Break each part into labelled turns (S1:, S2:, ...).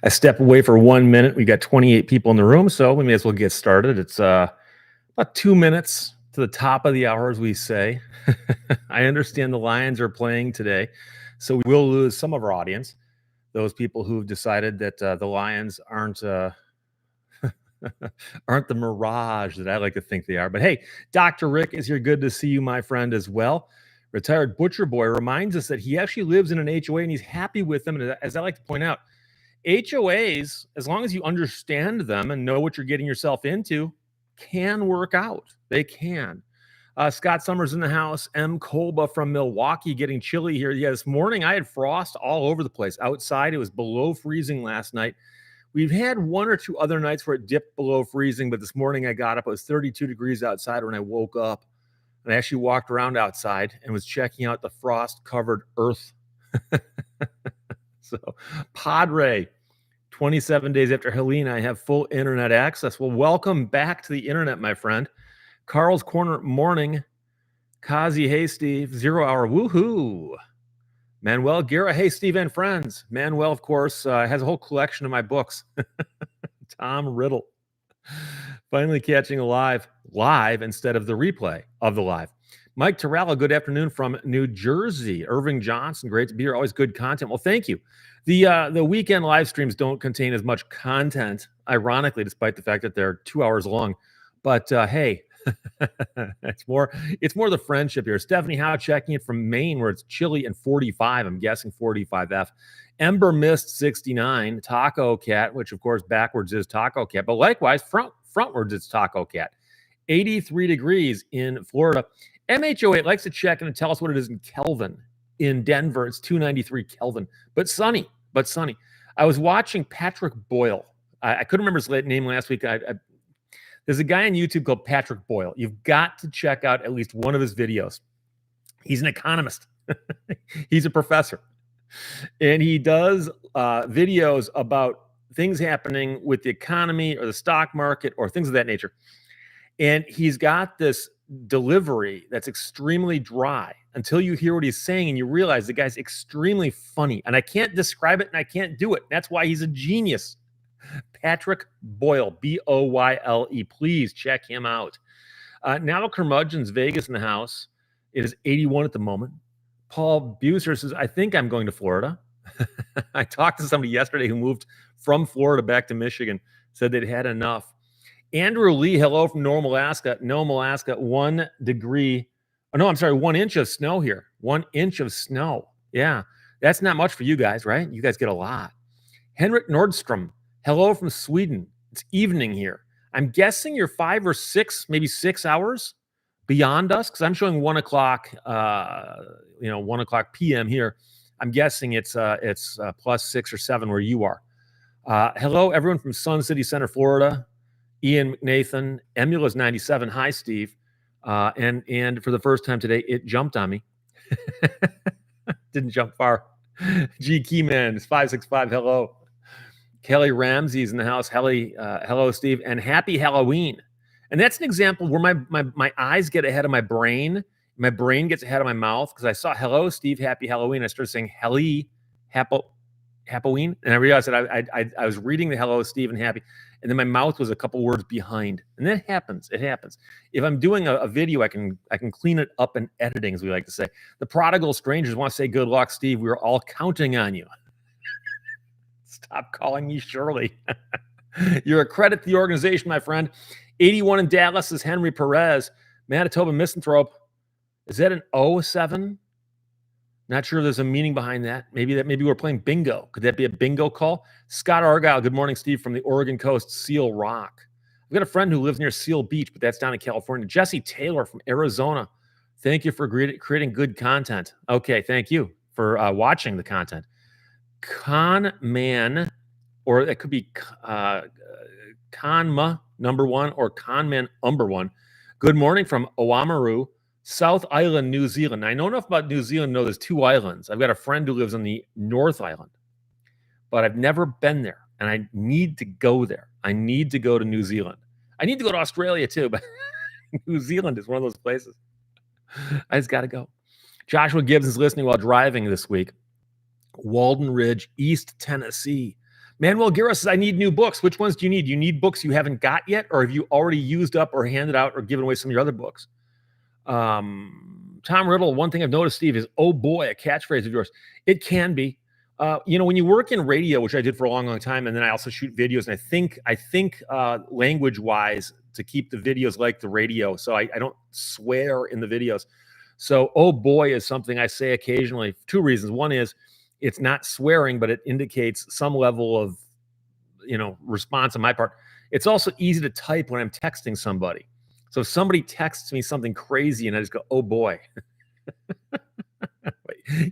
S1: I step away for 1 minute. We got 28 people in the room, so we may as well get started. It's about 2 minutes to the top of the hour, as we say. I understand the Lions are playing today, so we will lose some of our audience. Those people who've decided that the Lions aren't aren't the mirage that I like to think they are. But hey, Dr. Rick is here. Good to see you, my friend, as well. Retired Butcher Boy reminds us that he actually lives in an HOA and he's happy with them. And as I like to point out, HOAs, as long as you understand them and know what you're getting yourself into, can work out. They can. Scott Summers in the house. M. Kolba from Milwaukee getting chilly here. Yeah, this morning I had frost all over the place. Outside, it was below freezing last night. We've had one or two other nights where it dipped below freezing, but this morning I got up. It was 32 degrees outside when I woke up. And I actually walked around outside and was checking out the frost-covered earth. So, Padre, 27 days after Helene, I have full internet access. Well, welcome back to the internet, my friend. Carl's Corner morning. Kazi, hey, Steve. 0 hour, woohoo. Manuel Guerra, hey, Steve and friends. Manuel, of course, has a whole collection of my books. Tom Riddle. Finally catching live instead of the replay of the live. Mike Torello, good afternoon from New Jersey. Irving Johnson, great to be here. Always good content. Well, thank you. The weekend live streams don't contain as much content, ironically, despite the fact that they're 2 hours long. But hey, it's more the friendship here. Stephanie Howe checking it from Maine, where it's chilly and 45. I'm guessing 45F. Ember Mist 69. Taco Cat, which of course backwards is Taco Cat, but likewise frontwards it's Taco Cat. 83 degrees in Florida. MHO8 likes to check and tell us what it is in Kelvin. In Denver, it's 293 Kelvin, but sunny. I was watching Patrick Boyle. I couldn't remember his name last week. There's a guy on YouTube called Patrick Boyle. You've got to check out at least one of his videos. He's an economist. He's a professor. And he does videos about things happening with the economy or the stock market or things of that nature. And he's got this delivery that's extremely dry until you hear what he's saying and you realize the guy's extremely funny. And I can't describe it and I can't do it. That's why he's a genius. Patrick Boyle, Boyle. Please check him out. Now Curmudgeon's Vegas in the house. It is 81 at the moment. Paul Buser says, I think I'm going to Florida. I talked to somebody yesterday who moved from Florida back to Michigan, said they'd had enough. Andrew Lee, hello from Nome, Alaska. Nome, Alaska, 1 degree. Oh, no, I'm sorry, 1 inch of snow here. 1 inch of snow. Yeah, that's not much for you guys, right? You guys get a lot. Henrik Nordstrom, hello from Sweden. It's evening here. I'm guessing you're 5 or 6, maybe 6 hours beyond us, because I'm showing 1 o'clock, 1 o'clock p.m. here. I'm guessing it's plus 6 or 7 where you are. Hello, everyone from Sun City Center, Florida. Ian McNathan, Emula's 97. Hi, Steve. And for the first time today, it jumped on me. Didn't jump far. G Keyman is 565. Hello. Kelly Ramsey's in the house. Hello, Steve. And happy Halloween. And that's an example where my eyes get ahead of my brain. My brain gets ahead of my mouth because I saw hello, Steve, happy Halloween. I started saying Halloween. And I realized that I was reading the hello, Steve, and happy. And then my mouth was a couple words behind. And that happens. It happens. If I'm doing a video, I can clean it up in editing, as we like to say. The prodigal strangers want to say good luck, Steve. We're all counting on you. Stop calling me Shirley. You're a credit to the organization, my friend. 81 in Dallas is Henry Perez. Manitoba Misanthrope. Is that an 07? Not sure if there's a meaning behind that. Maybe we're playing bingo. Could that be a bingo call? Scott Argyle, good morning, Steve, from the Oregon coast, Seal Rock. I've got a friend who lives near Seal Beach, but that's down in California. Jesse Taylor from Arizona. Thank you for creating good content. Okay, thank you for watching the content. Conman, or it could be Conma number 1 or Conman number 1. Good morning from Oamaru, South Island, New Zealand. I know enough about New Zealand to know there's 2 islands. I've got a friend who lives on the North Island, but I've never been there, and I need to go there. I need to go to New Zealand. I need to go to Australia too, but New Zealand is one of those places. I just got to go. Joshua Gibbs is listening while driving this week. Walden Ridge, East Tennessee. Manuel Guerra says, I need new books. Which ones do you need? Do you need books you haven't got yet? Or have you already used up or handed out or given away some of your other books? Tom Riddle, one thing I've noticed, Steve, is, oh boy, a catchphrase of yours. It can be. When you work in radio, which I did for a long, long time, and then I also shoot videos, and I think language-wise, to keep the videos like the radio, so I don't swear in the videos. So, oh boy is something I say occasionally for two reasons. One is it's not swearing, but it indicates some level of, response on my part. It's also easy to type when I'm texting somebody. So if somebody texts me something crazy and I just go, oh boy.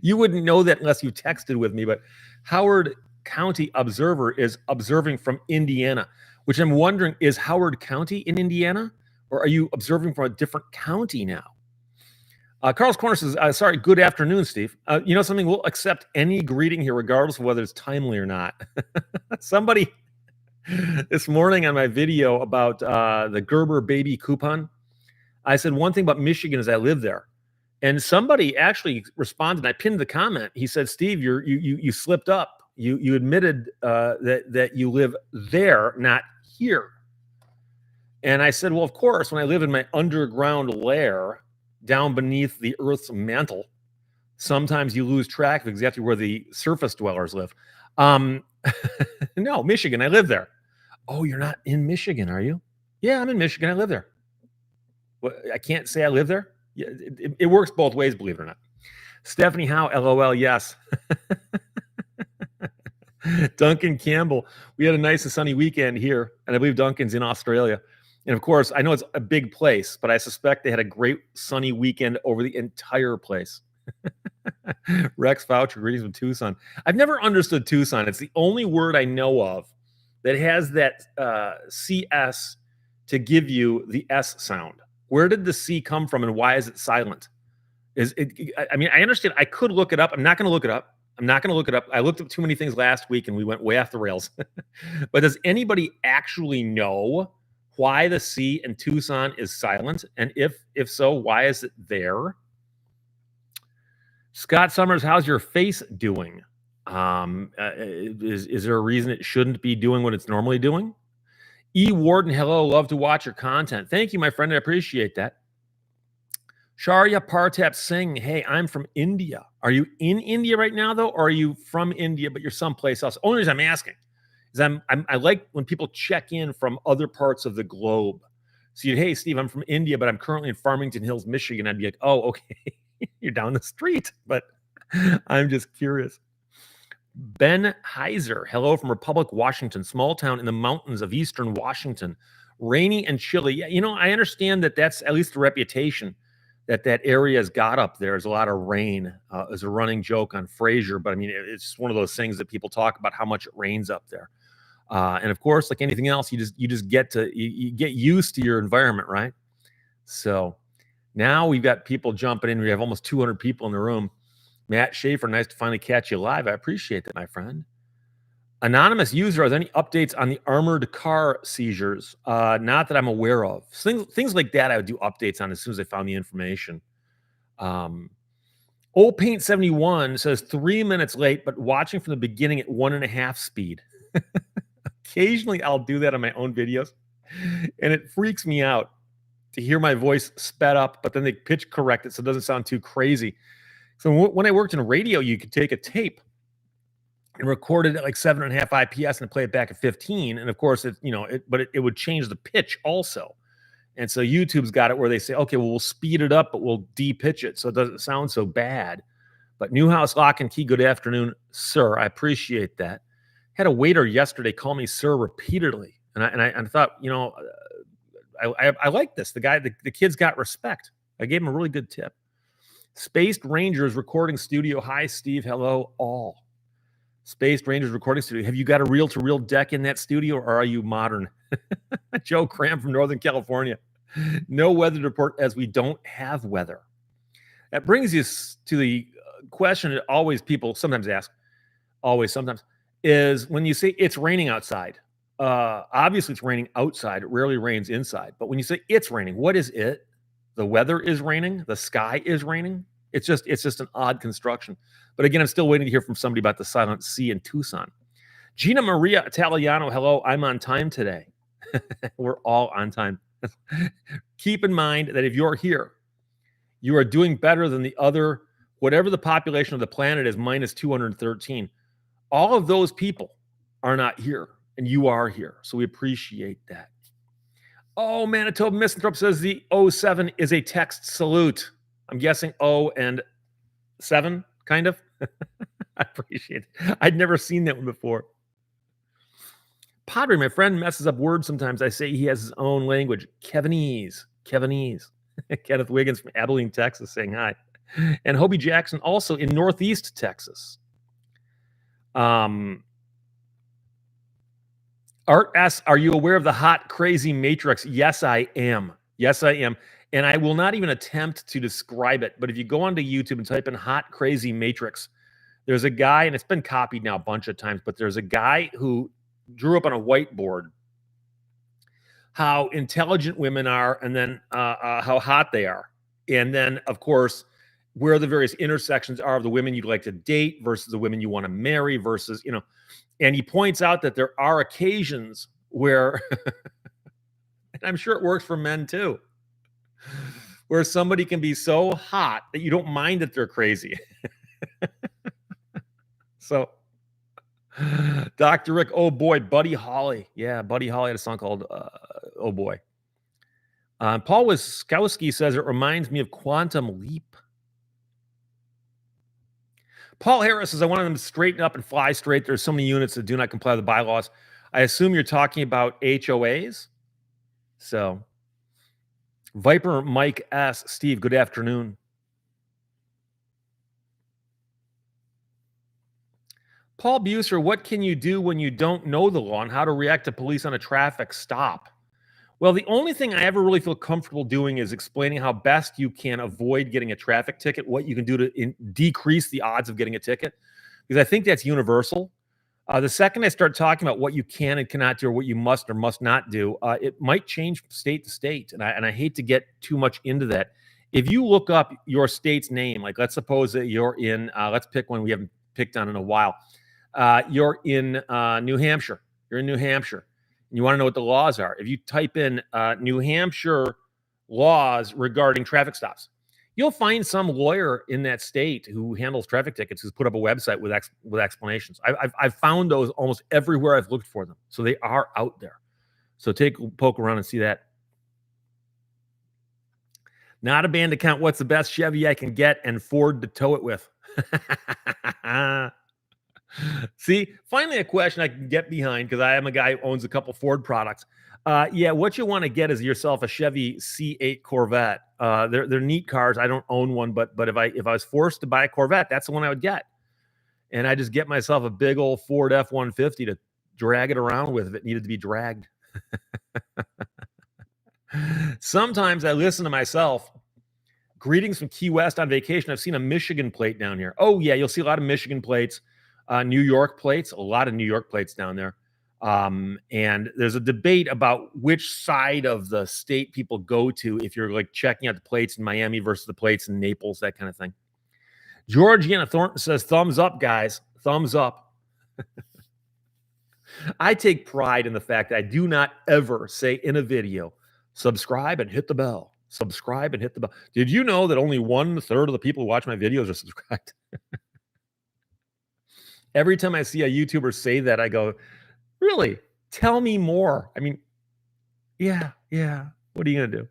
S1: You wouldn't know that unless you texted with me, but Howard County Observer is observing from Indiana, which I'm wondering, is Howard County in Indiana, or are you observing from a different county now? Carl's Corner says, sorry, good afternoon, Steve. You know something? We'll accept any greeting here, regardless of whether it's timely or not. Somebody this morning on my video about the Gerber baby coupon, I said one thing about Michigan is I live there. And somebody actually responded. I pinned the comment. He said, Steve, you slipped up. You admitted that you live there, not here. And I said, well, of course, when I live in my underground lair down beneath the Earth's mantle, sometimes you lose track of exactly where the surface dwellers live. No, Michigan, I live there. Oh, you're not in Michigan, are you? Yeah, I'm in Michigan. I live there. Well, I can't say I live there. Yeah, it works both ways, believe it or not. Stephanie Howe, LOL, yes. Duncan Campbell, we had a nice and sunny weekend here, and I believe Duncan's in Australia. And of course, I know it's a big place, but I suspect they had a great sunny weekend over the entire place. Rex Voucher, greetings from Tucson. I've never understood Tucson. It's the only word I know of that has that CS to give you the S sound. Where did the C come from, and why is it silent? I understand. I could look it up. I'm not going to look it up. I looked up too many things last week, and we went way off the rails. But does anybody actually know why the C in Tucson is silent? And if so, why is it there? Scott Summers, how's your face doing? Is there a reason it shouldn't be doing what it's normally doing? E. Warden, hello. Love to watch your content. Thank you, my friend. I appreciate that. Sharya Partap Singh, hey, I'm from India. Are you in India right now, though, or are you from India, but you're someplace else? Only reason I'm asking is I like when people check in from other parts of the globe. So hey, Steve, I'm from India, but I'm currently in Farmington Hills, Michigan. I'd be like, oh, okay, you're down the street. But I'm just curious. Ben Heiser, hello from Republic, Washington, small town in the mountains of eastern Washington. Rainy and chilly. Yeah, I understand that that's at least the reputation that area has got up there. There's a lot of rain. There's a running joke on Frasier, but I mean, it's one of those things that people talk about how much it rains up there. And of course, like anything else, you just get get used to your environment, right? So now we've got people jumping in. We have almost 200 people in the room. Matt Schaefer, nice to finally catch you live. I appreciate that, my friend. Anonymous user, are there any updates on the armored car seizures? Not that I'm aware of. Things like that I would do updates on as soon as I found the information. Old Paint 71 says 3 minutes late, but watching from the beginning at 1.5 speed. Occasionally I'll do that on my own videos, and it freaks me out to hear my voice sped up, but then they pitch correct it so it doesn't sound too crazy. So when I worked in radio, you could take a tape and record it at like 7.5 IPS and play it back at 15. And of course, it would change the pitch also. And so YouTube's got it where they say, okay, well, we'll speed it up, but we'll de-pitch it so it doesn't sound so bad. But Newhouse Lock and Key, good afternoon, sir. I appreciate that. Had a waiter yesterday call me sir repeatedly. And I thought, I like this. The kid's got respect. I gave him a really good tip. Spaced Rangers Recording Studio. Hi, Steve. Hello, all. Spaced Rangers Recording Studio. Have you got a reel-to-reel deck in that studio, or are you modern? Joe Cram from Northern California. No weather report as we don't have weather. That brings us to the question that always people sometimes ask, sometimes, is when you say it's raining outside. Obviously, it's raining outside. It rarely rains inside. But when you say it's raining, what is it? The weather is raining. The sky is raining. It's just an odd construction. But again, I'm still waiting to hear from somebody about the silent C in Tucson. Gina Maria Italiano, hello, I'm on time today. We're all on time. Keep in mind that if you're here, you are doing better than the other, whatever the population of the planet is, minus 213. All of those people are not here, and you are here. So we appreciate that. Oh, Manitoba Misanthrope says the 07 is a text salute. I'm guessing O and 7, kind of. I appreciate it. I'd never seen that one before. Padre, my friend, messes up words sometimes. I say he has his own language. Kevinese. Kenneth Wiggins from Abilene, Texas, saying hi. And Hobie Jackson, also in Northeast Texas. Art asks, are you aware of the hot, crazy matrix? Yes, I am. And I will not even attempt to describe it. But if you go onto YouTube and type in hot, crazy matrix, there's a guy, and it's been copied now a bunch of times, but there's a guy who drew up on a whiteboard how intelligent women are, and then how hot they are. And then, of course, where the various intersections are of the women you'd like to date versus the women you want to marry versus, and he points out that there are occasions where, and I'm sure it works for men too, where somebody can be so hot that you don't mind that they're crazy. So, Dr. Rick, oh boy, Buddy Holly. Yeah, Buddy Holly had a song called Oh Boy. Paul Wiskowski says it reminds me of Quantum Leap. Paul Harris says, I wanted them to straighten up and fly straight. There's so many units that do not comply with the bylaws. I assume you're talking about HOAs. So, Viper Mike S. Steve, good afternoon. Paul Buser, what can you do when you don't know the law and how to react to police on a traffic stop? Well, the only thing I ever really feel comfortable doing is explaining how best you can avoid getting a traffic ticket, what you can do to decrease the odds of getting a ticket, because I think that's universal. The second I start talking about what you can and cannot do or what you must or must not do, it might change state to state, and I hate to get too much into that. If you look up your state's name, like let's suppose that you're in, let's pick one we haven't picked on in a while. You're in New Hampshire. You're in New Hampshire. And you want to know what the laws are. If you type in New Hampshire laws regarding traffic stops, you'll find some lawyer in that state who handles traffic tickets who's put up a website with explanations. I've found those almost everywhere I've looked for them. So they are out there. So take a poke around and see that. Not a band account. What's the best Chevy I can get and Ford to tow it with? See, finally a question I can get behind because I am a guy who owns a couple Ford products. Yeah, what you want to get is yourself a Chevy C8 Corvette. They're neat cars. I don't own one, but if I was forced to buy a Corvette, that's the one I would get. And I just get myself a big old Ford F-150 to drag it around with if it needed to be dragged. Sometimes I listen to myself. Greetings from Key West on vacation. I've seen a Michigan plate down here. Oh, yeah, you'll see a lot of Michigan plates. New York plates, a lot of New York plates down there. And there's a debate about which side of the state people go to if you're like checking out the plates in Miami versus the plates in Naples, that kind of thing. Georgiana Thornton says, thumbs up, guys. Thumbs up. I take pride in the fact that I do not ever say in a video, subscribe and hit the bell. Subscribe and hit the bell. Did you know that only 1/3 of the people who watch my videos are subscribed? Every time I see a YouTuber say that, I go, really? Tell me more. I mean, yeah. What are you going to do?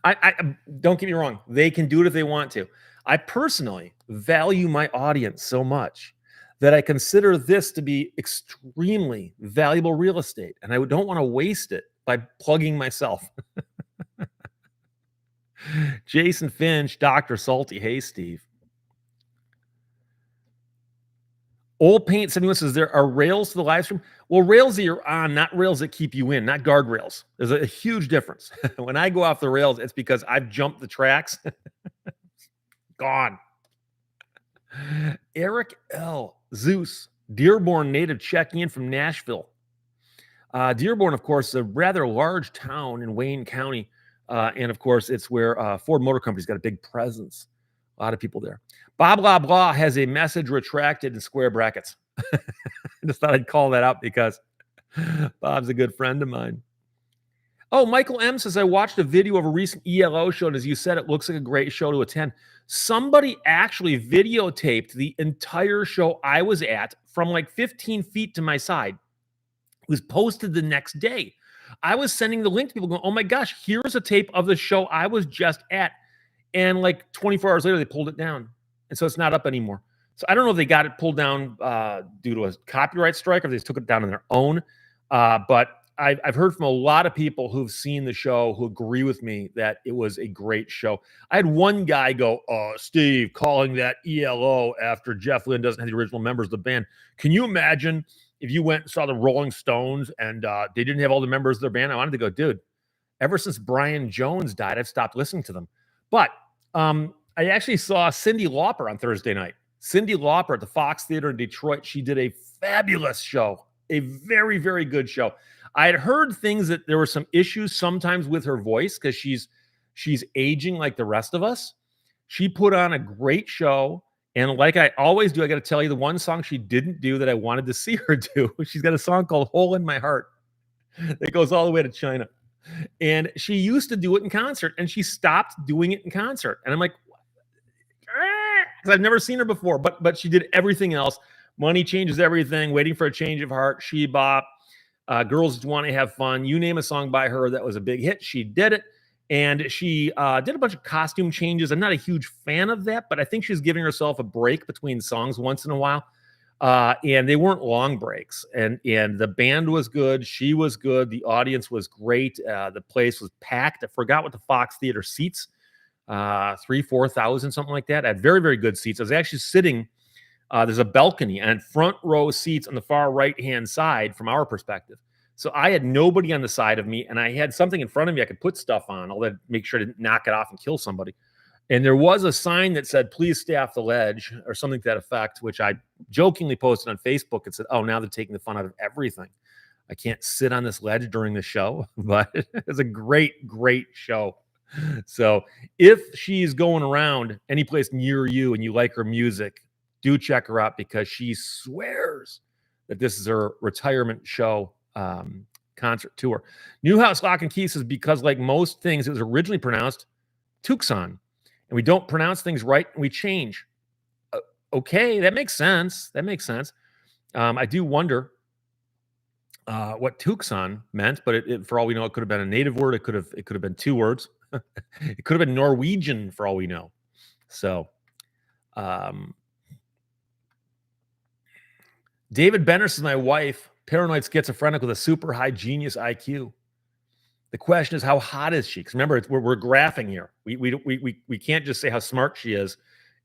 S1: I don't get me wrong. They can do it if they want to. I personally value my audience so much that I consider this to be extremely valuable real estate. And I don't want to waste it by plugging myself. Jason Finch, Dr. Salty. Hey, Steve. Old Paint 71 says there are rails to the live stream. Well, rails that you're on, not rails that keep you in, not guardrails. There's a huge difference. When I go off the rails, it's because I've jumped the tracks. Gone. Eric L. Zeus, Dearborn native checking in from Nashville. Dearborn, of course, is a rather large town in Wayne County. And of course, it's where Ford Motor Company's got a big presence. A lot of people there. Blah, blah, blah has a message retracted in square brackets. I just thought I'd call that out because Bob's a good friend of mine. Oh, Michael M says, I watched a video of a recent ELO show, and as you said, it looks like a great show to attend. Somebody actually videotaped the entire show I was at from like 15 feet to my side. It was posted the next day. I was sending the link to people going, oh my gosh, here's a tape of the show I was just at. And like 24 hours later, they pulled it down. And so it's not up anymore. So I don't know if they got it pulled down due to a copyright strike or if they just took it down on their own. But I've heard from a lot of people who've seen the show who agree with me that it was a great show. I had one guy go, Steve, calling that ELO after Jeff Lynne doesn't have the original members of the band. Can you imagine if you went and saw the Rolling Stones and they didn't have all the members of their band? I wanted to go, dude, ever since Brian Jones died, I've stopped listening to them. But I actually saw Cyndi Lauper on Thursday night. Cyndi Lauper at the Fox Theater in Detroit. She did a fabulous show, a very, very good show. I had heard things that there were some issues sometimes with her voice because she's aging like the rest of us. She put on a great show. And like I always do, I got to tell you the one song she didn't do that I wanted to see her do. She's got a song called Hole in My Heart that goes all the way to China. And she used to do it in concert, and she stopped doing it in concert. And I'm like, because I've never seen her before, but she did everything else. Money Changes Everything, Waiting for a Change of Heart, She Bop, Girls Want to Have Fun. You name a song by her that was a big hit, she did it. And she did a bunch of costume changes. I'm not a huge fan of that, but I think she's giving herself a break between songs once in a while. And they weren't long breaks. And the band was good. She was good. The audience was great. The place was packed. I forgot what the Fox Theater seats, 4,000, something like that. I had very, very good seats. I was actually sitting, there's a balcony and front row seats on the far right-hand side from our perspective. So I had nobody on the side of me, and I had something in front of me I could put stuff on. I'll make sure to knock it off and kill somebody. And there was a sign that said, please stay off the ledge, or something to that effect, which I jokingly posted on Facebook and said, oh, now they're taking the fun out of everything. I can't sit on this ledge during the show, but it's a great, great show. So if she's going around any place near you and you like her music, do check her out because she swears that this is her retirement show concert tour. Newhouse Lock and Key says, because like most things, it was originally pronounced Tucson. And we don't pronounce things right, and we change. Okay, that makes sense. That makes sense. I do wonder what Tucson meant, but for all we know, it could have been a native word. It could have been two words. It could have been Norwegian for all we know. So, David Benner says, my wife, paranoid schizophrenic with a super high genius IQ. The question is, how hot is she? Because remember, we're graphing here. We can't just say how smart she is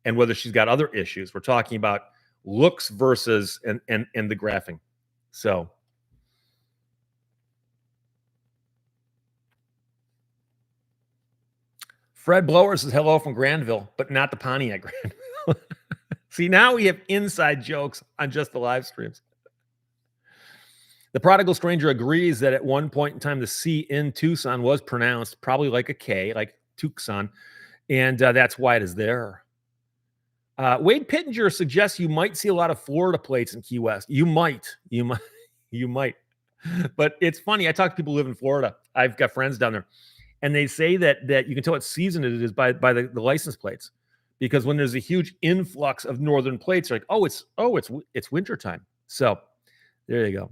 S1: and whether she's got other issues. We're talking about looks versus and the graphing. So Fred Blower says hello from Granville, but not the Pontiac Granville. See, now we have inside jokes on just the live streams. The Prodigal Stranger agrees that at one point in time, the C in Tucson was pronounced probably like a K, like Tucson, and that's why it is there. Wade Pittenger suggests you might see a lot of Florida plates in Key West. You might. But it's funny. I talk to people who live in Florida. I've got friends down there, and they say that you can tell what season it is by the license plates, because when there's a huge influx of northern plates, like it's wintertime. So there you go.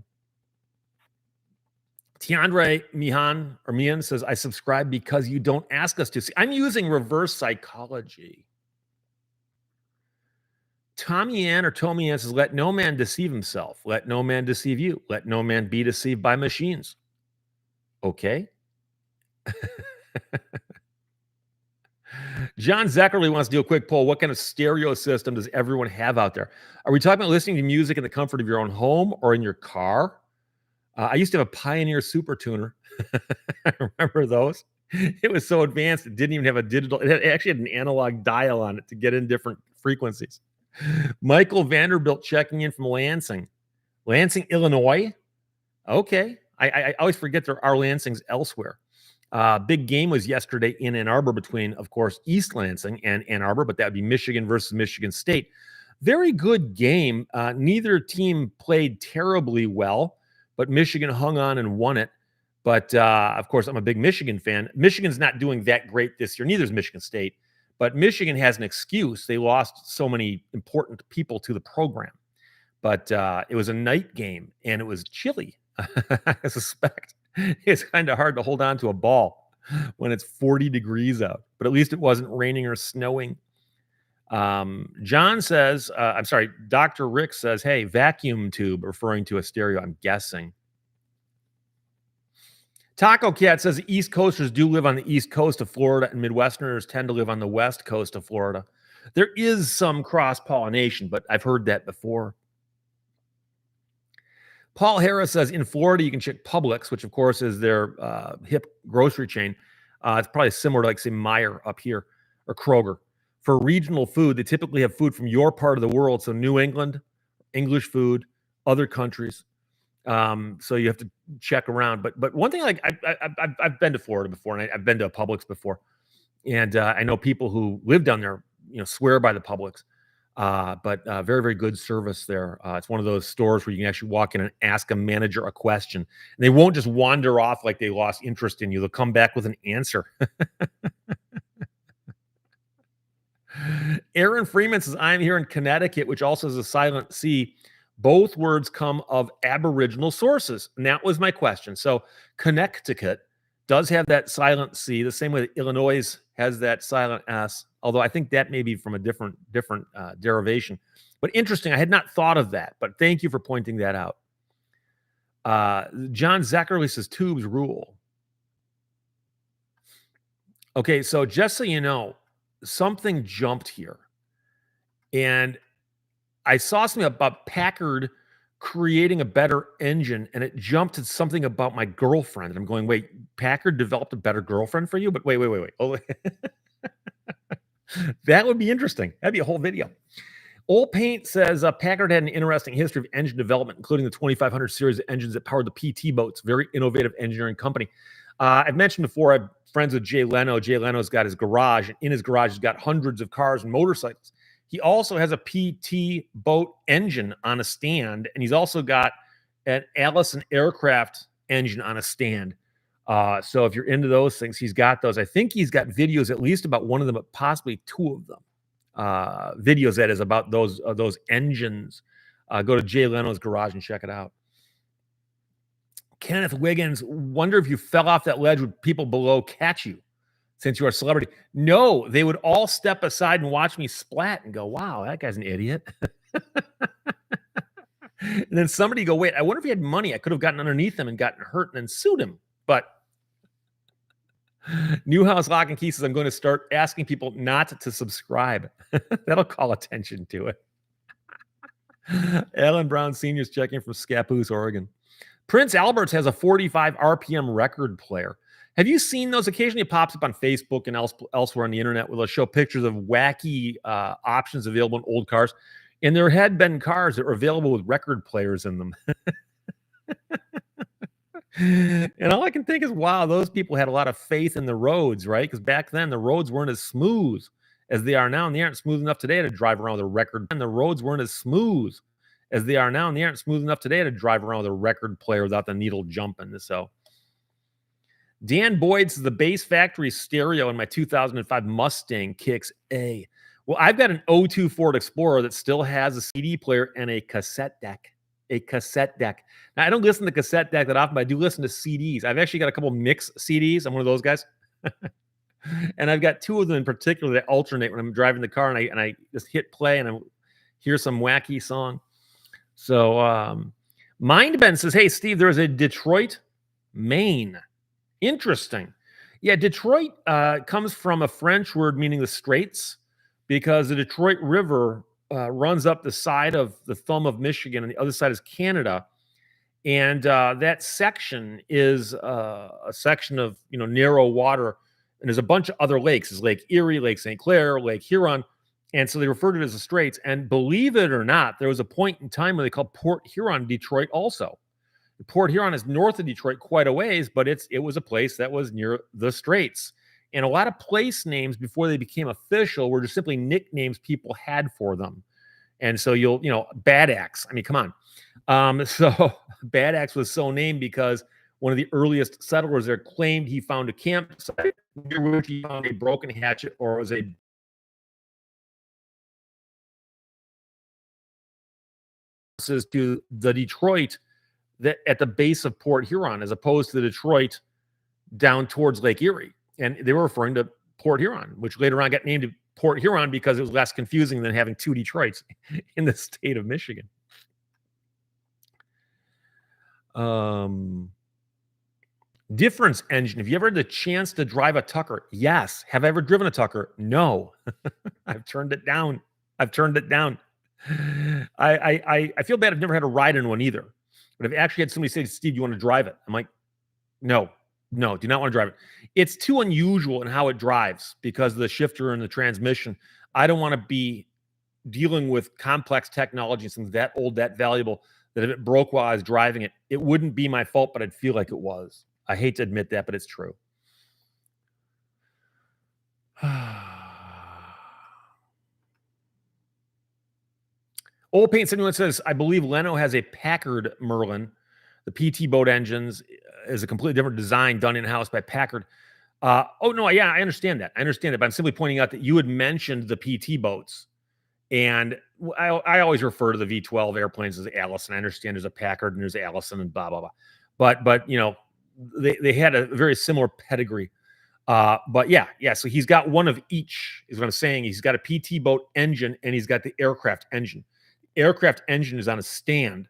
S1: Tiandre Mian says, I subscribe because you don't ask us to. See, I'm using reverse psychology. Tommy Ann says, let no man deceive himself. Let no man deceive you. Let no man be deceived by machines. Okay. John Zeckerly wants to do a quick poll. What kind of stereo system does everyone have out there? Are we talking about listening to music in the comfort of your own home or in your car? I used to have a Pioneer Super Tuner. I remember those. It was so advanced, it didn't even have a digital. It actually had an analog dial on it to get in different frequencies. Michael Vanderbilt checking in from Lansing, Illinois. Okay. I always forget there are Lansings elsewhere. Big game was yesterday in Ann Arbor between, of course, East Lansing and Ann Arbor, but that would be Michigan versus Michigan State. Very good game. Neither team played terribly well, but Michigan hung on and won it. But, of course, I'm a big Michigan fan. Michigan's not doing that great this year. Neither is Michigan State. But Michigan has an excuse. They lost so many important people to the program. But it was a night game, and it was chilly, I suspect. It's kind of hard to hold on to a ball when it's 40 degrees out. But at least it wasn't raining or snowing. John says, I'm sorry, Dr. Rick says, hey, vacuum tube, referring to a stereo, I'm guessing. Taco Cat says the East Coasters do live on the East Coast of Florida, and Midwesterners tend to live on the West Coast of Florida. There is some cross-pollination, but I've heard that before. Paul Harris says in Florida, you can check Publix, which, of course, is their hip grocery chain. It's probably similar to, like, say, Meijer up here or Kroger. For regional food, they typically have food from your part of the world. So New England, English food, other countries. So you have to check around. But one thing, like I've been to Florida before, and I've been to a Publix before, and I know people who live down there, swear by the Publix. But very, very good service there. It's one of those stores where you can actually walk in and ask a manager a question, and they won't just wander off like they lost interest in you. They'll come back with an answer. Aaron Freeman says, I'm here in Connecticut, which also has a silent C. Both words come of Aboriginal sources. And that was my question. So Connecticut does have that silent C, the same way that Illinois has that silent S, although I think that may be from a different derivation. But interesting, I had not thought of that, but thank you for pointing that out. John Zeckerly says, tubes rule. Okay, so just so you know, something jumped here. And I saw something about Packard creating a better engine, and it jumped to something about my girlfriend. And I'm going, wait, Packard developed a better girlfriend for you? But wait. Oh, that would be interesting. That'd be a whole video. Old Paint says Packard had an interesting history of engine development, including the 2500 series of engines that powered the PT boats. Very innovative engineering company. I've mentioned before, I'm friends with Jay Leno. Jay Leno's got his garage, and in his garage, he's got hundreds of cars and motorcycles. He also has a PT boat engine on a stand, and he's also got an Allison aircraft engine on a stand. So if you're into those things, he's got those. I think he's got videos, at least about one of them, but possibly two of them. Videos, that is, about those engines. Go to Jay Leno's garage and check it out. Kenneth Wiggins, wonder if you fell off that ledge, would people below catch you since you are a celebrity? No, they would all step aside and watch me splat and go, wow, that guy's an idiot. And then somebody go, wait, I wonder if he had money. I could have gotten underneath him and gotten hurt and then sued him. But Newhouse Lock and Key says, I'm going to start asking people not to subscribe. That'll call attention to it. Alan Brown Sr. is checking from Scappoose, Oregon. Prince Albert's has a 45 RPM record player. Have you seen those? Occasionally it pops up on Facebook and elsewhere on the internet where they'll show pictures of wacky options available in old cars. And there had been cars that were available with record players in them. And all I can think is, wow, those people had a lot of faith in the roads, right? Because back then the roads weren't as smooth as they are now, and they aren't smooth enough today to drive around with a record. And the roads weren't as smooth as they are now, and they aren't smooth enough today to drive around with a record player without the needle jumping. So Dan Boyd says, the Bass Factory stereo in my 2005 Mustang kicks A. Well, I've got an 02 Ford Explorer that still has a CD player and a cassette deck. Now, I don't listen to cassette deck that often, but I do listen to CDs. I've actually got a couple mix CDs. I'm one of those guys. And I've got two of them in particular that alternate when I'm driving the car, and I just hit play and I hear some wacky song. So Mindbend says, hey, Steve, there's a Detroit, Maine. Interesting. Yeah, Detroit comes from a French word meaning the straits, because the Detroit River runs up the side of the thumb of Michigan, and the other side is Canada. And that section is a section of narrow water, and there's a bunch of other lakes. There's Lake Erie, Lake St. Clair, Lake Huron, and so they refer to it as the Straits. And believe it or not, there was a point in time when they called Port Huron Detroit also. Port Huron is north of Detroit quite a ways, but it was a place that was near the straits. And a lot of place names before they became official were just simply nicknames people had for them. And so Bad Axe. I mean, come on. So Bad Axe was so named because one of the earliest settlers there claimed he found a campsite near which he found a broken hatchet or was a to the Detroit that at the base of Port Huron, as opposed to the Detroit down towards Lake Erie. And they were referring to Port Huron, which later on got named Port Huron because it was less confusing than having two Detroits in the state of Michigan. Difference engine. Have you ever had the chance to drive a Tucker? Yes. Have I ever driven a Tucker? No. I've turned it down. I feel bad I've never had to ride in one either. But I've actually had somebody say, Steve, you want to drive it? I'm like, no, do not want to drive it. It's too unusual in how it drives because of the shifter and the transmission. I don't want to be dealing with complex technology and something that old, that valuable, that if it broke while I was driving it, it wouldn't be my fault, but I'd feel like it was. I hate to admit that, but it's true. Old Paint 71 says, I believe Lehto has a Packard Merlin. The PT boat engines is a completely different design done in-house by Packard. I understand that. But I'm simply pointing out that you had mentioned the PT boats. And I always refer to the V12 airplanes as Allison. I understand there's a Packard and there's Allison and blah, blah, blah. But they had a very similar pedigree. So he's got one of each, is what I'm saying. He's got a PT boat engine and he's got the aircraft engine. Aircraft engine is on a stand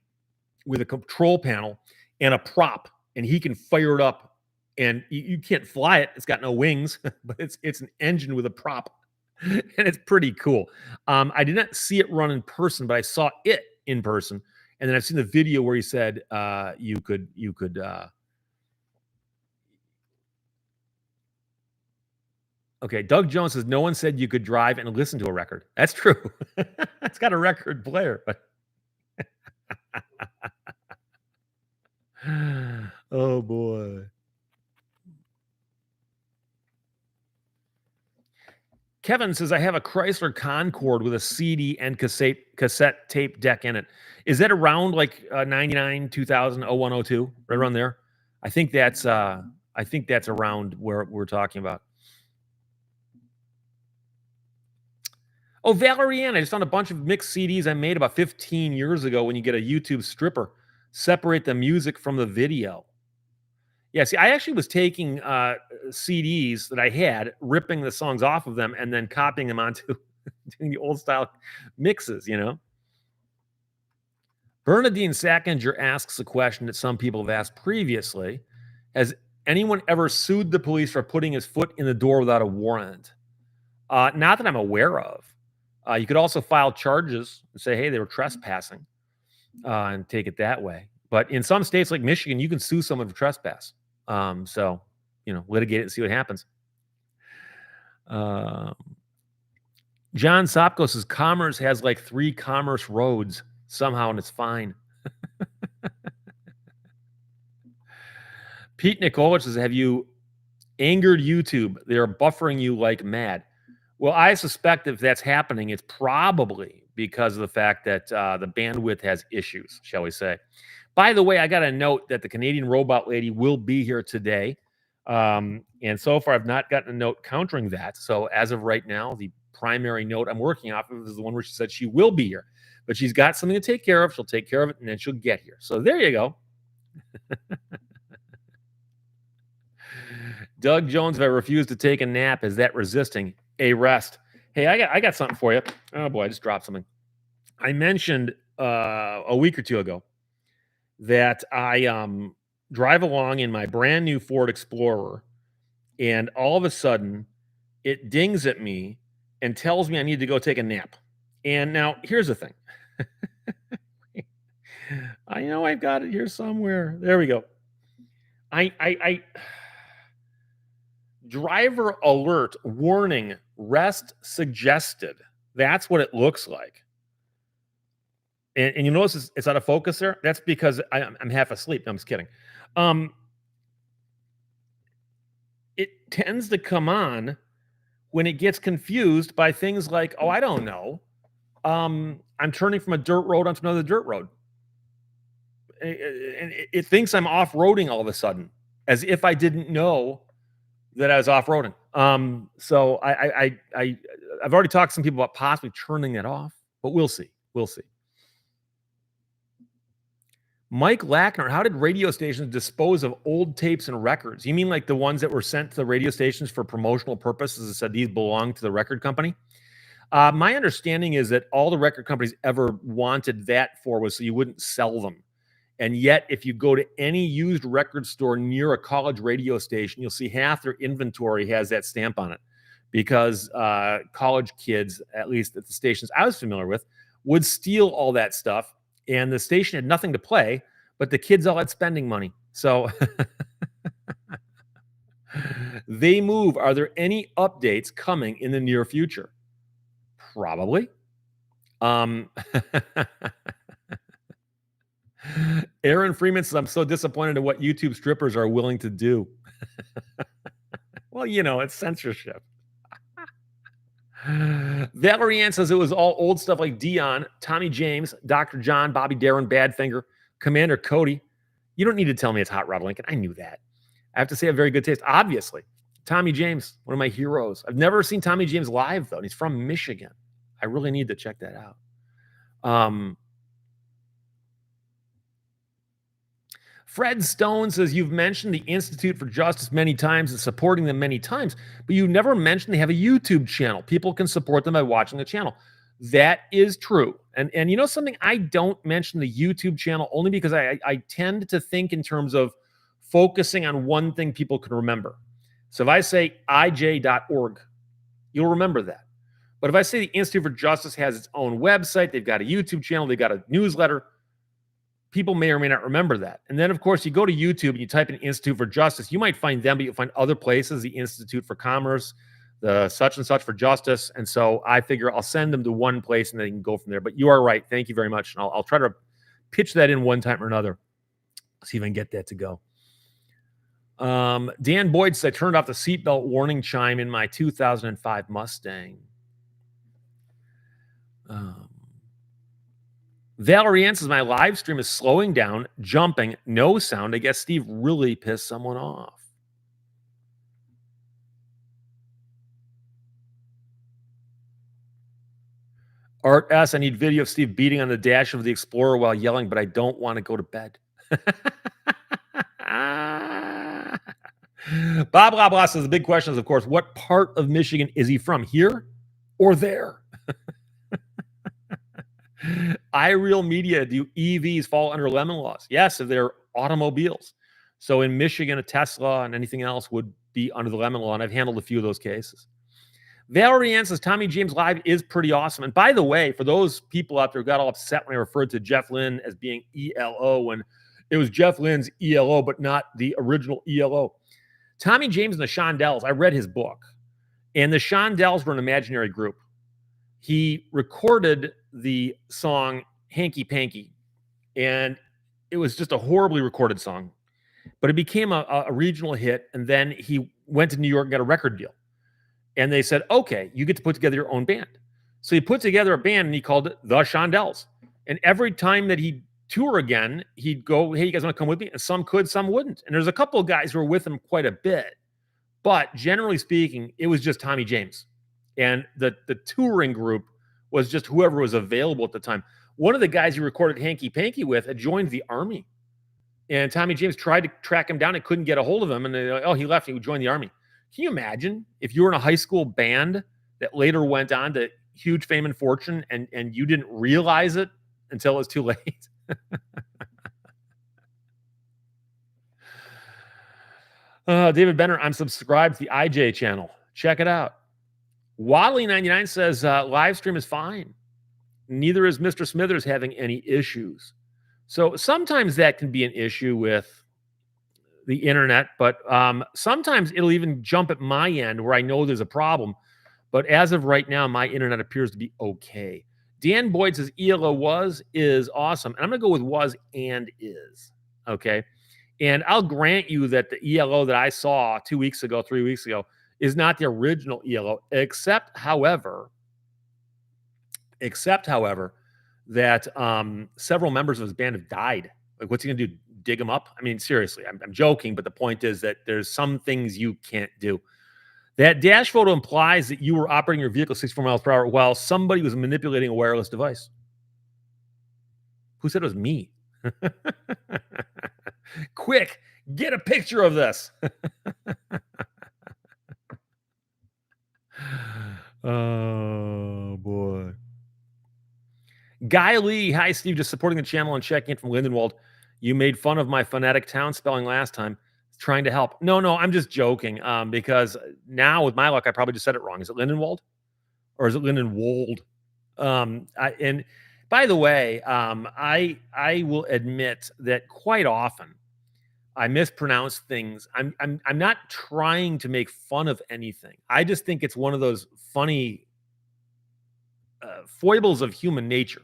S1: with a control panel and a prop, and he can fire it up. And you can't fly it; it's got no wings, but it's an engine with a prop, and it's pretty cool. I did not see it run in person, but I saw it in person, and then I've seen the video where he said you could. Okay, Doug Jones says no one said you could drive and listen to a record. That's true. It's got a record player, but oh boy. Kevin says I have a Chrysler Concorde with a CD and cassette tape deck in it. Is that around like 99, 2000, 01, 02, right around there? I think that's around where we're talking about. Oh, Valerie Ann, I just found a bunch of mixed CDs I made about 15 years ago when you get a YouTube stripper. Separate the music from the video. Yeah, see, I actually was taking CDs that I had, ripping the songs off of them, and then copying them onto doing the old style mixes, Bernadine Sackinger asks a question that some people have asked previously. Has anyone ever sued the police for putting his foot in the door without a warrant? Not that I'm aware of. You could also file charges and say, hey, they were trespassing and take it that way. But in some states like Michigan, you can sue someone for trespass. Litigate it and see what happens. John Sopko says Commerce has like 3 Commerce roads somehow, and it's fine. Pete Nicolich says, have you angered YouTube? They're buffering you like mad. Well, I suspect if that's happening, it's probably because of the fact that the bandwidth has issues, shall we say. By the way, I got a note that the Canadian robot lady will be here today. And so far, I've not gotten a note countering that. So as of right now, the primary note I'm working off of is the one where she said she will be here. But she's got something to take care of. She'll take care of it, and then she'll get here. So there you go. Doug Jones, if I refuse to take a nap, is that resisting a rest? Hey, I got something for you. Oh, boy, I just dropped something. I mentioned a week or two ago that I drive along in my brand new Ford Explorer, and all of a sudden, it dings at me and tells me I need to go take a nap. And now, here's the thing. I know I've got it here somewhere. There we go. I driver alert warning, rest suggested. That's what it looks like. And you notice it's out of focus there? That's because I'm half asleep. No, I'm just kidding. Um, it tends to come on when it gets confused by things like, oh, I don't know. I'm turning from a dirt road onto another dirt road. And it thinks I'm off-roading all of a sudden, as if I didn't know that I was off-roading. So I've already talked to some people about possibly turning that off, but we'll see. We'll see. Mike Lackner, how did radio stations dispose of old tapes and records? You mean like the ones that were sent to the radio stations for promotional purposes and said these belong to the record company? My understanding is that all the record companies ever wanted that for was so you wouldn't sell them. And yet, if you go to any used record store near a college radio station, you'll see half their inventory has that stamp on it because college kids, at least at the stations I was familiar with, would steal all that stuff. And the station had nothing to play, but the kids all had spending money. So they move. Are there any updates coming in the near future? Probably. Aaron Freeman says, I'm so disappointed in what YouTube strippers are willing to do. Well, it's censorship. Valerie Ann says it was all old stuff like Dion, Tommy James, Dr. John, Bobby Darin, Badfinger, Commander Cody. You don't need to tell me it's Hot Rod Lincoln. I knew that. I have to say I have very good taste. Obviously, Tommy James, one of my heroes. I've never seen Tommy James live, though. And he's from Michigan. I really need to check that out. Fred Stone says, you've mentioned the Institute for Justice many times and supporting them many times, but you never mentioned they have a YouTube channel. People can support them by watching the channel. That is true. And you know something? I don't mention the YouTube channel only because I tend to think in terms of focusing on one thing people can remember. So if I say ij.org, you'll remember that. But if I say the Institute for Justice has its own website, they've got a YouTube channel, they've got a newsletter, people may or may not remember that. And then, of course, you go to YouTube and you type in Institute for Justice. You might find them, but you'll find other places, the Institute for Commerce, the such and such for Justice. And so I figure I'll send them to one place and they can go from there. But you are right. Thank you very much. And I'll try to pitch that in one time or another. See if I can get that to go. Dan Boyd said, I turned off the seatbelt warning chime in my 2005 Mustang. Valerie Ann says, my live stream is slowing down, jumping, no sound. I guess Steve really pissed someone off. Art S, I need video of Steve beating on the dash of the Explorer while yelling, but I don't want to go to bed. Bob Blah Blah says, the big question is, of course, what part of Michigan is he from, here or there? iReal Media, do EVs fall under lemon laws? Yes, if they're automobiles. So in Michigan, a Tesla and anything else would be under the lemon law, and I've handled a few of those cases. Valerie Ann says, Tommy James Live is pretty awesome. And by the way, for those people out there who got all upset when I referred to Jeff Lynne as being ELO, when it was Jeff Lynne's ELO, but not the original ELO. Tommy James and the Shondells, I read his book, and the Shondells were an imaginary group. He recorded the song Hanky Panky, and it was just a horribly recorded song, but it became a regional hit, and then he went to New York and got a record deal. And they said, okay, you get to put together your own band. So he put together a band, and he called it The Shondells. And every time that he'd tour again, he'd go, hey, you guys want to come with me? And some could, some wouldn't. And there's a couple of guys who were with him quite a bit. But generally speaking, it was just Tommy James. And the touring group was just whoever was available at the time. One of the guys he recorded Hanky Panky with had joined the Army. And Tommy James tried to track him down and couldn't get a hold of him. And he left. He would join the Army. Can you imagine if you were in a high school band that later went on to huge fame and fortune and you didn't realize it until it was too late? David Benner, I'm subscribed to the IJ channel. Check it out. Wadley99 says, live stream is fine. Neither is Mr. Smithers having any issues. So sometimes that can be an issue with the internet, but sometimes it'll even jump at my end where I know there's a problem. But as of right now, my internet appears to be okay. Dan Boyd says ELO is awesome. And I'm going to go with was and is. Okay. And I'll grant you that the ELO that I saw 2 weeks ago, 3 weeks ago, is not the original ELO, except, however, that several members of his band have died. Like, what's he gonna do? Dig them up? I mean, seriously, I'm joking, but the point is that there's some things you can't do. That dash photo implies that you were operating your vehicle 64 miles per hour while somebody was manipulating a wireless device. Who said it was me? Quick, get a picture of this. Oh, boy. Guy Lee, hi, Steve, just supporting the channel and checking in from Lindenwold. You made fun of my phonetic town spelling last time. Trying to help. No, I'm just joking, because now with my luck, I probably just said it wrong. Is it Lindenwold or is it Lindenwold? And by the way, I will admit that quite often I mispronounce things. I'm not trying to make fun of anything. I just think it's one of those funny foibles of human nature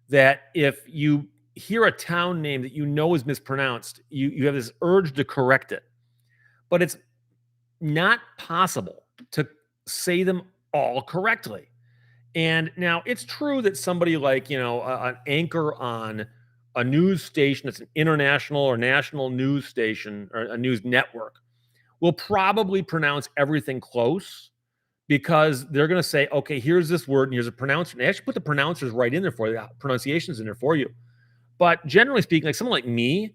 S1: that if you hear a town name that you know is mispronounced, you have this urge to correct it. But it's not possible to say them all correctly. And now it's true that somebody like, an anchor on a news station that's an international or national news station or a news network will probably pronounce everything close because they're going to say, okay, here's this word and here's a pronouncer. And they actually put the pronouncers right in there for you, the pronunciations in there for you. But generally speaking, like someone like me,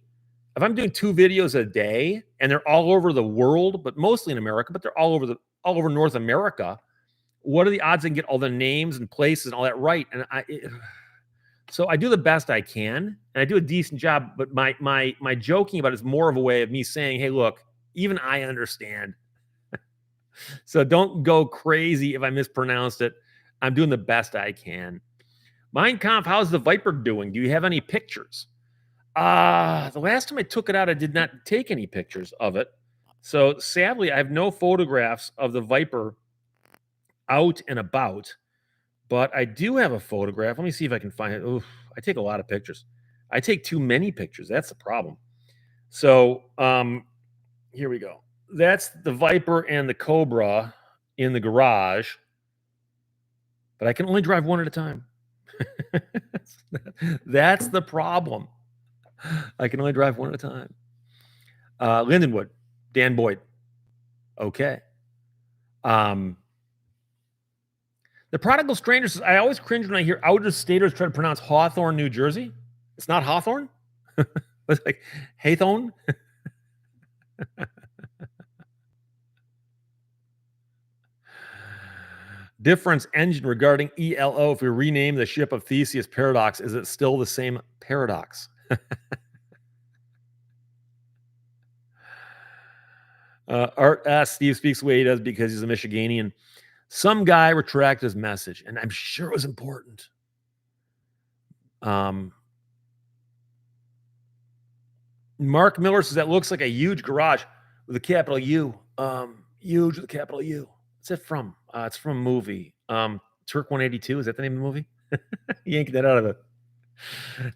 S1: if I'm doing 2 videos a day and they're all over the world, but mostly in America, but they're all over North America, what are the odds I can get all the names and places and all that right? And so I do the best I can, and I do a decent job. But my joking about it is more of a way of me saying, hey, look, even I understand. So don't go crazy if I mispronounced it. I'm doing the best I can. Mein Kampf, how's the Viper doing? Do you have any pictures? The last time I took it out, I did not take any pictures of it. So sadly, I have no photographs of the Viper out and about, but I do have a photograph. Let me see if I can find it. Oof, I take a lot of pictures. I take too many pictures. That's the problem. So here we go. That's the Viper and the Cobra in the garage, but I can only drive one at a time. That's the problem. I can only drive one at a time. Lindenwood, Dan Boyd. Okay. The Prodigal Stranger says, I always cringe when I hear out-of-staters try to pronounce Hawthorne, New Jersey. It's not Hawthorne? It's like Haythorne? Difference engine regarding ELO. If we rename the ship of Theseus Paradox, is it still the same paradox? Art asks, Steve speaks the way he does because he's a Michiganian. Some guy retracted his message, and I'm sure it was important. Mark Miller says that looks like a huge garage with a capital U. Huge with a capital U. What's it from? It's from a movie. Turk 182. Is that the name of the movie? Yanking that out of the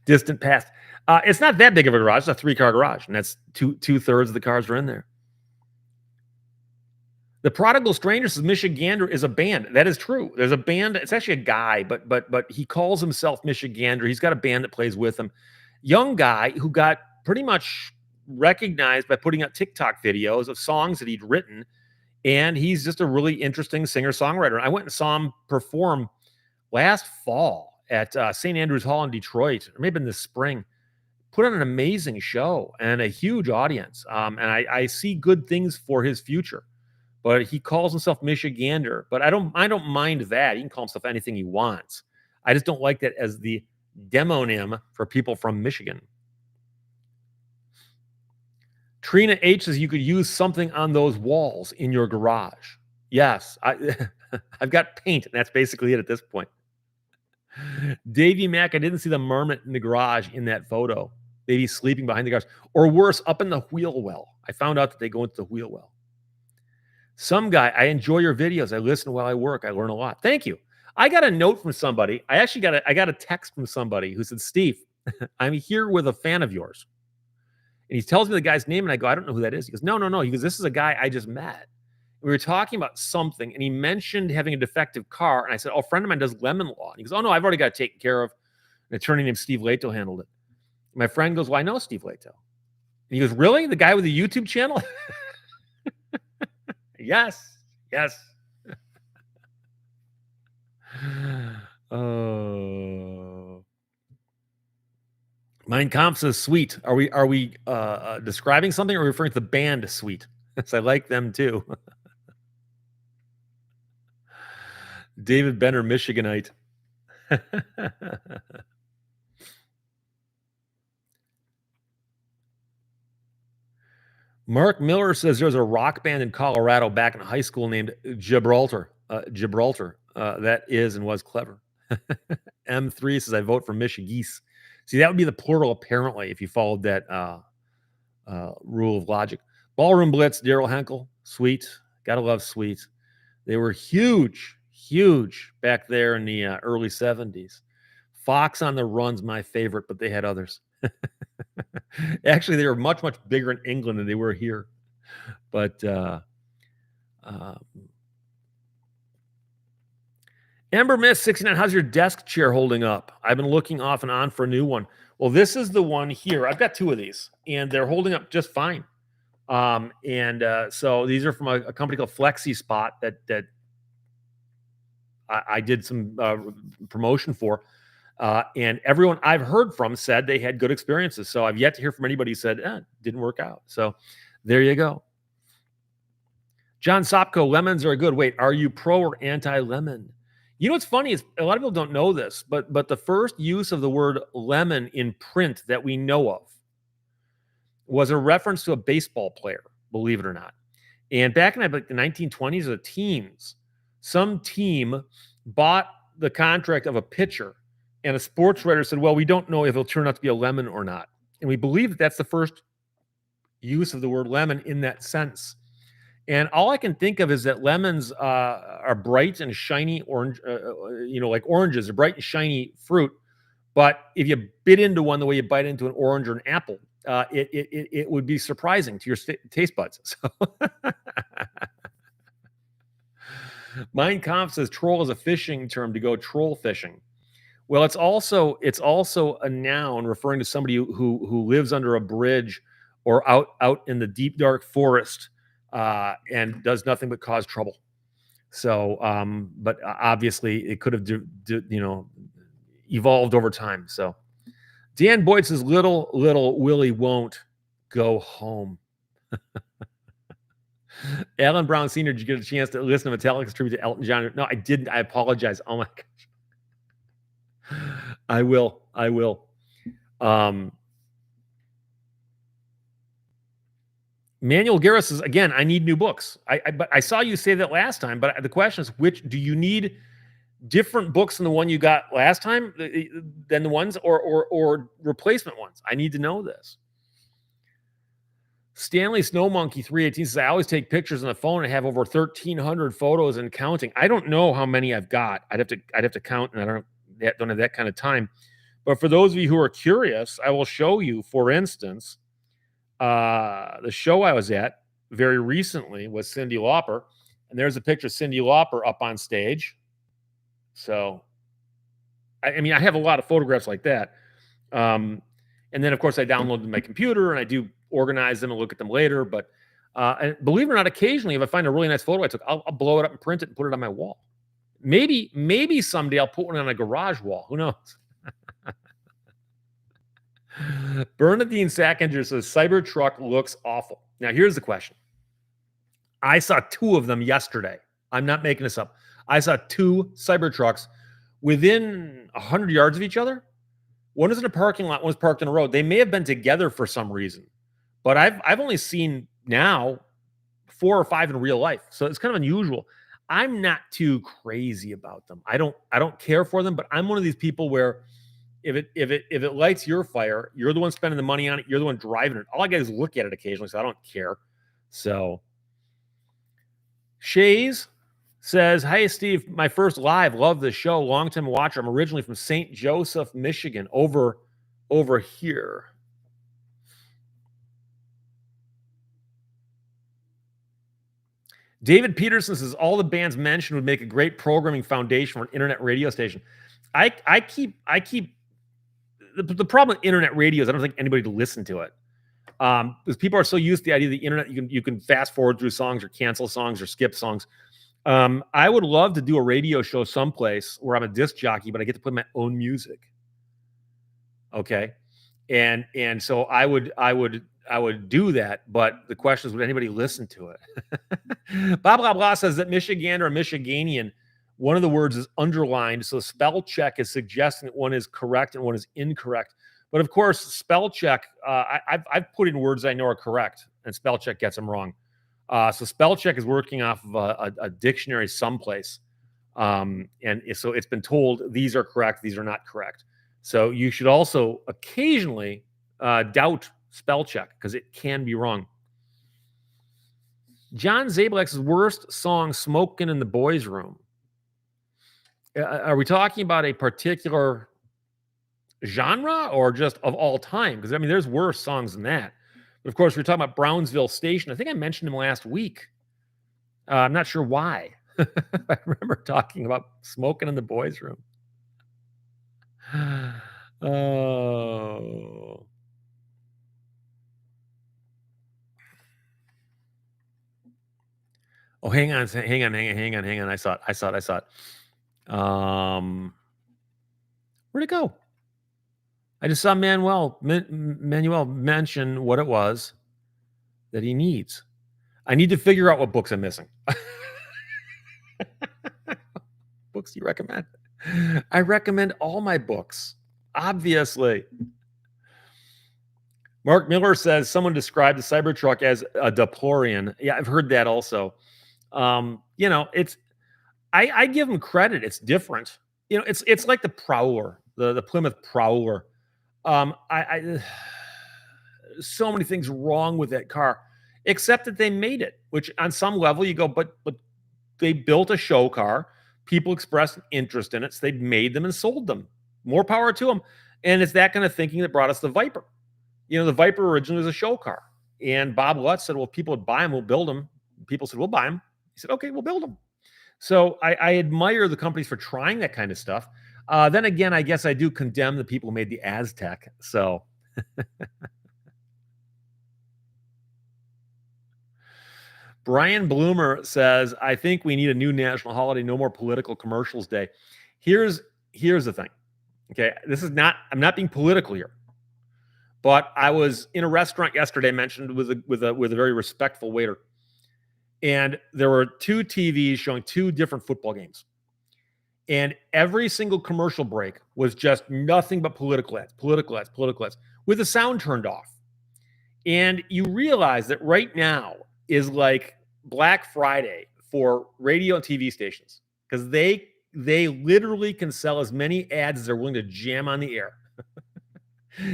S1: distant past. It's not that big of a garage. It's a 3-car garage, and that's two-thirds of the cars are in there. The Prodigal Stranger says Michigander is a band. That is true. There's a band. It's actually a guy, but he calls himself Michigander. He's got a band that plays with him. Young guy who got pretty much recognized by putting out TikTok videos of songs that he'd written, and he's just a really interesting singer-songwriter. I went and saw him perform last fall at St. Andrews Hall in Detroit, or maybe in the spring. Put on an amazing show and a huge audience, and I see good things for his future. But he calls himself Michigander. But I don't mind that. He can call himself anything he wants. I just don't like that as the demonym for people from Michigan. Trina H says you could use something on those walls in your garage. Yes, I've got paint, and that's basically it at this point. Davey Mack, I didn't see the marmot in the garage in that photo. Maybe sleeping behind the garage. Or worse, up in the wheel well. I found out that they go into the wheel well. Some guy, I enjoy your videos. I listen while I work. I learn a lot. Thank you. I got a note from somebody. I got a text from somebody who said, Steve, I'm here with a fan of yours. And he tells me the guy's name, and I go, I don't know who that is. He goes, no, no, no. He goes, this is a guy I just met. We were talking about something, and he mentioned having a defective car. And I said, oh, a friend of mine does lemon law. And he goes, oh, no, I've already got it taken care of. An attorney named Steve Lehto handled it. My friend goes, well, I know Steve Lehto. And he goes, really? The guy with the YouTube channel? Yes. Yes. Oh. Mein Kampf says sweet. Are we describing something, or are we referring to the band Sweet? Yes, I like them too. David Benner, Michiganite. Mark Miller says there's a rock band in Colorado back in high school named Gibraltar. Gibraltar. That is and was clever. M3 says I vote for Michigese. See, that would be the plural, apparently, if you followed that rule of logic. Ballroom Blitz, Daryl Henkel, Sweet. Gotta love Sweet. They were huge, huge back there in the early 70s. Fox on the Run's my favorite, but they had others. Actually, they were much, much bigger in England than they were here. But Ember Miss 69, how's your desk chair holding up? I've been looking off and on for a new one. Well, this is the one here. I've got two of these, and they're holding up just fine. So these are from a company called Flexi Spot that I did some promotion for. And everyone I've heard from said they had good experiences. So I've yet to hear from anybody who said, didn't work out. So there you go. John Sopko, lemons are good. Wait, are you pro or anti-lemon? You know what's funny is a lot of people don't know this, but the first use of the word lemon in print that we know of was a reference to a baseball player, believe it or not. And back in the 1920s or the teens, some team bought the contract of a pitcher, and a sports writer said, well, we don't know if it'll turn out to be a lemon or not. And we believe that that's the first use of the word lemon in that sense. And all I can think of is that lemons are bright and shiny orange, like oranges, they're bright and shiny fruit. But if you bit into one the way you bite into an orange or an apple, it would be surprising to your taste buds. So Mein Kampf says troll is a fishing term to go troll fishing. Well, it's also a noun referring to somebody who lives under a bridge or out in the deep dark forest and does nothing but cause trouble. So, but obviously it could have evolved over time. So, Dan Boyd says little Willie won't go home. Alan Brown Sr., did you get a chance to listen to Metallica's tribute to Elton John? No, I didn't. I apologize. Oh my gosh. I will. Manuel Guerra says, again, I need new books. But I saw you say that last time, but the question is, which do you need different books than the one you got last time than the ones or replacement ones? I need to know this. Stanley Snow Monkey 318 says, I always take pictures on the phone and have over 1,300 photos and counting. I don't know how many I've got. I'd have to count, and I don't have that kind of time. But for those of you who are curious, I will show you, for instance, the show I was at very recently was Cyndi Lauper, and there's a picture of Cyndi Lauper up on stage. So, I mean, I have a lot of photographs like that. And then, of course, I download them to my computer, and I do organize them and look at them later. But and believe it or not, occasionally, if I find a really nice photo I took, I'll blow it up and print it and put it on my wall. Maybe someday I'll put one on a garage wall. Who knows? Bernadine Sackinger says, Cybertruck looks awful. Now, here's the question. I saw two of them yesterday. I'm not making this up. I saw two Cybertrucks within 100 yards of each other. One was in a parking lot, one was parked on a road. They may have been together for some reason, but I've only seen now 4 or 5 in real life. So it's kind of unusual. I'm not too crazy about them. I don't care for them, but I'm one of these people where if it lights your fire, you're the one spending the money on it. You're the one driving it. All I got is look at it occasionally, so I don't care. So Shays says, "Hey, Steve, my first live. Love the show. Long-time watcher. I'm originally from St. Joseph, Michigan, over here." David Peterson says, "All the bands mentioned would make a great programming foundation for an internet radio station." I keep the problem with internet radio is I don't think anybody to listen to it. Because people are so used to the idea of the internet, you can fast forward through songs or cancel songs or skip songs. I would love to do a radio show someplace where I'm a disc jockey, but I get to play my own music. Okay, and so I would do that, but the question is, would anybody listen to it? Blah blah blah says that Michigan or Michiganian, one of the words is underlined, so spell check is suggesting that one is correct and one is incorrect. But of course, spell check, I've put in words I know are correct, and spell check gets them wrong. So spell check is working off of a dictionary someplace, and so it's been told these are correct, these are not correct. So you should also occasionally doubt spell check because it can be wrong. John Zablek's worst song, "Smoking in the Boys' Room." Are we talking about a particular genre or just of all time? Because I mean, there's worse songs than that. But of course, we're talking about Brownsville Station. I think I mentioned him last week. I'm not sure why. I remember talking about "Smoking in the Boys' Room." Oh. Oh, hang on, hang on. I saw it. Where'd it go? I just saw Manuel mention what it was that he needs. I need to figure out what books I'm missing. Books you recommend? I recommend all my books, obviously. Mark Miller says someone described the Cybertruck as a DePlorian. Yeah, I've heard that also. It's I give them credit. It's different. It's like the Prowler, the Plymouth Prowler. I so many things wrong with that car, except that they made it. Which on some level you go, but they built a show car. People expressed interest in it, so they made them and sold them. More power to them. And it's that kind of thinking that brought us the Viper. The Viper originally was a show car, and Bob Lutz said, "Well, if people would buy them, we'll build them." People said, "We'll buy them." He said, "Okay, we'll build them." So I admire the companies for trying that kind of stuff. Then again, I guess I do condemn the people who made the Aztec. So Brian Bloomer says, "I think we need a new national holiday. No more political commercials day." Here's the thing. Okay, I'm not being political here, but I was in a restaurant yesterday. Mentioned with a very respectful waiter, and there were two TVs showing two different football games. And every single commercial break was just nothing but political ads, with the sound turned off. And you realize that right now is like Black Friday for radio and TV stations, because they literally can sell as many ads as they're willing to jam on the air.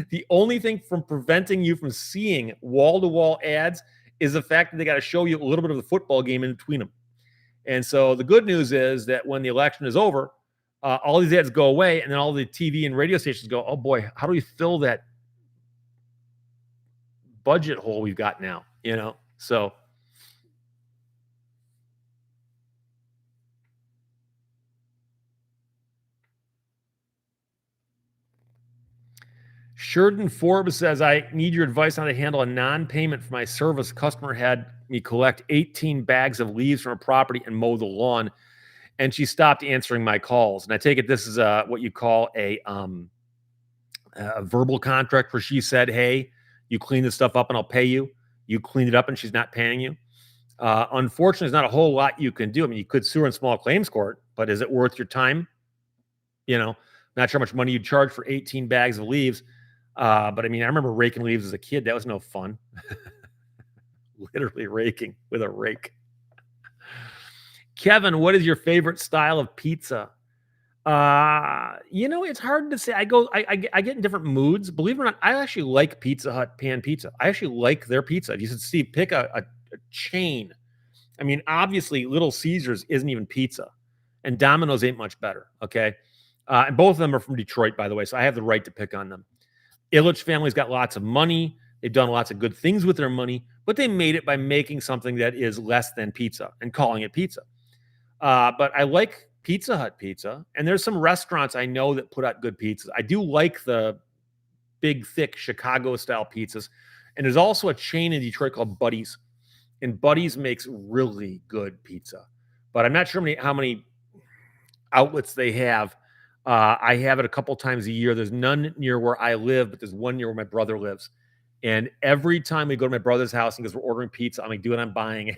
S1: The only thing from preventing you from seeing wall-to-wall ads is the fact that they got to show you a little bit of the football game in between them. And so the good news is that when the election is over, all these ads go away, and then all the TV and radio stations go, "Oh boy, how do we fill that budget hole we've got now?" So Sheridan Forbes says, "I need your advice on how to handle a non-payment for my service. Customer had me collect 18 bags of leaves from a property and mow the lawn, and she stopped answering my calls." And I take it this is what you call a verbal contract, where she said, "Hey, you clean this stuff up and I'll pay you." You cleaned it up and she's not paying you. Unfortunately, there's not a whole lot you can do. I mean, you could sue her in small claims court, but is it worth your time? Not sure how much money you'd charge for 18 bags of leaves. But I mean, I remember raking leaves as a kid. That was no fun. Literally raking with a rake. Kevin, what is your favorite style of pizza? It's hard to say. I get in different moods. Believe it or not, I actually like Pizza Hut pan pizza. I actually like their pizza. If you said, "Steve, pick a chain I mean, obviously, Little Caesars isn't even pizza, and Domino's ain't much better. Okay, and both of them are from Detroit, by the way, so I have the right to pick on them. Illich family's got lots of money. They've done lots of good things with their money, but they made it by making something that is less than pizza and calling it pizza. But I like Pizza Hut pizza, and there's some restaurants I know that put out good pizzas. I do like the big, thick Chicago style pizzas, and there's also a chain in Detroit called Buddy's, and Buddy's makes really good pizza. But I'm not sure how many outlets they have. I have it a couple times a year. There's none near where I live, but there's one near where my brother lives. And every time we go to my brother's house and because we're ordering pizza, I'm like, dude, I'm buying it.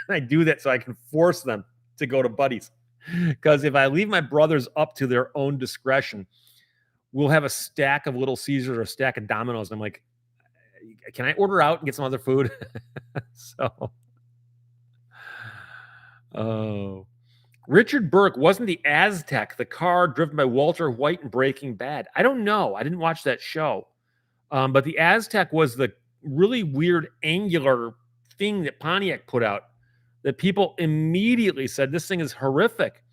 S1: And I do that so I can force them to go to Buddy's. Because if I leave my brothers up to their own discretion, we'll have a stack of Little Caesars or a stack of Domino's. And I'm like, can I order out and get some other food? So, oh. Richard Burke wasn't the Aztec, the car driven by Walter White in Breaking Bad. I don't know. I didn't watch that show. But the Aztec was the really weird angular thing that Pontiac put out that people immediately said, this thing is horrific.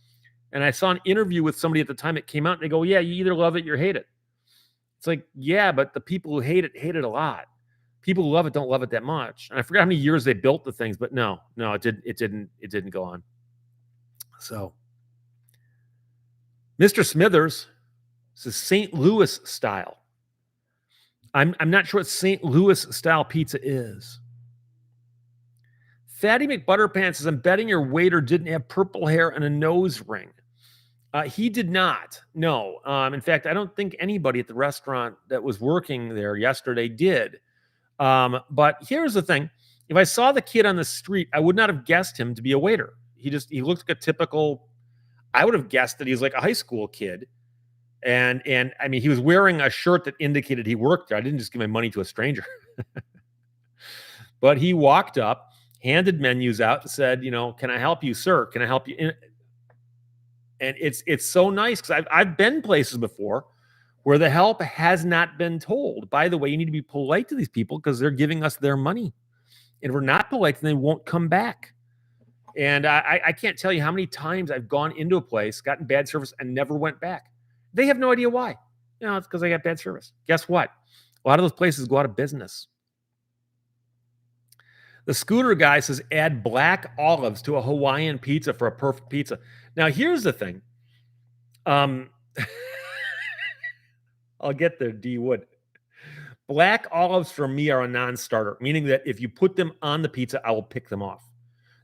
S1: And I saw an interview with somebody at the time it came out, and they go, yeah, you either love it or hate it. It's like, yeah, but the people who hate it a lot. People who love it don't love it that much. And I forgot how many years they built the things, but no, it didn't go on. So, Mr. Smithers says St. Louis style. I'm not sure what St. Louis style pizza is. Fatty McButterpants says, I'm betting your waiter didn't have purple hair and a nose ring. He did not. No. In fact, I don't think anybody at the restaurant that was working there yesterday did. But here's the thing. If I saw the kid on the street, I would not have guessed him to be a waiter. He looked like a typical, I would have guessed that he's like a high school kid. And I mean, he was wearing a shirt that indicated he worked there. I didn't just give my money to a stranger. But he walked up, handed menus out, and said, can I help you, sir? Can I help you? And it's so nice because I've been places before where the help has not been told. By the way, you need to be polite to these people because they're giving us their money. And if we're not polite, then they won't come back. And I can't tell you how many times I've gone into a place, gotten bad service, and never went back. They have no idea why. It's because I got bad service. Guess what? A lot of those places go out of business. The scooter guy says, add black olives to a Hawaiian pizza for a perfect pizza. Now, here's the thing. I'll get there, D. Wood. Black olives for me are a non-starter, meaning that if you put them on the pizza, I will pick them off.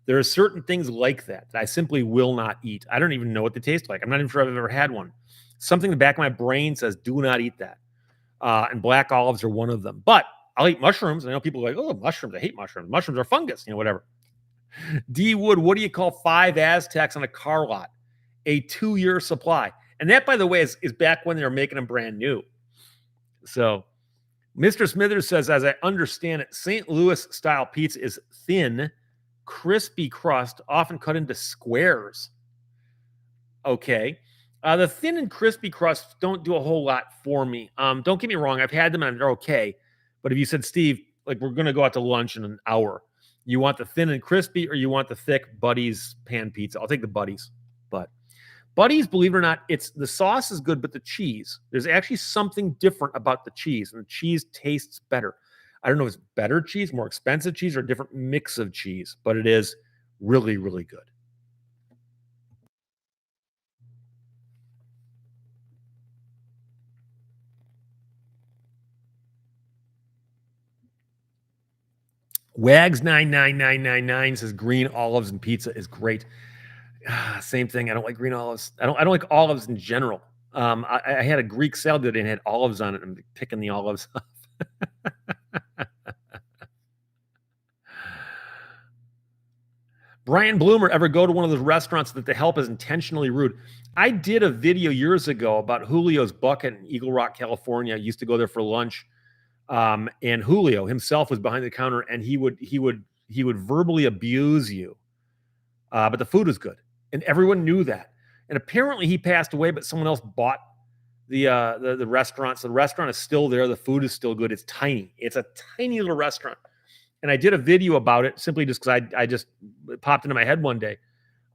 S1: There are certain things like that I simply will not eat. I don't even know what they taste like. I'm not even sure I've ever had one. Something in the back of my brain says, do not eat that. And black olives are one of them. But I'll eat mushrooms. I know people are like, oh, mushrooms. I hate mushrooms. Mushrooms are fungus, whatever. D. Wood, what do you call 5 Aztecs on a car lot? A 2-year supply. And that, by the way, is back when they were making them brand new. So Mr. Smithers says, as I understand it, St. Louis style pizza is thin, crispy crust, often cut into squares. Okay. The thin and crispy crusts don't do a whole lot for me. Don't get me wrong. I've had them and they're okay. But if you said, Steve, like we're going to go out to lunch in an hour, you want the thin and crispy or you want the thick Buddy's pan pizza? I'll take the Buddy's. But Buddy's, believe it or not, the sauce is good, but the cheese, there's actually something different about the cheese, and the cheese tastes better. I don't know if it's better cheese, more expensive cheese, or a different mix of cheese, but it is really, really good. Wags 99999 says green olives and pizza is great. Same thing. I don't like green olives. I don't like olives in general. I had a Greek salad today and had olives on it. I'm picking the olives off. Brian Bloomer, ever go to one of those restaurants that the help is intentionally rude? I did a video years ago about Julio's Bucket in Eagle Rock, California. I used to go there for lunch. And Julio himself was behind the counter, and he would verbally abuse you. But the food was good, and everyone knew that. And apparently he passed away, but someone else bought the restaurant. So the restaurant is still there. The food is still good. It's tiny. It's a tiny little restaurant. And I did a video about it simply just because I just it popped into my head one day.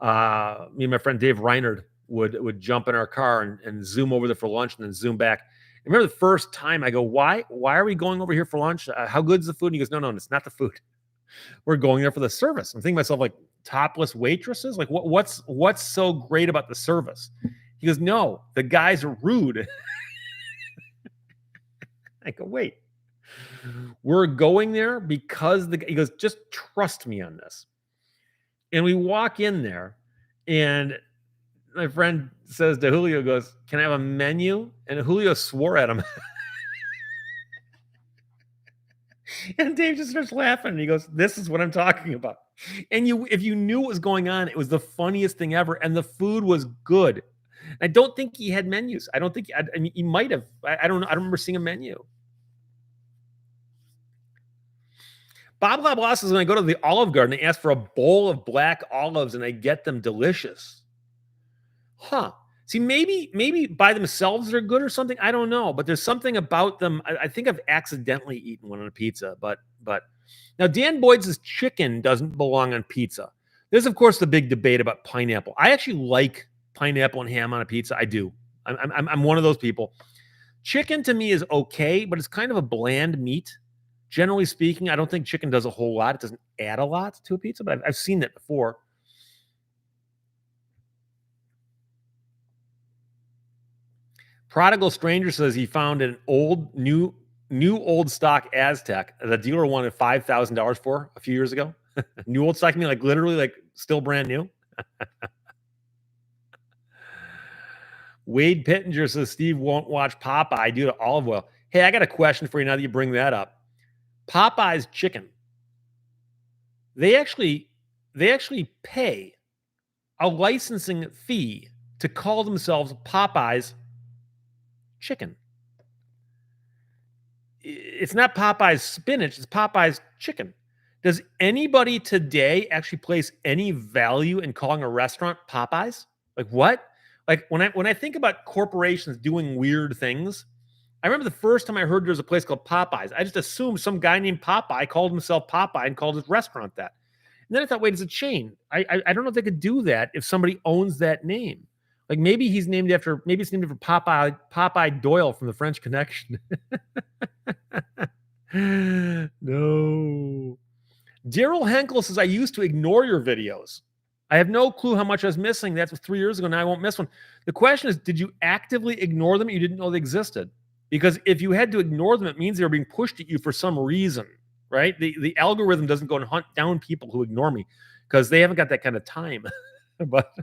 S1: Me and my friend Dave Reinard would jump in our car and zoom over there for lunch and then zoom back. I remember the first time I go, why are we going over here for lunch? How good's the food? And he goes, no, it's not the food. We're going there for the service. I'm thinking to myself, like, topless waitresses? Like, what's so great about the service? He goes, no, the guys are rude. I go, wait, we're going there because he goes, just trust me on this. And we walk in there, and my friend says to Julio, goes, can I have a menu? And Julio swore at him. And Dave just starts laughing, and he goes, this is what I'm talking about. And if you knew what was going on, it was the funniest thing ever, and the food was good. I don't think he had menus. I don't think, I mean, he might have. I don't know. I don't remember seeing a menu. Bob Lablas says, when I go to the Olive Garden, they ask for a bowl of black olives, and I get them delicious. Huh. See, maybe by themselves they're good or something. I don't know, but there's something about them. I think I've accidentally eaten one on a pizza, but now Dan Boyd's chicken doesn't belong on pizza. There's of course the big debate about pineapple. I actually like pineapple and ham on a pizza. I do. I'm one of those people. Chicken to me is okay, but it's kind of a bland meat. Generally speaking, I don't think chicken does a whole lot. It doesn't add a lot to a pizza, but I've seen that before. Prodigal Stranger says he found an new old stock Aztec the dealer wanted $5,000 for a few years ago. New old stock, I mean, like literally, like still brand new. Wade Pittenger says Steve won't watch Popeye due to olive oil. Hey, I got a question for you now that you bring that up. Popeye's chicken. They actually pay a licensing fee to call themselves Popeye's chicken. It's not Popeye's spinach, it's Popeye's chicken. Does anybody today actually place any value in calling a restaurant Popeye's? Like what? Like when I think about corporations doing weird things, I remember the first time I heard there was a place called Popeye's. I just assumed some guy named Popeye called himself Popeye and called his restaurant that. And then I thought, wait, it's a chain. I don't know if they could do that if somebody owns that name. Like maybe it's named after Popeye Doyle from the French Connection. No. Daryl Henkel says, I used to ignore your videos. I have no clue how much I was missing. That's 3 years ago. Now I won't miss one. The question is, did you actively ignore them? You didn't know they existed? Because if you had to ignore them, it means they were being pushed at you for some reason, right? The algorithm doesn't go and hunt down people who ignore me because they haven't got that kind of time. But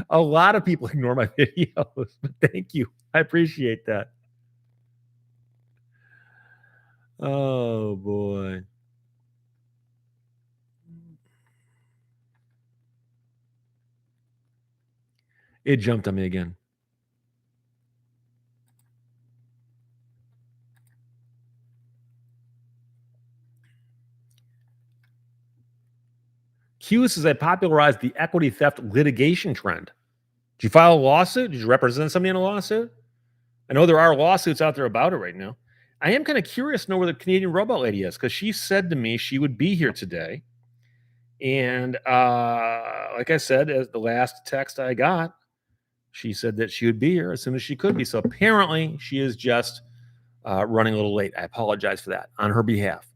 S1: a lot of people ignore my videos. But thank you. I appreciate that. Oh, boy. It jumped on me again. Q says, I popularized the equity theft litigation trend. Did you file a lawsuit? Did you represent somebody in a lawsuit? I know there are lawsuits out there about it right now. I am kind of curious to know where the Canadian robot lady is because she said to me she would be here today. And like I said, as the last text I got, she said that she would be here as soon as she could be. So apparently she is just running a little late. I apologize for that on her behalf.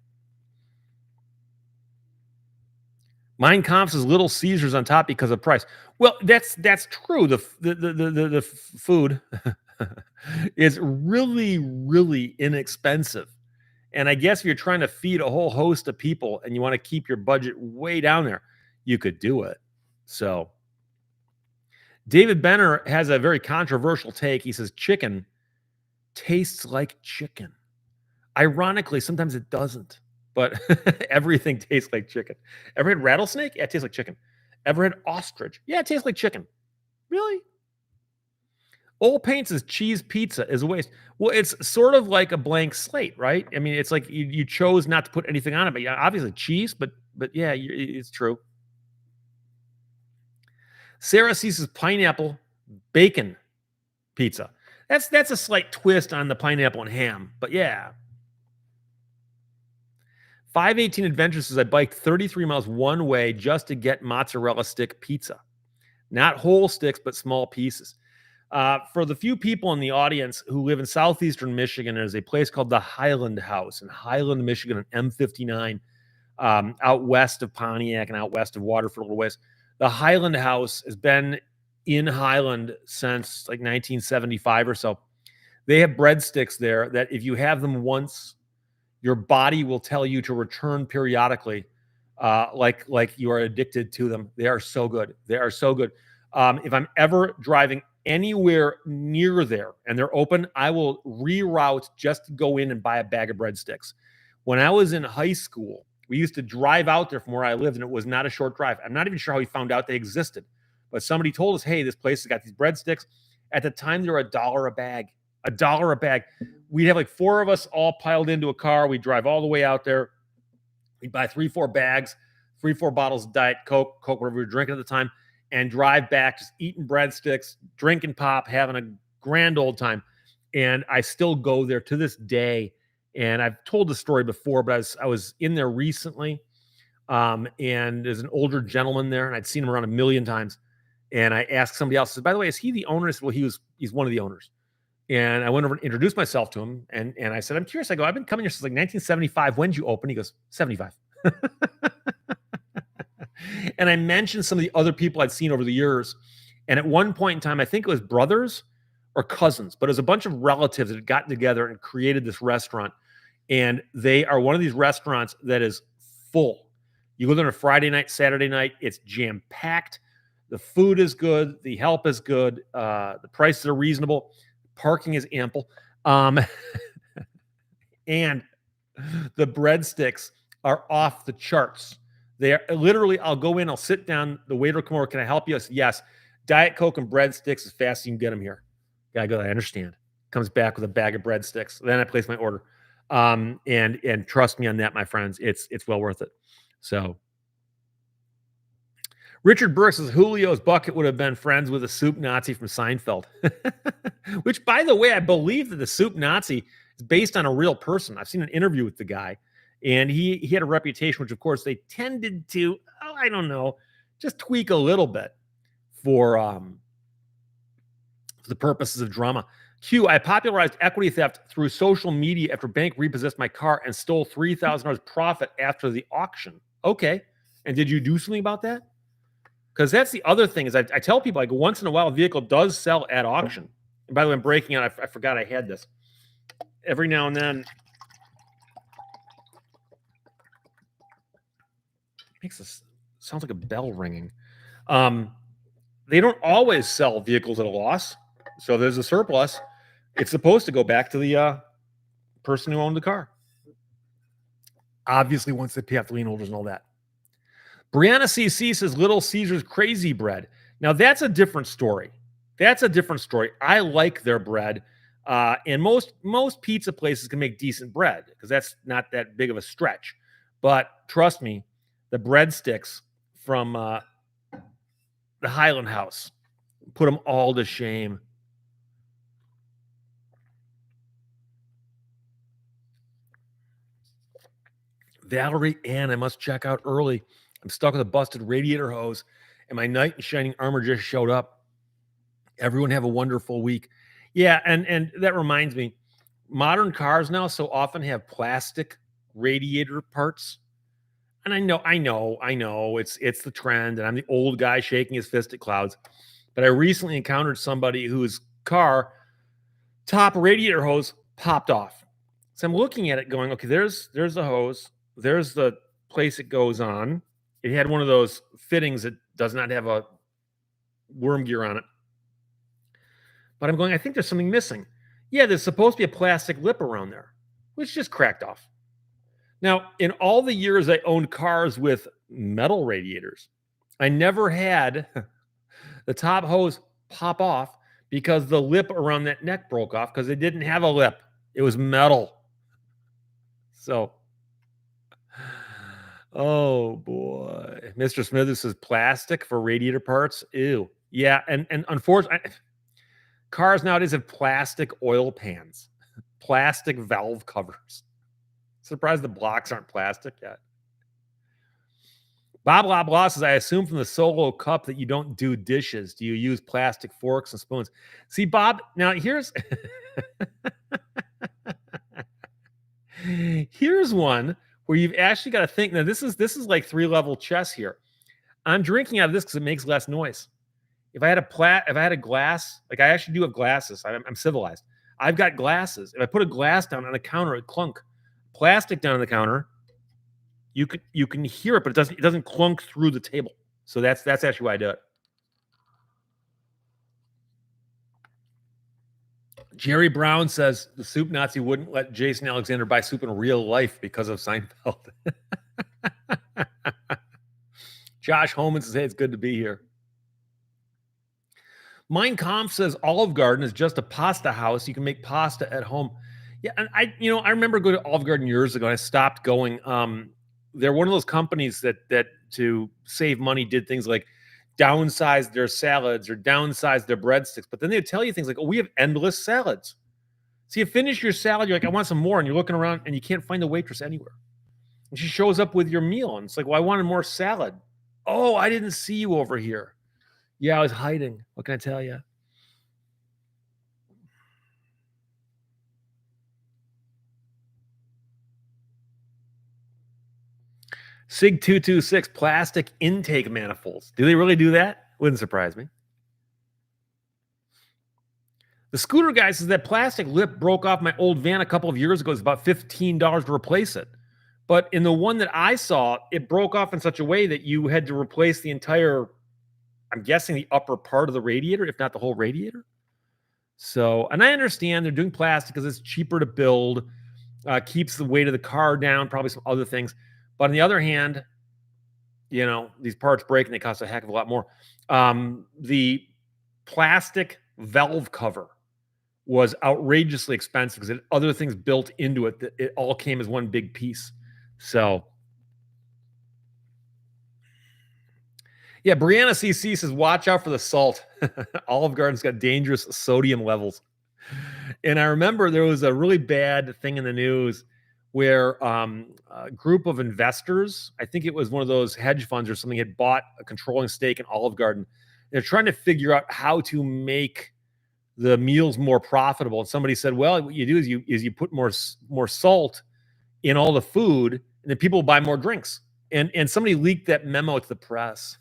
S1: Mein Kampf says Little Caesars on top because of price. Well, that's true. The food is really, really inexpensive. And I guess if you're trying to feed a whole host of people and you want to keep your budget way down there, you could do it. So David Benner has a very controversial take. He says chicken tastes like chicken. Ironically, sometimes it doesn't, but everything tastes like chicken. Ever had rattlesnake? Yeah, it tastes like chicken. Ever had ostrich? Yeah, it tastes like chicken. Really? Old Paint says cheese pizza is a waste. Well, it's sort of like a blank slate, right? I mean, it's like you chose not to put anything on it, but yeah, obviously cheese, but yeah, it's true. Sarah sees pineapple bacon pizza. That's a slight twist on the pineapple and ham, but yeah. 518 Adventures says I biked 33 miles one way just to get mozzarella stick pizza. Not whole sticks, but small pieces. For the few people in the audience who live in southeastern Michigan, there's a place called the Highland House in Highland, Michigan, on M59, out west of Pontiac and out west of Waterford a little ways. The Highland House has been in Highland since like 1975 or so. They have breadsticks there that if you have them once, your body will tell you to return periodically, like you are addicted to them. They are so good. They are so good. If I'm ever driving anywhere near there and they're open, I will reroute just to go in and buy a bag of breadsticks. When I was in high school, we used to drive out there from where I lived, and it was not a short drive. I'm not even sure how we found out they existed, but somebody told us, hey, this place has got these breadsticks. At the time, they were $1 a bag. $1 a bag. We'd have like 4 of us all piled into a car. We'd drive all the way out there. We'd buy 3-4 bags, 3-4 bottles of Diet Coke, whatever we were drinking at the time, and drive back just eating breadsticks, drinking pop, having a grand old time. And I still go there to this day. And I've told the story before, but I was in there recently, and there's an older gentleman there, and I'd seen him around a million times. And I asked somebody else, I said, by the way, is he the owner? I said, well, he's one of the owners. And I went over and introduced myself to him. And I said, I'm curious. I go, I've been coming here since like 1975. When did you open? He goes, 75. And I mentioned some of the other people I'd seen over the years. And at one point in time, I think it was brothers or cousins, but it was a bunch of relatives that had gotten together and created this restaurant. And they are one of these restaurants that is full. You go there on a Friday night, Saturday night, it's jam-packed. The food is good. The help is good. The prices are reasonable. Parking is ample. And the breadsticks are off the charts. They are literally, I'll go in, I'll sit down, the waiter will come over, can I help you? I said, yes. Diet Coke and breadsticks as fast as you can get them here. Guy goes, I understand. Comes back with a bag of breadsticks. Then I place my order. And trust me on that, my friends, it's well worth it. So Richard Burke says Julio's bucket would have been friends with a soup Nazi from Seinfeld. Which, by the way, I believe that the soup Nazi is based on a real person. I've seen an interview with the guy, and he had a reputation, which, of course, they tended to, I don't know, just tweak a little bit for the purposes of drama. Q, I popularized equity theft through social media after bank repossessed my car and stole $3,000 profit after the auction. Okay. And did you do something about that? Because that's the other thing is I tell people, like, once in a while, a vehicle does sell at auction. And by the way, I'm breaking out. I forgot I had this. Every now and then, makes this sounds like a bell ringing. They don't always sell vehicles at a loss. So there's a surplus. It's supposed to go back to the person who owned the car. Obviously, once they pay off the lien holders and all that. Brianna CC says Little Caesars Crazy Bread. Now, that's a different story. That's a different story. I like their bread. And most pizza places can make decent bread because that's not that big of a stretch. But trust me, the breadsticks from the Highland House put them all to shame. Valerie Ann, I must check out early. I'm stuck with a busted radiator hose, and my knight in shining armor just showed up. Everyone have a wonderful week. Yeah, and that reminds me, modern cars now so often have plastic radiator parts. And I know, it's the trend, and I'm the old guy shaking his fist at clouds. But I recently encountered somebody whose car top radiator hose popped off. So I'm looking at it going, okay, there's the hose. There's the place it goes on. It had one of those fittings that does not have a worm gear on it. But I'm going, I think there's something missing. Yeah, there's supposed to be a plastic lip around there, which just cracked off. Now, in all the years I owned cars with metal radiators, I never had the top hose pop off because the lip around that neck broke off because it didn't have a lip. It was metal. So, oh boy. Mr. Smithers says plastic for radiator parts. Ew. Yeah, and unfortunately, cars nowadays have plastic oil pans, plastic valve covers. Surprised the blocks aren't plastic yet. Bob blah blah says, I assume from the solo cup that you don't do dishes. Do you use plastic forks and spoons? See, Bob, now here's here's one where you've actually got to think. Now, this is like 3-level chess here. I'm drinking out of this because it makes less noise. If I had a glass, like I actually do have glasses. I'm civilized. I've got glasses. If I put a glass down on a counter, it clunk. Plastic down on the counter, you can hear it, but it doesn't clunk through the table. So that's actually why I do it. Jerry Brown says the soup Nazi wouldn't let Jason Alexander buy soup in real life because of Seinfeld. Josh Holman says, hey, it's good to be here. Mein Kampf says Olive Garden is just a pasta house. You can make pasta at home. Yeah, and I remember going to Olive Garden years ago. And I stopped going. They're one of those companies that to save money did things like downsize their salads or downsize their breadsticks. But then they would tell you things like, oh, we have endless salads. So you finish your salad, you're like, I want some more. And you're looking around and you can't find the waitress anywhere. And she shows up with your meal. And it's like, well, I wanted more salad. Oh, I didn't see you over here. Yeah, I was hiding. What can I tell you? Sig226, plastic intake manifolds. Do they really do that? Wouldn't surprise me. The scooter guy says that plastic lip broke off my old van a couple of years ago. It's about $15 to replace it. But in the one that I saw, it broke off in such a way that you had to replace the entire, I'm guessing the upper part of the radiator, if not the whole radiator. So, and I understand they're doing plastic because it's cheaper to build, keeps the weight of the car down, probably some other things. But on the other hand, these parts break and they cost a heck of a lot more. The plastic valve cover was outrageously expensive because it had other things built into it that it all came as one big piece. So, yeah, Brianna CC says, watch out for the salt. Olive Garden's got dangerous sodium levels. And I remember there was a really bad thing in the news where a group of investors, I think it was one of those hedge funds or something, had bought a controlling stake in Olive Garden. They're trying to figure out how to make the meals more profitable. And somebody said, well, what you do is you put more salt in all the food, and then people buy more drinks. And somebody leaked that memo to the press.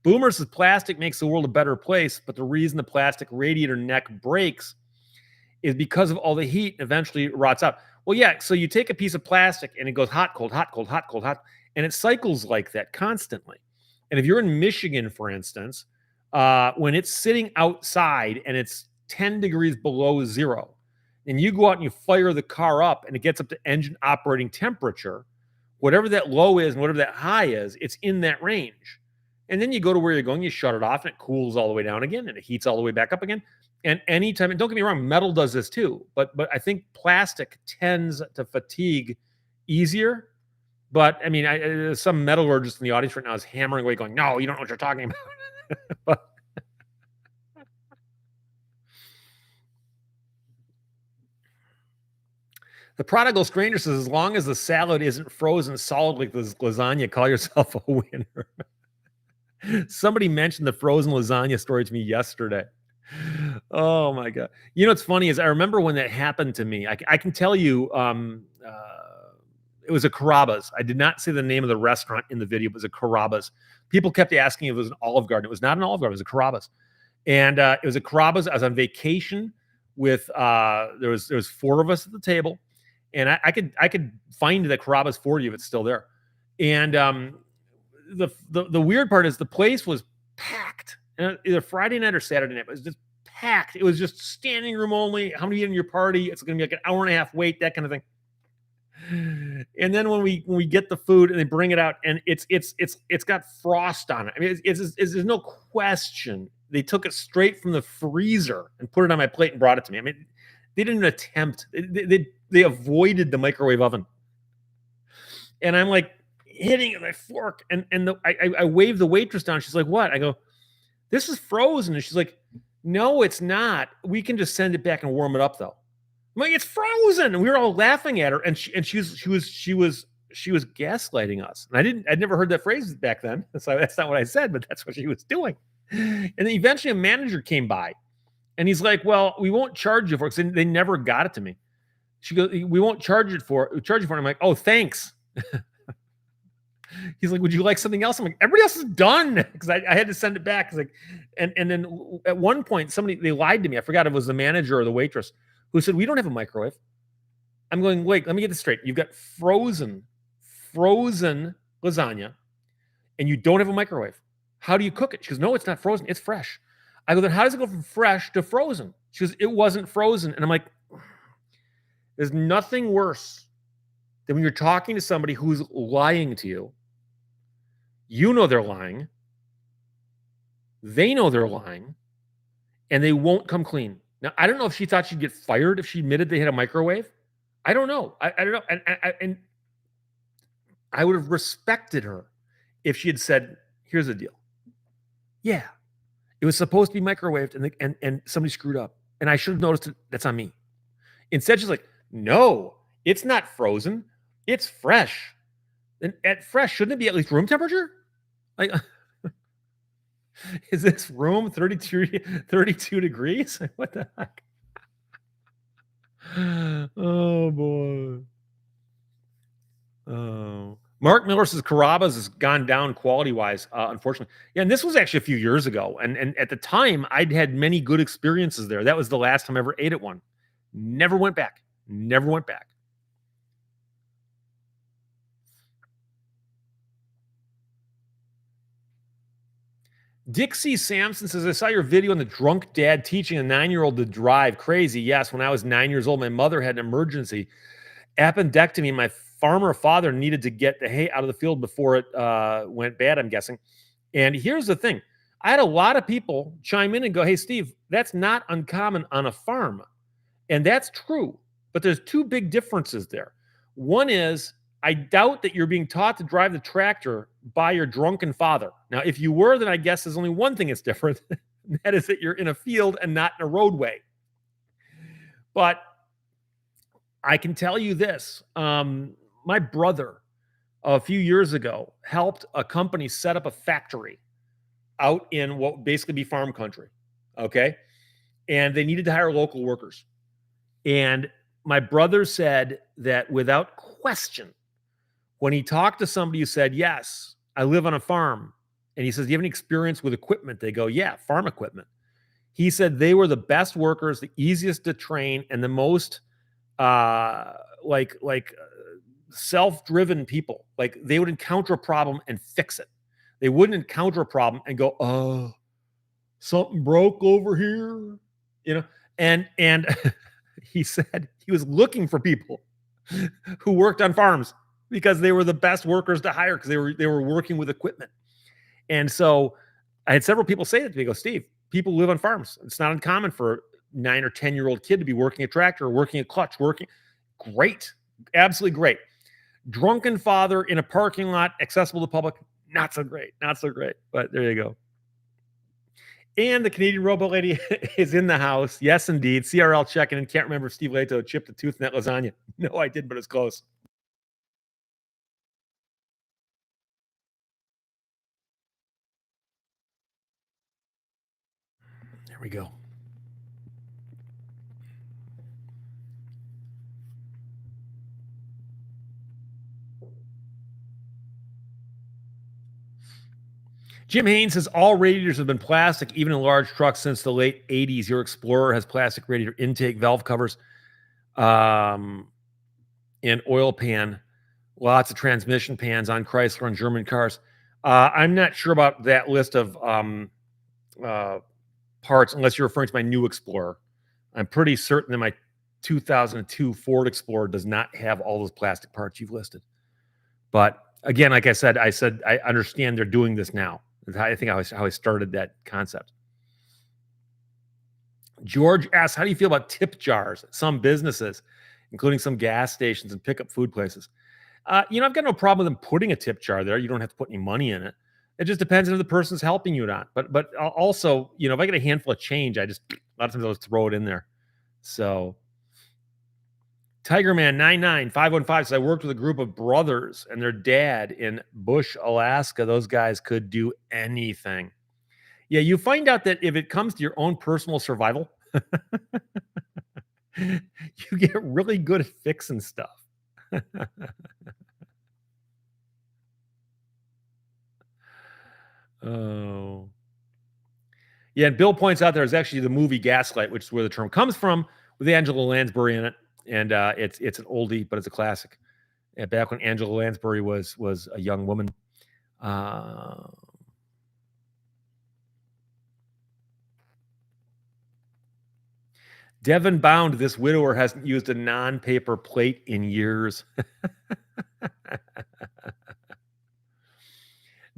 S1: Boomer says plastic makes the world a better place, but the reason the plastic radiator neck breaks is because of all the heat and eventually rots out. Well, yeah, so you take a piece of plastic and it goes hot, cold, hot, cold, hot, cold, hot, and it cycles like that constantly. And if you're in Michigan, for instance, when it's sitting outside and it's 10 degrees below zero, and you go out and you fire the car up and it gets up to engine operating temperature, whatever that low is and whatever that high is, it's in that range. And then you go to where you're going, you shut it off, and it cools all the way down again, and it heats all the way back up again. And anytime, and don't get me wrong, metal does this too, but I think tends to fatigue easier. But I mean, some metallurgist in the audience right now is hammering away, going, "No, you don't know what you're talking about." But the prodigal stranger says, as long as the salad isn't frozen solid like this lasagna, call yourself a winner. Somebody mentioned the frozen lasagna story to me yesterday. Oh my God. What's funny is I remember when that happened to me. I can tell you it was a Carrabba's. I did not say the name of the restaurant in the video, but it was a Carrabba's. People kept asking if it was an Olive Garden. It was not an Olive Garden, it was a Carrabba's. And it was a Carrabba's. I was on vacation with there was 4 of us at the table. And I could find the Carrabba's for you if it's still there. And the weird part is the place was packed. Either Friday night or Saturday night. It was just packed. It was just standing room only. How many in your party? It's going to be like an hour and a half wait, that kind of thing. And then when we get the food and they bring it out and it's got frost on it. I mean, there's no question they took it straight from the freezer and put it on my plate and brought it to me. I mean, they didn't even attempt. They avoided the microwave oven. And I'm like hitting it with my fork, and I wave the waitress down. She's like, "What?" I go, "This is frozen." And she's like, "No, it's not. We can just send it back and warm it up, though." I'm like, it's frozen. And we were all laughing at her, and she was gaslighting us. And I'd never heard that phrase back then. So that's not what I said, but that's what she was doing. And then eventually a manager came by and he's like, well, we won't charge you for it. 'Cause they never got it to me. She goes, we won't charge you for it. I'm like, oh, thanks. He's like, would you like something else? I'm like, everybody else is done. Because I had to send it back. Like, and then at one point, they lied to me. I forgot if it was the manager or the waitress who said, we don't have a microwave. I'm going, wait, let me get this straight. You've got frozen lasagna, and you don't have a microwave. How do you cook it? She goes, no, it's not frozen. It's fresh. I go, then how does it go from fresh to frozen? She goes, it wasn't frozen. And I'm like, there's nothing worse than when you're talking to somebody who's lying to you. You know they're lying. They know they're lying. And they won't come clean. Now, I don't know if she thought she'd get fired if she admitted they had a microwave. I don't know. I don't know. And I would have respected her if she had said, here's the deal. Yeah, it was supposed to be microwaved and somebody screwed up. And I should have noticed it. That's on me. Instead, she's like, no, it's not frozen. It's fresh. And at fresh, shouldn't it be at least room temperature? Like, is this room 32 degrees? What the heck? Oh, boy. Oh. Mark Miller says Carrabba's has gone down quality-wise, unfortunately. Yeah, and this was actually a few years ago. And at the time, I'd had many good experiences there. That was the last time I ever ate at one. Never went back. Never went back. Dixie Sampson says, I saw your video on the drunk dad teaching a 9-year-old to drive. Crazy. Yes, when I was 9 years old, my mother had an emergency appendectomy. My farmer father needed to get the hay out of the field before it went bad, I'm guessing. And here's the thing. I had a lot of people chime in and go, hey, Steve, that's not uncommon on a farm. And that's true. But there's two big differences there. One is, I doubt that you're being taught to drive the tractor by your drunken father. Now, if you were, then I guess there's only one thing that's different. That is that you're in a field and not in a roadway. But I can tell you this. My brother, a few years ago, helped a company set up a factory out in what would basically be farm country. Okay. And they needed to hire local workers. And my brother said that without question, when he talked to somebody who said, yes, I live on a farm, and he says, do you have any experience with equipment? They go, yeah, farm equipment. He said they were the best workers, the easiest to train, and the most self-driven people. Like, they would encounter a problem and fix it. They wouldn't encounter a problem and go, something broke over here, and he said he was looking for people who worked on farms because they were the best workers to hire because they were working with equipment. And so I had several people say that to me. Go, Steve, people live on farms. It's not uncommon for a 9 or 10-year-old kid to be working a tractor, working a clutch, great, absolutely great. Drunken father in a parking lot, accessible to the public, not so great. But there you go. And the Canadian Robo Lady is in the house. Yes, indeed. CRL checking in. Can't remember if Steve Lehto chipped a tooth in that lasagna. No, I did, but it's close. There we go. Jim Haynes says all radiators have been plastic, even in large trucks, since the late 80s. Your Explorer has plastic radiator intake valve covers and oil pan. Lots of transmission pans on Chrysler and German cars. I'm not sure about that list of parts, unless you're referring to my new Explorer. I'm pretty certain that my 2002 Ford Explorer does not have all those plastic parts you've listed. But again, like I said, I understand they're doing this now. I think how I started that concept. George asks, how do you feel about tip jars at some businesses, including some gas stations and pickup food places? I've got no problem with them putting a tip jar there. You don't have to put any money in it. It just depends on if the person's helping you or not. But also, if I get a handful of change, a lot of times I'll just throw it in there. So Tigerman99515 says I worked with a group of brothers and their dad in Bush, Alaska. Those guys could do anything. Yeah, you find out that if it comes to your own personal survival, you get really good at fixing stuff. Oh. Yeah, and Bill points out there's actually the movie Gaslight, which is where the term comes from, with Angela Lansbury in it, and it's an oldie, but it's a classic. And back when Angela Lansbury was a young woman. Uh, Devin Bound, this widower hasn't used a non-paper plate in years.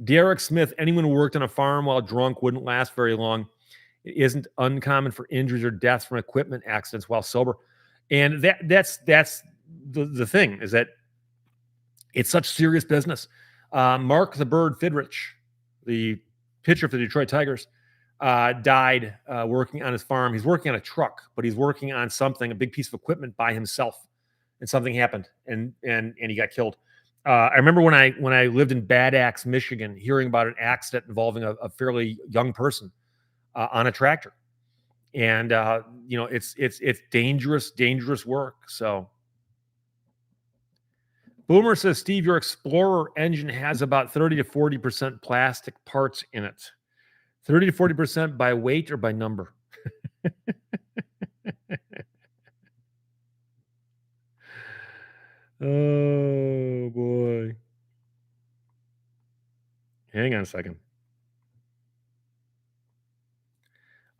S1: Derek Smith, anyone who worked on a farm while drunk wouldn't last very long. It isn't uncommon for injuries or deaths from equipment accidents while sober. And that's the thing, is that it's such serious business. Mark the Bird Fidrich, the pitcher for the Detroit Tigers, died working on his farm. He's working on a truck, but he's working on something, a big piece of equipment by himself, and something happened, and he got killed. I remember when I lived in Bad Axe, Michigan, hearing about an accident involving a fairly young person on a tractor, and it's dangerous work. So, Boomer says, Steve, your Explorer engine has about 30 to 40% plastic parts in it. 30 to 40% by weight or by number? Oh boy. Hang on a second.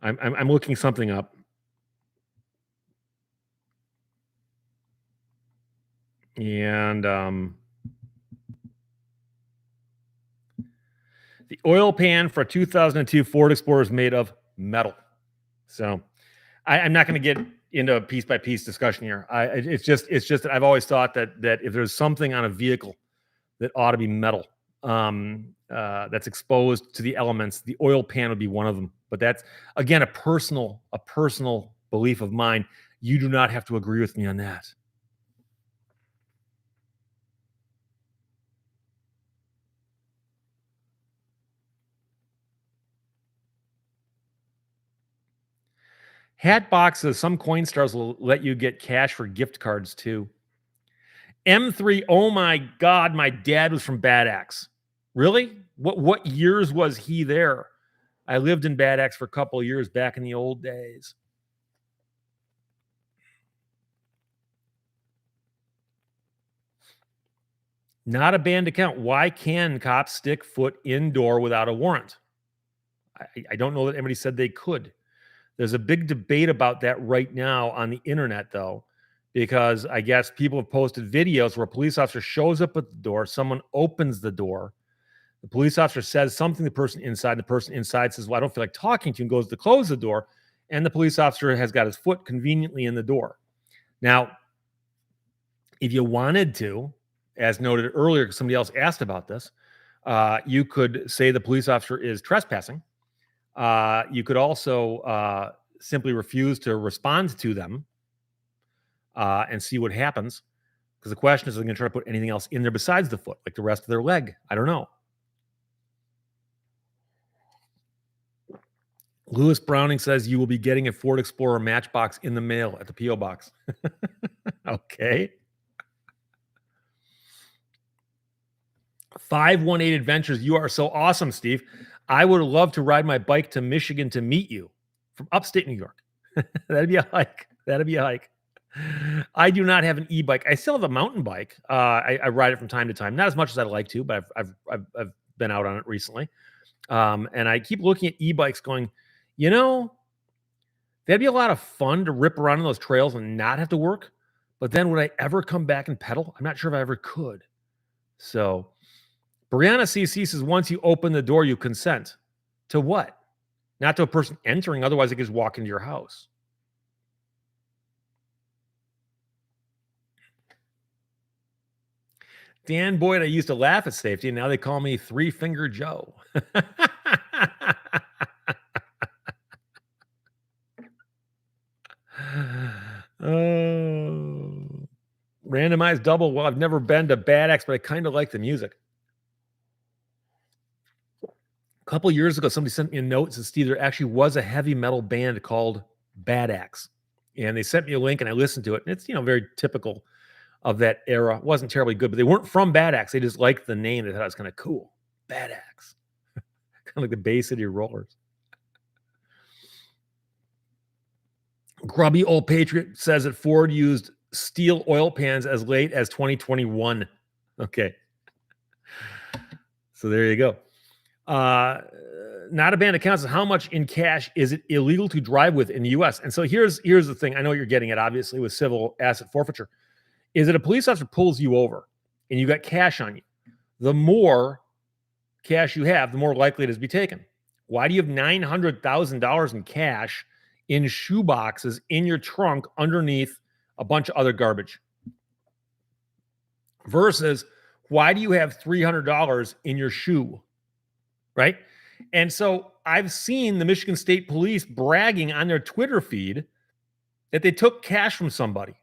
S1: I'm looking something up. And the oil pan for a 2002 Ford Explorer is made of metal. So I'm not going to get into a piece by piece discussion here. It's just that I've always thought that if there's something on a vehicle that ought to be metal, that's exposed to the elements, the oil pan would be one of them. But that's, again, a personal belief of mine. You do not have to agree with me on that. Hat boxes, some coin stars will let you get cash for gift cards too. M3, oh my God, my dad was from Bad Axe. Really? What years was he there? I lived in Bad Axe for a couple of years back in the old days. Not a banned account. Why can cops stick foot indoor without a warrant? I don't know that anybody said they could. There's a big debate about that right now on the internet, though, because I guess people have posted videos where a police officer shows up at the door, someone opens the door, the police officer says something to the person inside, and the person inside says, well, I don't feel like talking to you, and goes to close the door, and the police officer has got his foot conveniently in the door. Now, if you wanted to, as noted earlier, because somebody else asked about this, you could say the police officer is trespassing. You could also simply refuse to respond to them and see what happens. Because the question is, are they going to try to put anything else in there besides the foot, like the rest of their leg? I don't know. Lewis Browning says you will be getting a Ford Explorer Matchbox in the mail at the P.O. Box. Okay. 518 Adventures. You are so awesome, Steve. I would love to ride my bike to Michigan to meet you from upstate New York. That'd be a hike. I do not have an e-bike. I still have a mountain bike. I ride it from time to time, not as much as I'd like to, but I've been out on it recently. And I keep looking at e-bikes, going, that'd be a lot of fun to rip around on those trails and not have to work. But then would I ever come back and pedal? I'm not sure if I ever could. So, Brianna CC says, once you open the door, you consent. To what? Not to a person entering. Otherwise, they could just walk into your house. Dan Boyd, I used to laugh at safety, and now they call me Three Finger Joe. Oh. Randomized double. Well, I've never been to Bad Axe, but I kind of like the music. A couple years ago, somebody sent me a note and said, Steve, there actually was a heavy metal band called Bad Axe. And they sent me a link and I listened to it. And it's, very typical of that era. It wasn't terribly good, but they weren't from Bad Axe. They just liked the name. They thought it was kind of cool. Bad Axe. Kind of like the Bay City Rollers. Grubby Old Patriot says that Ford used steel oil pans as late as 2021. Okay. So there you go. Not a band accounts how much in cash is it illegal to drive with in the U.S. And so here's the thing. I know what you're getting at, obviously, with civil asset forfeiture. Is that a police officer pulls you over and you got cash on you? The more cash you have, the more likely it is to be taken. Why do you have $900,000 in cash in shoe boxes in your trunk underneath a bunch of other garbage? Versus, why do you have $300 in your shoe? Right? And so I've seen the Michigan State Police bragging on their Twitter feed that they took cash from somebody.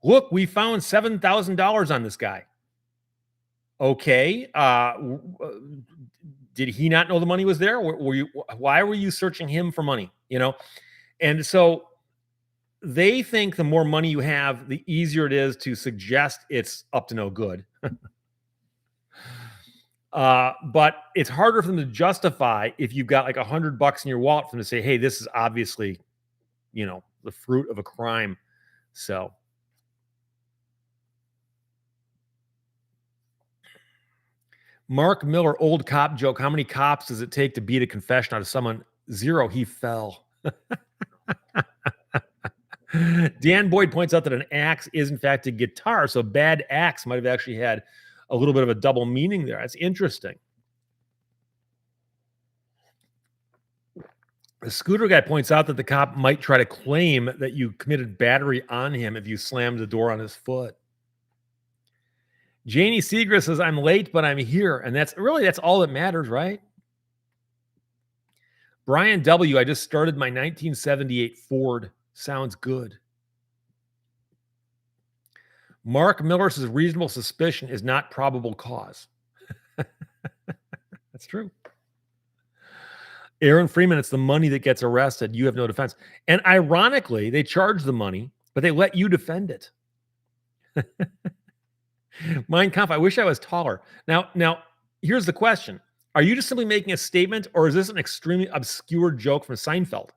S1: Look, we found $7,000 on this guy. Okay. Did he not know the money was there? Why were you searching him for money? And so they think the more money you have, the easier it is to suggest it's up to no good. But it's harder for them to justify if you've got like $100 in your wallet for them to say, hey, this is obviously, the fruit of a crime. So. Mark Miller, old cop joke. How many cops does it take to beat a confession out of someone? 0. He fell. Dan Boyd points out that an axe is, in fact, a guitar. So Bad Axe might have actually had a little bit of a double meaning there. That's interesting. The scooter guy points out that the cop might try to claim that you committed battery on him if you slammed the door on his foot. Janie Segrist says, I'm late, but I'm here. And that's all that matters, right? Brian W., I just started my 1978 Ford. Sounds good. Mark Miller says, reasonable suspicion is not probable cause. That's true. Aaron Freeman, it's the money that gets arrested. You have no defense. And ironically, they charge the money, but they let you defend it. Mein Kampf, I wish I was taller. Now, here's the question. Are you just simply making a statement, or is this an extremely obscure joke from Seinfeld?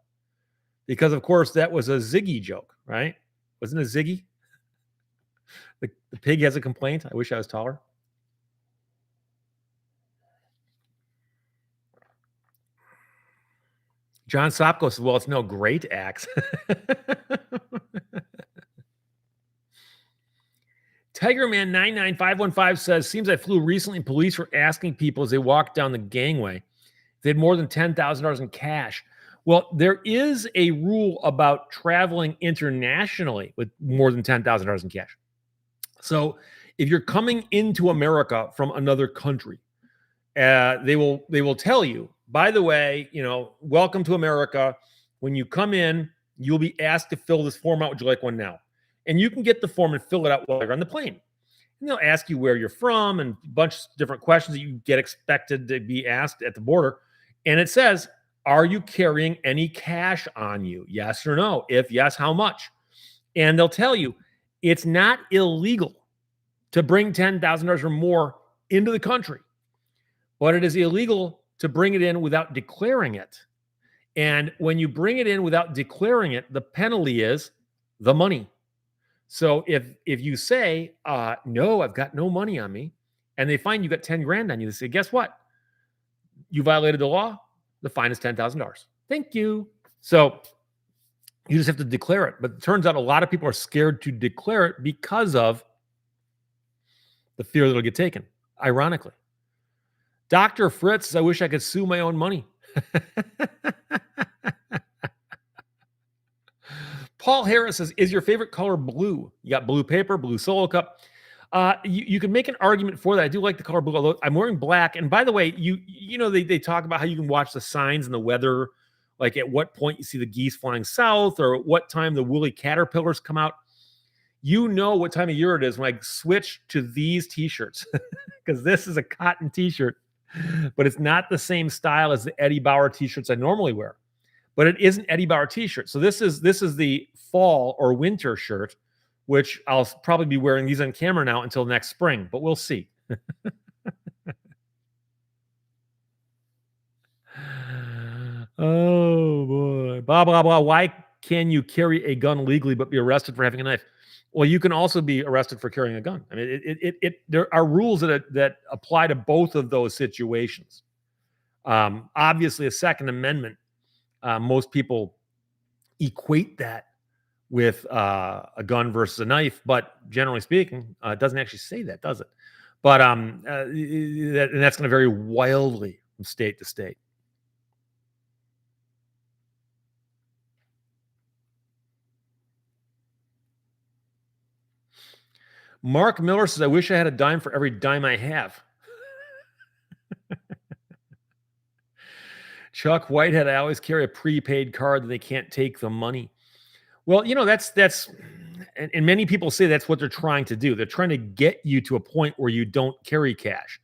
S1: Because, of course, that was a Ziggy joke, right? Wasn't it Ziggy? The pig has a complaint. I wish I was taller. John Sopko says, well, it's no great axe. Tigerman 99515 says, seems I flew recently and police were asking people as they walked down the gangway if they had more than $10,000 in cash. Well, there is a rule about traveling internationally with more than $10,000 in cash. So if you're coming into America from another country, they will tell you, by the way, welcome to America. When you come in, you'll be asked to fill this form out. Would you like one now? And you can get the form and fill it out while you're on the plane. And they'll ask you where you're from and a bunch of different questions that you get expected to be asked at the border. And it says, are you carrying any cash on you? Yes or no? If yes, how much? And they'll tell you it's not illegal to bring $10,000 or more into the country, but it is illegal to bring it in without declaring it. And when you bring it in without declaring it, the penalty is the money. So if you say, no, I've got no money on me, and they find you got 10 grand on you, they say, guess what? You violated the law. The fine is $10,000. Thank you. So you just have to declare it. But it turns out a lot of people are scared to declare it because of the fear that it'll get taken, ironically. Dr. Fritz, I wish I could sue my own money. Paul Harris says, is your favorite color blue? You got blue paper, blue solo cup. You can make an argument for that. I do like the color blue, although I'm wearing black. And by the way, they talk about how you can watch the signs and the weather, like at what point you see the geese flying south or at what time the woolly caterpillars come out. You know what time of year it is when I switch to these t-shirts because this is a cotton t-shirt, but it's not the same style as the Eddie Bauer t-shirts I normally wear. But it is an Eddie Bauer t-shirt. So this is the fall or winter shirt, which I'll probably be wearing these on camera now until next spring, but we'll see. Oh boy. Blah blah blah. Why can you carry a gun legally but be arrested for having a knife? Well, you can also be arrested for carrying a gun. I mean, there are rules that apply to both of those situations. Obviously, a Second Amendment, most people equate that with a gun versus a knife, but generally speaking, it doesn't actually say that, does it? But and that's going to vary wildly from state to state. Mark Miller says, "I wish I had a dime for every dime I have." Chuck Whitehead, "I always carry a prepaid card that they can't take the money." Well, that's and many people say that's what they're trying to do. They're trying to get you to a point where you don't carry cash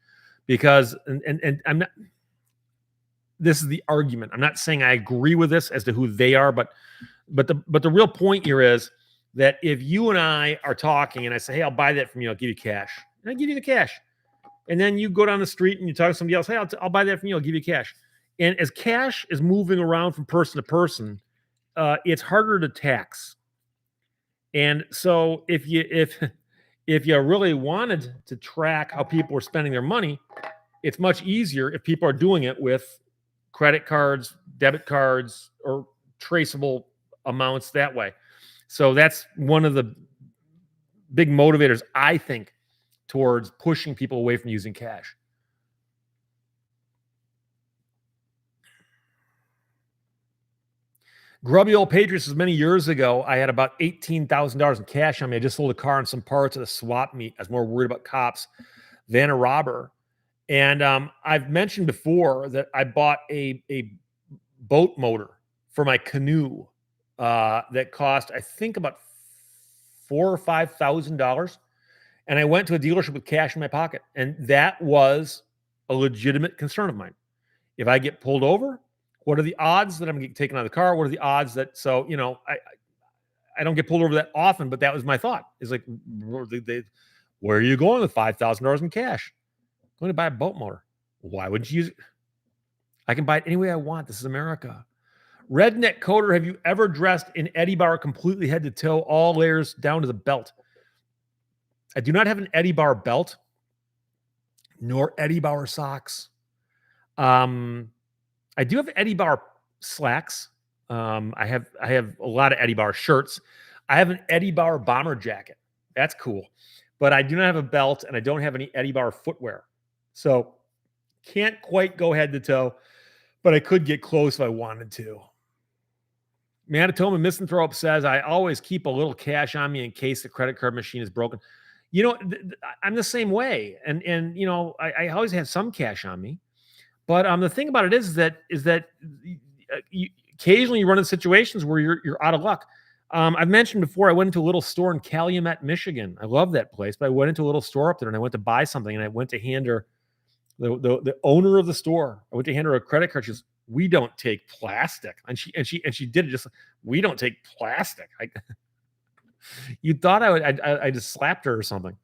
S1: because and I'm not this is the argument. I'm not saying I agree with this as to who they are, but the real point here is that if you and I are talking and I say, "Hey, I'll buy that from you. I'll give you cash." And I give you the cash. And then you go down the street and you talk to somebody else, "Hey, I'll buy that from you. I'll give you cash." And as cash is moving around from person to person, it's harder to tax. And so if you really wanted to track how people are spending their money, it's much easier if people are doing it with credit cards, debit cards, or traceable amounts that way. So that's one of the big motivators, I think, towards pushing people away from using cash. Grubby old Patriots says many years ago, I had about $18,000 in cash on me. I just sold a car and some parts at a swap meet. I was more worried about cops than a robber. And I've mentioned before that I bought a boat motor for my canoe that cost, I think, about $4,000 or $5,000. And I went to a dealership with cash in my pocket. And that was a legitimate concern of mine. If I get pulled over, what are the odds that I'm getting taken out of the car? What are the odds that, so, I don't get pulled over that often, but that was my thought. It's like, where are you going with $5,000 in cash? I'm going to buy a boat motor. Why wouldn't you use it? I can buy it any way I want. This is America. Redneck Coder, have you ever dressed in Eddie Bauer completely head to toe, all layers down to the belt? I do not have an Eddie Bauer belt, nor Eddie Bauer socks. I do have Eddie Bauer slacks. I have a lot of Eddie Bauer shirts. I have an Eddie Bauer bomber jacket. That's cool. But I do not have a belt and I don't have any Eddie Bauer footwear. So can't quite go head to toe, but I could get close if I wanted to. Manitoba Misanthrope says, I always keep a little cash on me in case the credit card machine is broken. I'm the same way. And I always have some cash on me. But the thing about it is that occasionally you run into situations where you're out of luck. I've mentioned before, I went into a little store in Calumet, Michigan. I love that place, but I went into a little store up there and I went to buy something and I went to hand her the owner of the store. I went to hand her a credit card. She goes, "We don't take plastic," and she did it just. "We don't take plastic." You thought I just slapped her or something,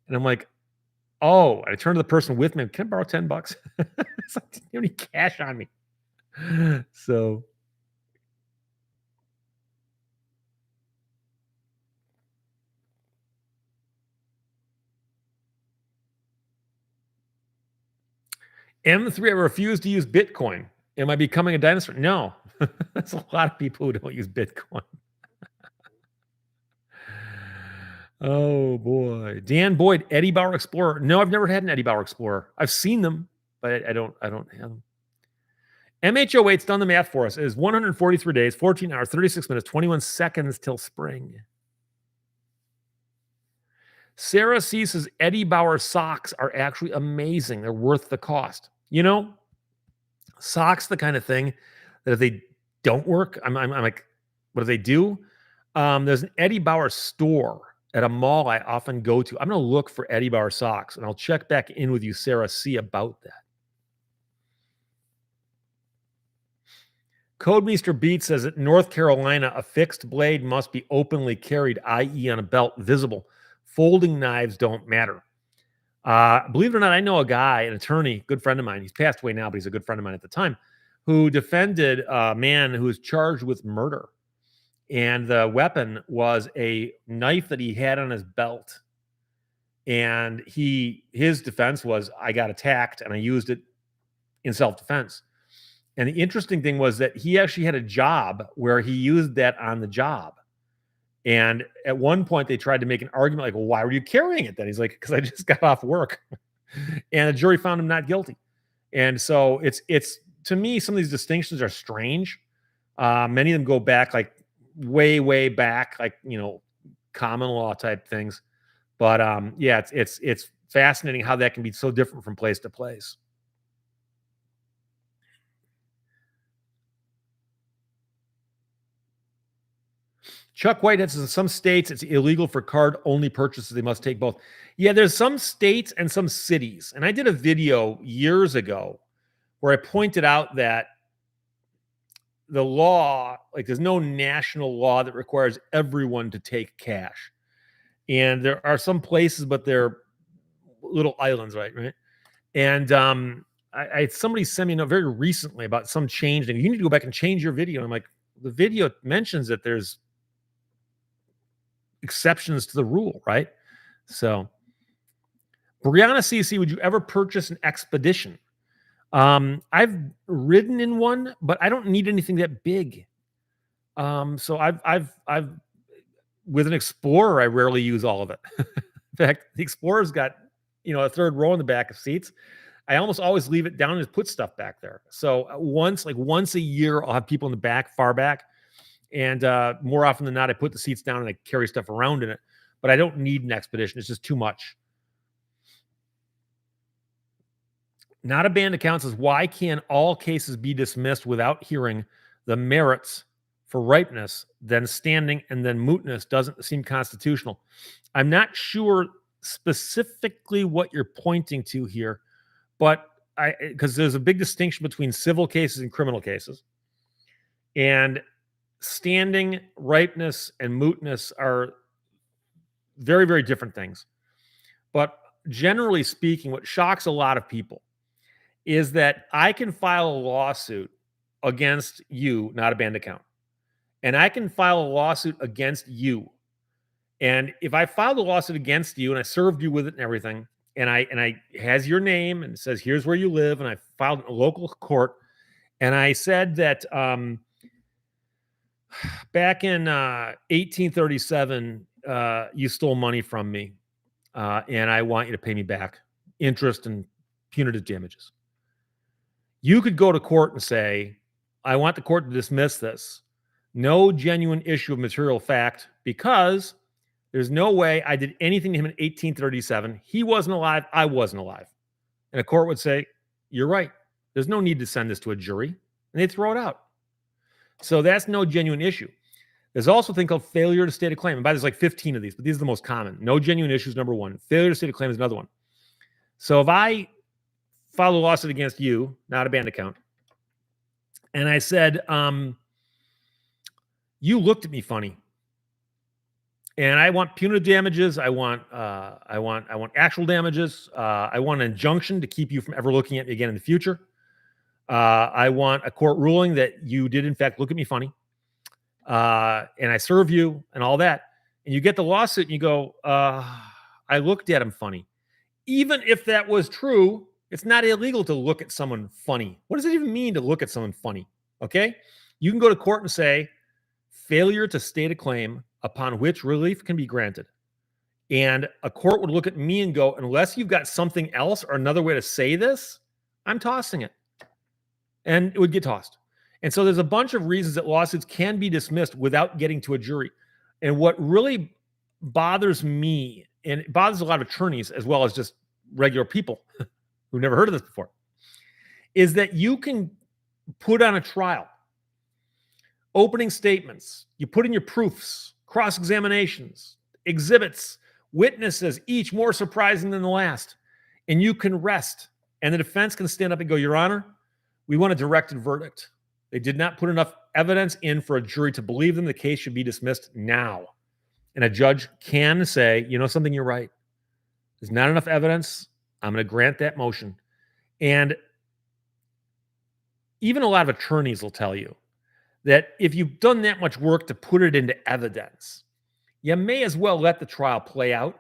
S1: and I'm like, "Oh!" I turned to the person with me. "Can I borrow $10?" It's like, "Do you have any cash on me?" So. M3, I refuse to use Bitcoin. Am I becoming a dinosaur? No. That's a lot of people who don't use Bitcoin. Oh boy. Dan Boyd, Eddie Bauer Explorer. No, I've never had an Eddie Bauer Explorer. I've seen them, but I don't have them. MHO8's done the math for us. It is 143 days, 14 hours, 36 minutes, 21 seconds till spring. Sarah C says Eddie Bauer socks are actually amazing. They're worth the cost. Socks, the kind of thing that if they don't work, I'm like, what do they do? There's an Eddie Bauer store at a mall I often go to. I'm going to look for Eddie Bauer socks, and I'll check back in with you, Sarah C., about that. Codemeister Beat says that in North Carolina, a fixed blade must be openly carried, i.e. on a belt, visible. Folding knives don't matter. Believe it or not, I know a guy, an attorney, good friend of mine. He's passed away now, but he's a good friend of mine at the time, who defended a man who was charged with murder. And the weapon was a knife that he had on his belt. And his defense was, I got attacked and I used it in self-defense. And the interesting thing was that he actually had a job where he used that on the job. And at one point, they tried to make an argument like, well, why were you carrying it then? He's like, because I just got off work. And the jury found him not guilty. And so it's to me, some of these distinctions are strange. Many of them go back like way, way back, like, common law type things. But yeah, it's fascinating how that can be so different from place to place. Chuck Whitehead says in some states it's illegal for card-only purchases. They must take both. Yeah, there's some states and some cities. And I did a video years ago where I pointed out that the law, like there's no national law that requires everyone to take cash. And there are some places, but they're little islands, right? And somebody sent me a note very recently about some change, and you need to go back and change your video. And I'm like, the video mentions that there's exceptions to the rule, right? So, Brianna CC, would you ever purchase an Expedition? I've ridden in one, but I don't need anything that big. So I've with an Explorer, I rarely use all of it. In fact, the Explorer's got, a third row in the back of seats. I almost always leave it down and just put stuff back there. So once a year, I'll have people in the back, far back. And more often than not, I put the seats down and I carry stuff around in it. But I don't need an Expedition. It's just too much. Not a banned account says, why can all cases be dismissed without hearing the merits for ripeness, then standing, and then mootness doesn't seem constitutional? I'm not sure specifically what you're pointing to here, but because there's a big distinction between civil cases and criminal cases. And standing, ripeness, and mootness are very, very different things. But generally speaking, what shocks a lot of people is that I can file a lawsuit against you, not a banned account. And I can file a lawsuit against you. And if I filed a lawsuit against you and I served you with it and everything, and I has your name and it says, here's where you live, and I filed in a local court, and I said that back in 1837, you stole money from me, and I want you to pay me back interest and punitive damages. You could go to court and say, I want the court to dismiss this. No genuine issue of material fact, because there's no way I did anything to him in 1837. He wasn't alive. I wasn't alive. And a court would say, you're right. There's no need to send this to a jury. And they'd throw it out. So that's no genuine issue. There's also a thing called failure to state a claim. And by there's like 15 of these, but these are the most common. No genuine issues, number one. Failure to state a claim is another one. So if I filed a lawsuit against you, not a banned account, and I said, you looked at me funny, and I want punitive damages. I want actual damages. I want an injunction to keep you from ever looking at me again in the future. I want a court ruling that you did in fact look at me funny, and I serve you and all that. And you get the lawsuit and you go, I looked at him funny. Even if that was true, it's not illegal to look at someone funny. What does it even mean to look at someone funny? Okay. You can go to court and say, failure to state a claim upon which relief can be granted. And a court would look at me and go, unless you've got something else or another way to say this, I'm tossing it. And it would get tossed. And so there's a bunch of reasons that lawsuits can be dismissed without getting to a jury. And what really bothers me, and it bothers a lot of attorneys as well as just regular people who've never heard of this before, is that you can put on a trial, opening statements, you put in your proofs, cross-examinations, exhibits, witnesses, each more surprising than the last. And you can rest. And the defense can stand up and go, Your Honor, we want a directed verdict. They did not put enough evidence in for a jury to believe them. The case should be dismissed now. And a judge can say, you know something, you're right. There's not enough evidence. I'm going to grant that motion. And even a lot of attorneys will tell you that if you've done that much work to put it into evidence, you may as well let the trial play out,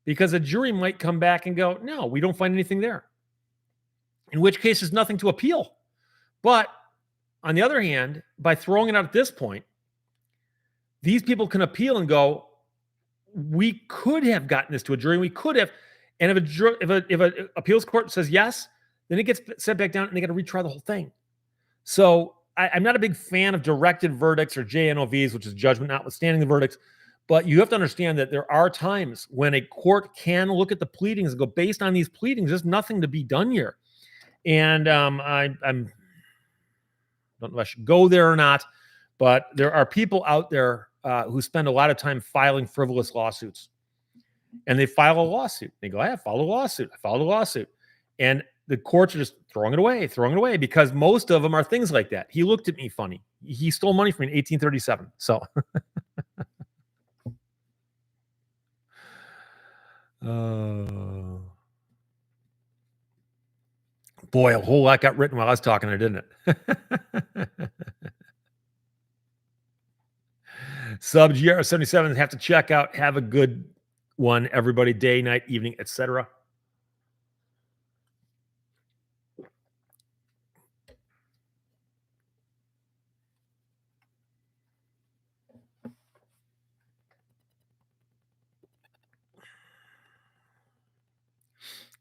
S1: because a jury might come back and go, no, we don't find anything there. In which case, there's nothing to appeal. But on the other hand, by throwing it out at this point, these people can appeal and go, we could have gotten this to a jury, and we could have. And if an appeals court says yes, then it gets sent back down and they got to retry the whole thing. So I'm not a big fan of directed verdicts or JNOVs, which is judgment notwithstanding the verdicts. But you have to understand that there are times when a court can look at the pleadings and go, based on these pleadings, there's nothing to be done here. And I don't know if I should go there or not, but there are people out there who spend a lot of time filing frivolous lawsuits. And they file a lawsuit. They go, I filed a lawsuit. I filed a lawsuit. And the courts are just throwing it away, because most of them are things like that. He looked at me funny. He stole money from me in 1837. So, boy, a whole lot got written while I was talking there, didn't it? Sub GR77 have to check out. Have a good one, everybody. Day, night, evening, etc.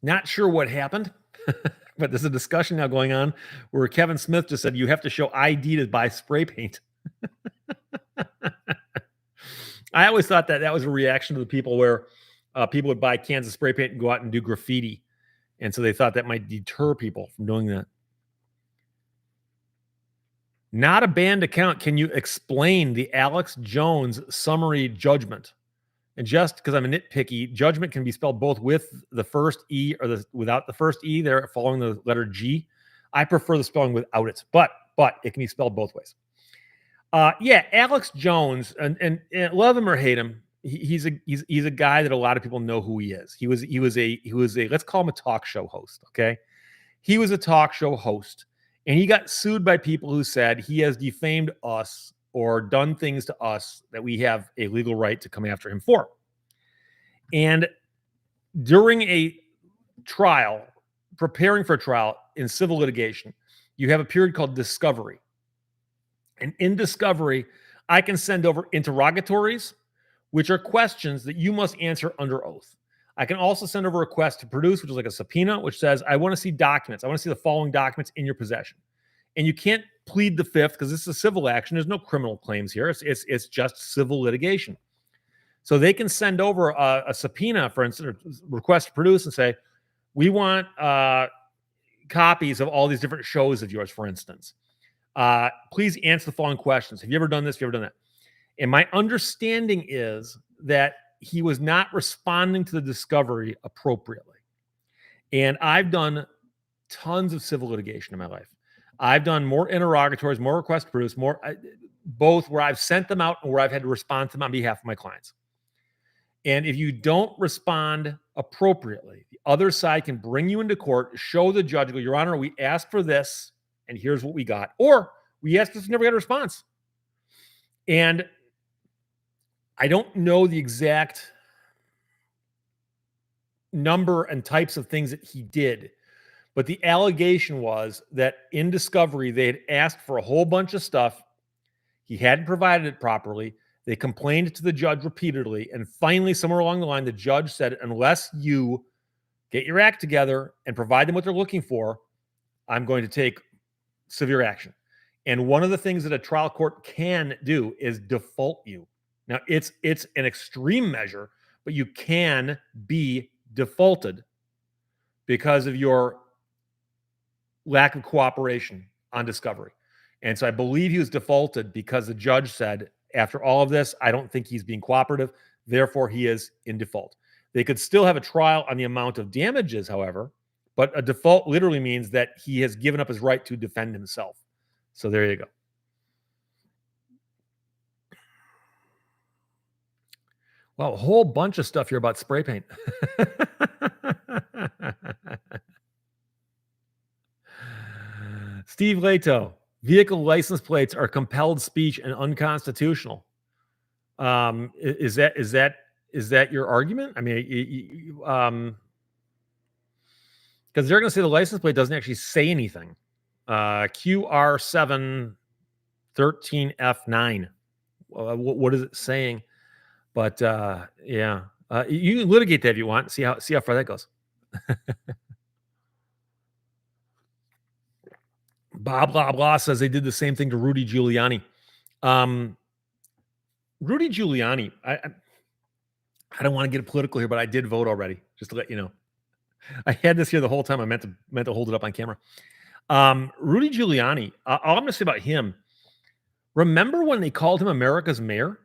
S1: Not sure what happened, but there's a discussion now going on where Kevin Smith just said you have to show ID to buy spray paint. I always thought that was a reaction to the people where people would buy cans of spray paint and go out and do graffiti. And so they thought that might deter people from doing that. Not a banned account. Can you explain the Alex Jones summary judgment? And just because I'm a nitpicky, judgment can be spelled both with the first E or without the first E there following the letter G. I prefer the spelling without it, but it can be spelled both ways. Yeah, Alex Jones, and love him or hate him, he's a guy that a lot of people know who he is. He was a let's call him a talk show host. Okay, he was a talk show host, and he got sued by people who said he has defamed us or done things to us that we have a legal right to come after him for. And during a trial, preparing for a trial in civil litigation, you have a period called discovery. And in discovery, I can send over interrogatories, which are questions that you must answer under oath. I can also send over a request to produce, which is like a subpoena, which says, I want to see documents. I want to see the following documents in your possession. And you can't plead the fifth because this is a civil action. There's no criminal claims here. It's just civil litigation. So they can send over a subpoena, for instance, request to produce and say, we want copies of all these different shows of yours, for instance. Please answer the following questions. Have you ever done this? Have you ever done that? And my understanding is that he was not responding to the discovery appropriately. And I've done tons of civil litigation in my life. I've done more interrogatories, more requests to produce, both where I've sent them out and where I've had to respond to them on behalf of my clients. And if you don't respond appropriately, the other side can bring you into court, show the judge, go, Your Honor, we asked for this, and here's what we got. Or we asked this, never got a response. And I don't know the exact number and types of things that he did, but the allegation was that in discovery, they had asked for a whole bunch of stuff. He hadn't provided it properly. They complained to the judge repeatedly. And finally, somewhere along the line, the judge said, unless you get your act together and provide them what they're looking for, I'm going to take severe action. And one of the things that a trial court can do is default you. Now, it's an extreme measure, but you can be defaulted because of your lack of cooperation on discovery. And so I believe he was defaulted because the judge said, after all of this, I don't think he's being cooperative. Therefore, he is in default. They could still have a trial on the amount of damages, however, but a default literally means that he has given up his right to defend himself. So there you go. Wow, a whole bunch of stuff here about spray paint. Steve Lehto, vehicle license plates are compelled speech and unconstitutional. Is that your argument? I mean, because they're going to say the license plate doesn't actually say anything. QR713F9. What is it saying? But yeah, you can litigate that if you want. See how far that goes. Bob blah blah says they did the same thing to Rudy Giuliani. Rudy Giuliani. I don't want to get political here, but I did vote already. Just to let you know, I had this here the whole time. I meant to hold it up on camera. Rudy Giuliani. All I'm going to say about him. Remember when they called him America's mayor?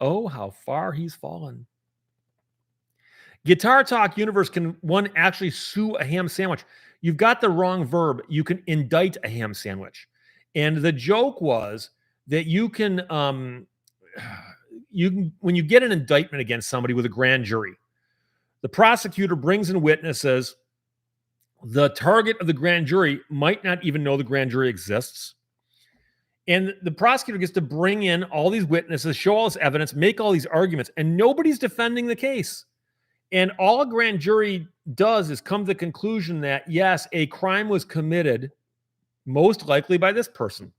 S1: Oh, how far he's fallen. Guitar Talk Universe, can one actually sue a ham sandwich? You've got the wrong verb. You can indict a ham sandwich. And the joke was that you can when you get an indictment against somebody with a grand jury, the prosecutor brings in witnesses. The target of the grand jury might not even know the grand jury exists. And the prosecutor gets to bring in all these witnesses, show all this evidence, make all these arguments, and nobody's defending the case. And all a grand jury does is come to the conclusion that, yes, a crime was committed, most likely by this person.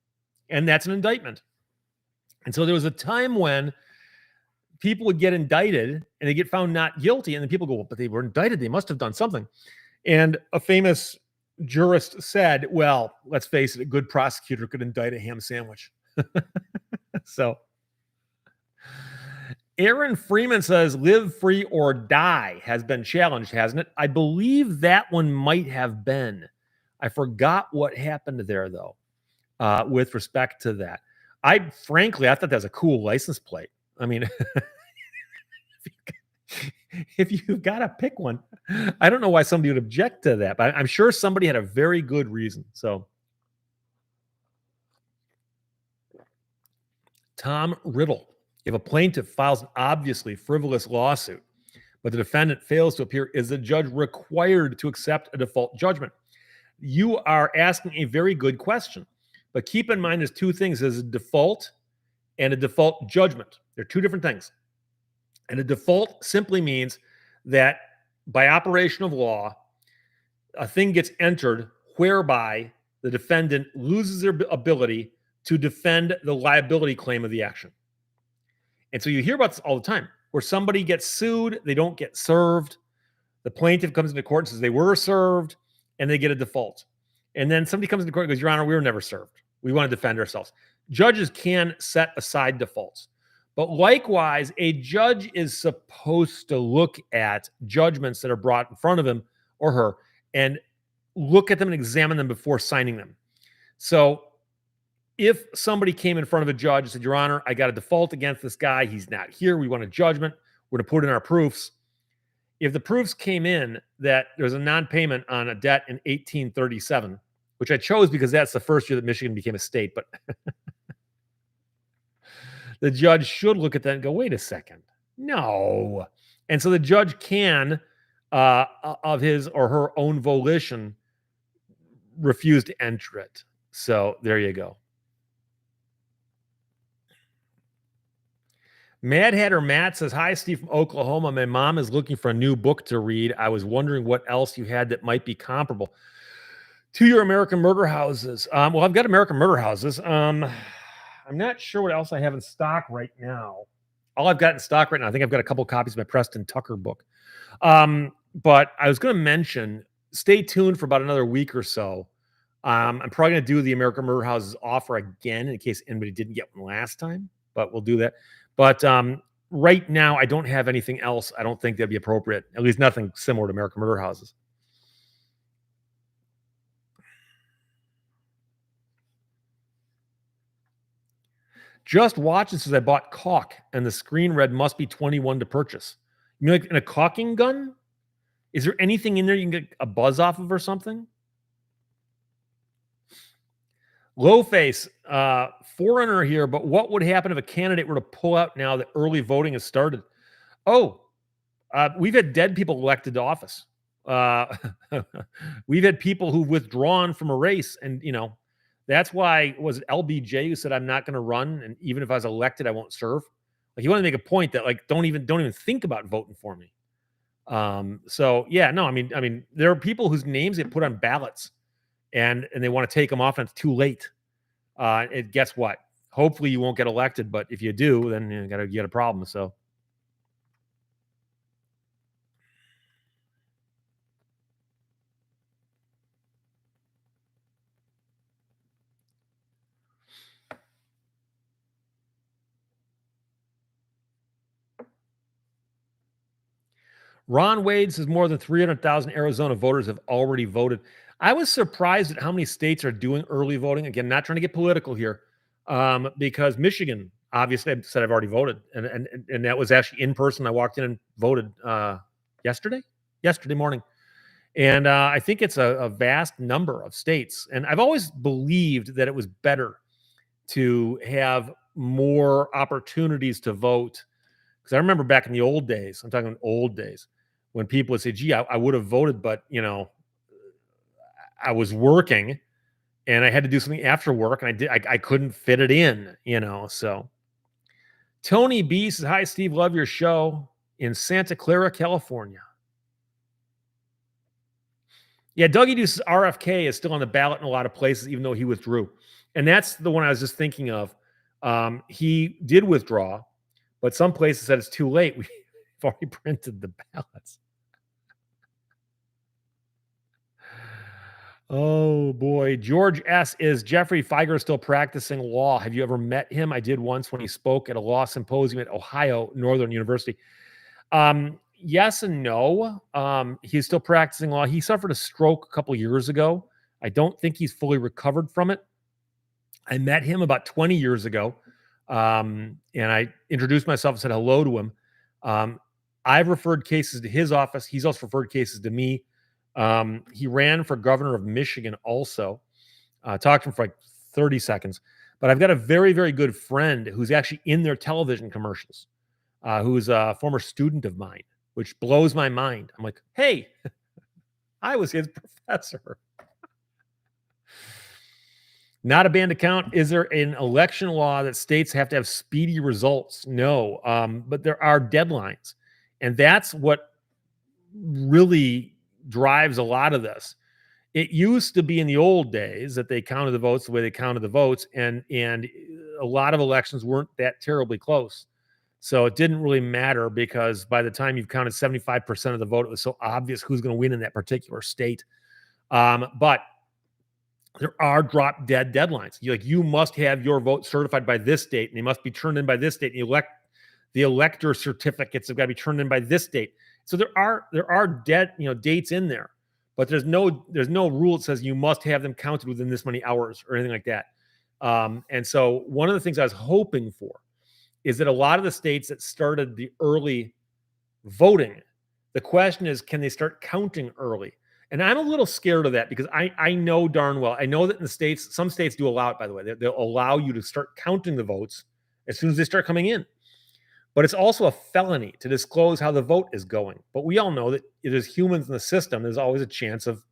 S1: And that's an indictment. And so there was a time when people would get indicted and they get found not guilty. And then people go, well, but they were indicted. They must have done something. And a famous jurist said, well, let's face it, a good prosecutor could indict a ham sandwich. So Aaron Freeman says, live free or die has been challenged, hasn't it? I believe that one might have been. I forgot what happened there, though, with respect to that. Frankly, I thought that was a cool license plate. I mean, if you've got to pick one, I don't know why somebody would object to that, but I'm sure somebody had a very good reason. So Tom Riddle, if a plaintiff files an obviously frivolous lawsuit, but the defendant fails to appear, is the judge required to accept a default judgment? You are asking a very good question, but keep in mind there's two things. There's a default and a default judgment. They're two different things. And a default simply means that by operation of law, a thing gets entered whereby the defendant loses their ability to defend the liability claim of the action. And so you hear about this all the time, where somebody gets sued, they don't get served. The plaintiff comes into court and says they were served, and they get a default. And then somebody comes into court and goes, Your Honor, we were never served. We want to defend ourselves. Judges can set aside defaults. But likewise, a judge is supposed to look at judgments that are brought in front of him or her and look at them and examine them before signing them. So if somebody came in front of a judge and said, Your Honor, I got a default against this guy. He's not here. We want a judgment. We're going to put in our proofs. If the proofs came in that there's a non-payment on a debt in 1837, which I chose because that's the first year that Michigan became a state, but the judge should look at that and go, wait a second. No. And so the judge can, of his or her own volition, refuse to enter it. So there you go. Mad Hatter Matt says, hi, Steve from Oklahoma. My mom is looking for a new book to read. I was wondering what else you had that might be comparable to your American Murder Houses. Well, I've got American Murder Houses. I'm not sure what else I have in stock right now. All I've got in stock right now, I think I've got a couple copies of my Preston Tucker book. But I was going to mention, stay tuned for about another week or so. I'm probably going to do the American Murder Houses offer again in case anybody didn't get one last time, but we'll do that. But right now, I don't have anything else. I don't think that'd be appropriate. At least nothing similar to American Murder Houses. Just watch this as I bought caulk and the screen read must be 21 to purchase. You mean like in a caulking gun? Is there anything in there you can get a buzz off of or something? Low face, forerunner here, but what would happen if a candidate were to pull out now that early voting has started? Oh, we've had dead people elected to office. We've had people who've withdrawn from a race, and that's why was it LBJ who said I'm not going to run, and even if I was elected, I won't serve. Like he wanted to make a point that like don't even think about voting for me. So yeah, no, I mean, there are people whose names get put on ballots, and they want to take them off, and it's too late. Guess what? Hopefully you won't get elected, but if you do, then you got a problem. So. Ron Wade says more than 300,000 Arizona voters have already voted. I was surprised at how many states are doing early voting. Again, not trying to get political here, because Michigan, obviously, I said I've already voted, and that was actually in person. I walked in and voted yesterday morning, and I think it's a vast number of states. And I've always believed that it was better to have more opportunities to vote. Because I remember back in the old days, I'm talking old days, when people would say, gee, I would have voted, but, I was working and I had to do something after work and I couldn't fit it in, so. Tony B says, hi, Steve, love your show in Santa Clara, California. Yeah, Dougie Deuce's RFK is still on the ballot in a lot of places, even though he withdrew. And that's the one I was just thinking of. He did withdraw, but some places said it's too late. We've already printed the ballots. Oh, boy. George S. Is Jeffrey Feiger still practicing law? Have you ever met him? I did once when he spoke at a law symposium at Ohio Northern University. Yes and no. He's still practicing law. He suffered a stroke a couple years ago. I don't think he's fully recovered from it. I met him about 20 years ago, and I introduced myself and said hello to him. I've referred cases to his office. He's also referred cases to me. He ran for governor of Michigan also. Talked to him for like 30 seconds. But I've got a very, very good friend who's actually in their television commercials, who's a former student of mine, which blows my mind. I'm like, hey, I was his professor. Not a banned account. Is there an election law that states have to have speedy results? No, but there are deadlines. And that's what really drives a lot of this. It used to be in the old days that they counted the votes the way they counted the votes, and a lot of elections weren't that terribly close. So it didn't really matter because by the time you've counted 75% of the vote, it was so obvious who's going to win in that particular state. But there are drop dead deadlines. You must have your vote certified by this date, and they must be turned in by this date. And the elector certificates have got to be turned in by this date. So there are dead dates in there, but there's no rule that says you must have them counted within this many hours or anything like that. And so one of the things I was hoping for is that a lot of the states that started the early voting, the question is, can they start counting early? And I'm a little scared of that because I know darn well, I know that in the states, some states do allow it, by the way. They'll allow you to start counting the votes as soon as they start coming in. But it's also a felony to disclose how the vote is going. But we all know that it is humans in the system. There's always a chance of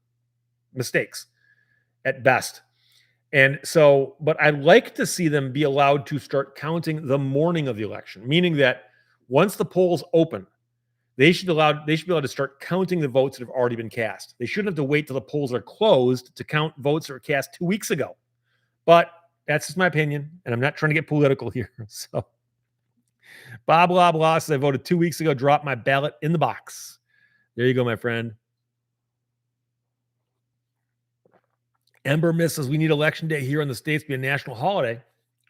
S1: mistakes at best. And so, but I'd like to see them be allowed to start counting the morning of the election, meaning that once the polls open, they should be allowed to start counting the votes that have already been cast. They shouldn't have to wait till the polls are closed to count votes that were cast 2 weeks ago. But that's just my opinion, and I'm not trying to get political here. So Bob blah blah says I voted 2 weeks ago, dropped my ballot in the box. There you go, my friend. Ember misses. We need election day here in the States be a national holiday.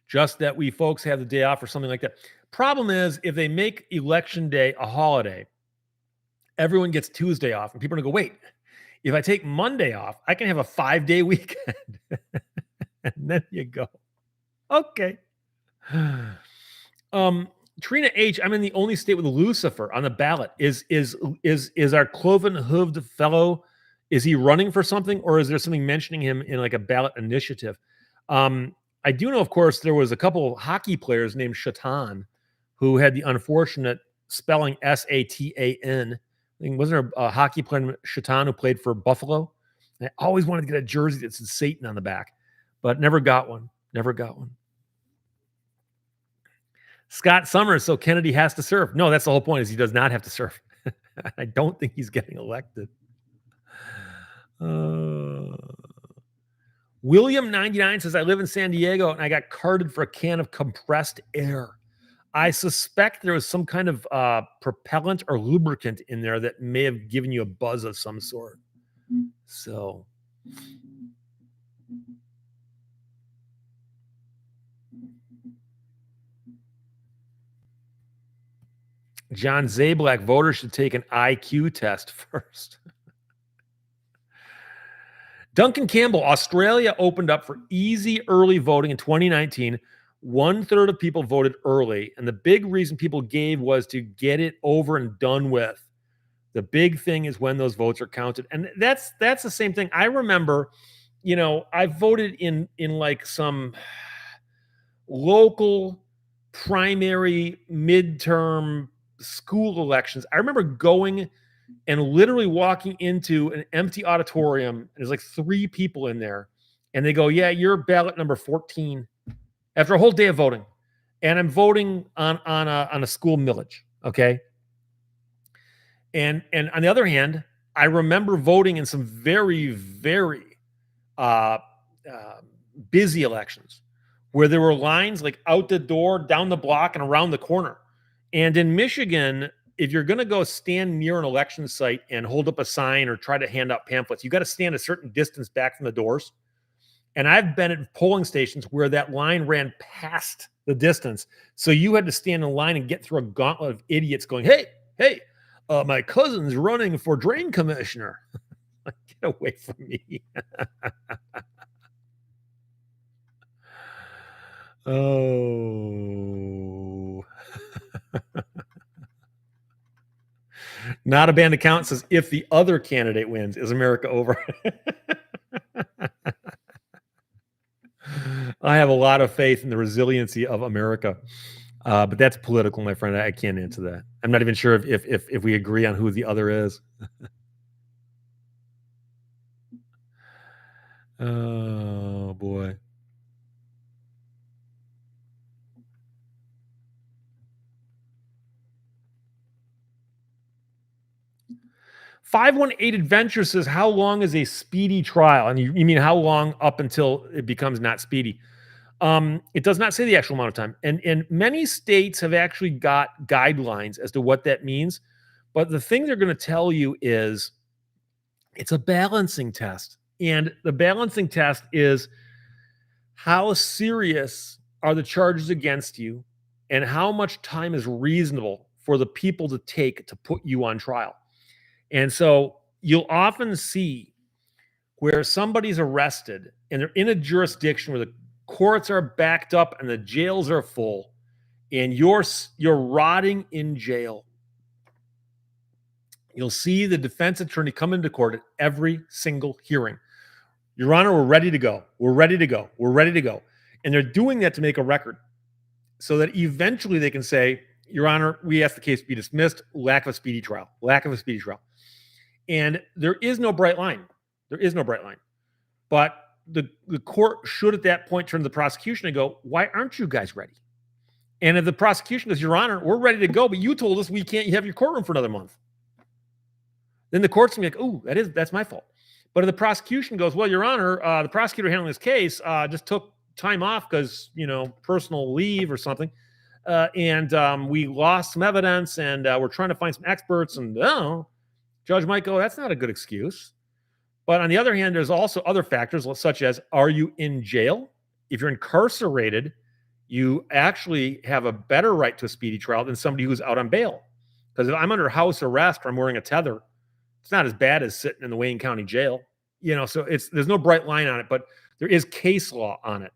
S1: Just that we folks have the day off or something like that. Problem is, if they make election day a holiday, everyone gets Tuesday off, and people are going to go, wait, if I take Monday off, I can have a 5-day weekend. And then you go, okay. um, Trina H, I'm in the only state with Lucifer on the ballot. Is our cloven hooved fellow? Is he running for something, or is there something mentioning him in like a ballot initiative? Um, I do know, of course, there was a couple of hockey players named Shatan who had the unfortunate spelling Satan. I think wasn't there a hockey player named Shatan who played for Buffalo? And I always wanted to get a jersey that said Satan on the back, but never got one. Never got one. Scott Summers, so Kennedy has to serve. No, that's the whole point, is he does not have to serve. I don't think he's getting elected. William 99 says, I live in San Diego and I got carded for a can of compressed air. I suspect there was some kind of propellant or lubricant in there that may have given you a buzz of some sort. So John Zablak, voters should take an IQ test first. Duncan Campbell, Australia opened up for easy early voting in 2019. 1/3 of people voted early. And the big reason people gave was to get it over and done with. The big thing is when those votes are counted. And that's the same thing. I remember, I voted in like some local primary midterm school elections. I remember going and literally walking into an empty auditorium. There's like 3 people in there, and they go, "Yeah, you're ballot number 14." After a whole day of voting, and I'm voting on a school millage. Okay, and on the other hand, I remember voting in some very very uh, uh, busy elections where there were lines like out the door, down the block, and around the corner. And in Michigan, if you're going to go stand near an election site and hold up a sign or try to hand out pamphlets, you got to stand a certain distance back from the doors. And I've been at polling stations where that line ran past the distance. So you had to stand in line and get through a gauntlet of idiots going, hey, my cousin's running for drain commissioner. Get away from me. Oh. Not a band account says, if the other candidate wins, is America over? I have a lot of faith in the resiliency of America. But that's political, my friend. I can't answer that. I'm not even sure if we agree on who the other is. Oh, boy. $518 Adventure says, how long is a speedy trial? And you mean how long up until it becomes not speedy? It does not say the actual amount of time. And many states have actually got guidelines as to what that means. But the thing they're going to tell you is it's a balancing test. And the balancing test is how serious are the charges against you and how much time is reasonable for the people to take to put you on trial. And so you'll often see where somebody's arrested and they're in a jurisdiction where the courts are backed up and the jails are full, and you're rotting in jail. You'll see the defense attorney come into court at every single hearing. Your Honor, we're ready to go. We're ready to go. We're ready to go. And they're doing that to make a record so that eventually they can say, Your Honor, we ask the case be dismissed. Lack of a speedy trial. Lack of a speedy trial. And there is no bright line. There is no bright line. But the court should at that point turn to the prosecution and go, why aren't you guys ready? And if the prosecution goes, Your Honor, we're ready to go, but you told us we can't have your courtroom for another month, then the court's gonna be like, oh, that's my fault. But if the prosecution goes, well, Your Honor, the prosecutor handling this case just took time off because, personal leave or something, and we lost some evidence, and we're trying to find some experts, and Judge might go, that's not a good excuse. But on the other hand, there's also other factors, such as, are you in jail? If you're incarcerated, you actually have a better right to a speedy trial than somebody who's out on bail. Because if I'm under house arrest or I'm wearing a tether, it's not as bad as sitting in the Wayne County jail. So there's no bright line on it, but there is case law on it.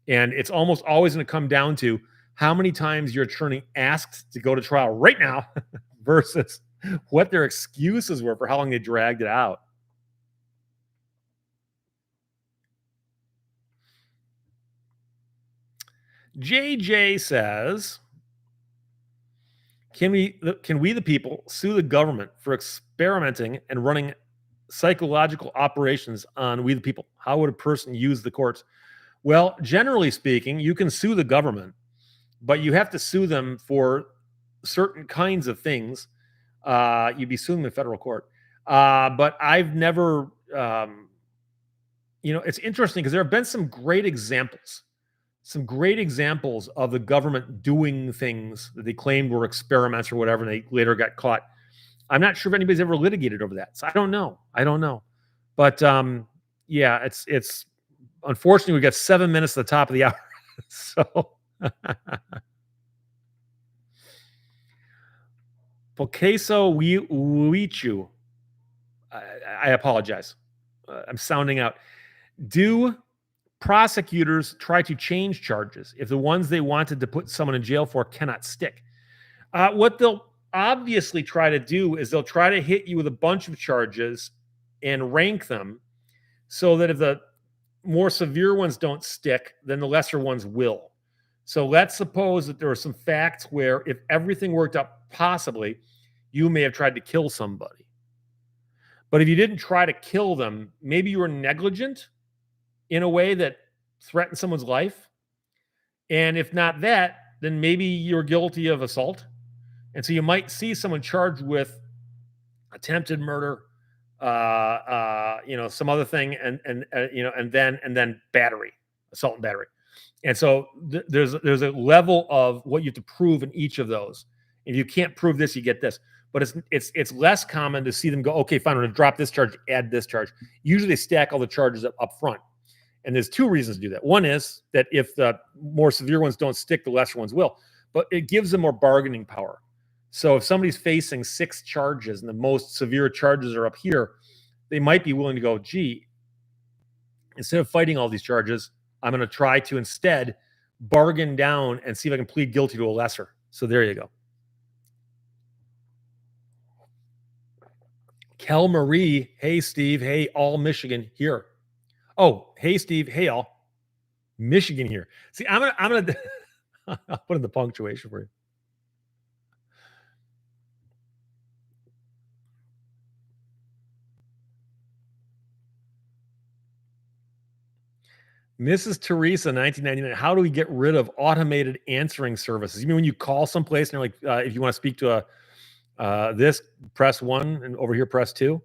S1: And it's almost always going to come down to, how many times your attorney asked to go to trial right now versus what their excuses were for how long they dragged it out. JJ says, can we the people sue the government for experimenting and running psychological operations on we the people? How would a person use the courts? Well, generally speaking, you can sue the government, but you have to sue them for certain kinds of things. You'd be suing the federal court. But I've never, it's interesting because there have been some great examples of the government doing things that they claimed were experiments or whatever, and they later got caught. I'm not sure if anybody's ever litigated over that. So I don't know. But yeah, it's unfortunately we got 7 minutes at the top of the hour. So Pokeso Wichu. I apologize. I'm sounding out. Do prosecutors try to change charges if the ones they wanted to put someone in jail for cannot stick? What they'll obviously try to do is they'll try to hit you with a bunch of charges and rank them so that if the more severe ones don't stick, then the lesser ones will. So let's suppose that there are some facts where if everything worked out possibly, you may have tried to kill somebody. But if you didn't try to kill them, maybe you were negligent in a way that threatened someone's life. And if not that, then maybe you're guilty of assault. And so you might see someone charged with attempted murder, some other thing, and then battery, assault and battery. And so there's a level of what you have to prove in each of those. If you can't prove this, you get this. But it's less common to see them go, okay, fine, I'm going to drop this charge, add this charge. Usually they stack all the charges up front. And there's two reasons to do that. One is that if the more severe ones don't stick, the lesser ones will. But it gives them more bargaining power. So if somebody's facing 6 charges and the most severe charges are up here, they might be willing to go, gee, instead of fighting all these charges, I'm going to try to instead bargain down and see if I can plead guilty to a lesser. So there you go. Kel Marie, hey, Steve. Hey, all Michigan here. Oh, hey, Steve. Hey, all Michigan here. See, I'm gonna I'll put in the punctuation for you. Mrs. Teresa, 1999. How do we get rid of automated answering services? You mean when you call someplace and you're like, if you want to speak to this, press 1, and over here, press 2?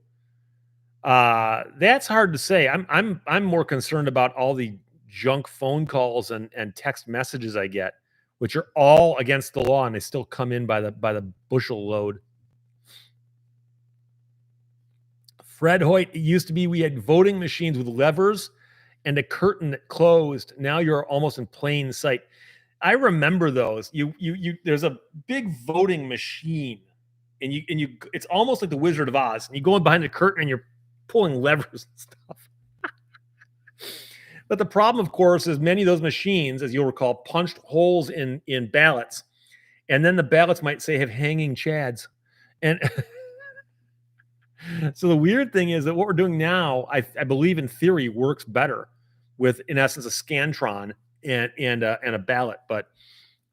S1: That's hard to say. I'm more concerned about all the junk phone calls and text messages I get, which are all against the law, and they still come in by the bushel load. Fred Hoyt, it used to be we had voting machines with levers and a curtain that closed. Now you're almost in plain sight. I remember those. You there's a big voting machine, and you it's almost like the Wizard of Oz. And you go in behind the curtain and you're pulling levers and stuff. But the problem, of course, is many of those machines, as you'll recall, punched holes in ballots, and then the ballots might say have hanging chads. And so the weird thing is that what we're doing now, I believe in theory, works better with, in essence, a Scantron and a ballot. But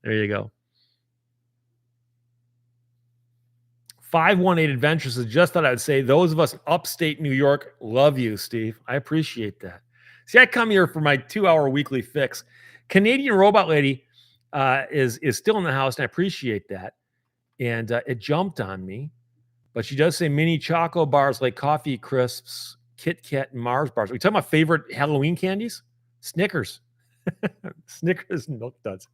S1: there you go. 518 Adventures is just thought I would say those of us in upstate New York love you, Steve. I appreciate that. See, I come here for my 2-hour weekly fix. Canadian Robot Lady is still in the house, and I appreciate that. And it jumped on me. But she does say mini choco bars like Coffee Crisps, Kit Kat, and Mars bars. Are we talking about favorite Halloween candies? Snickers. Snickers and Milk Duds.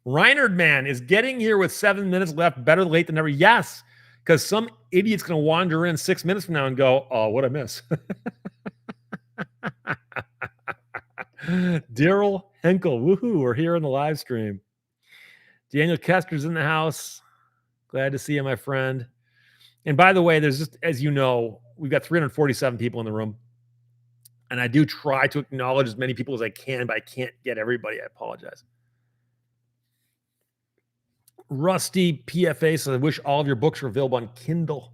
S1: Reinhard Man is getting here with 7 minutes left. Better late than never. Yes, because some idiot's going to wander in 6 minutes from now and go, oh, what'd I miss? Daryl Henkel. Woohoo. We're here in the live stream. Daniel Kester's in the house. Glad to see you, my friend. And by the way, there's just, as you know, we've got 347 people in the room. And I do try to acknowledge as many people as I can, but I can't get everybody. I apologize. Rusty PFA says, I wish all of your books were available on Kindle.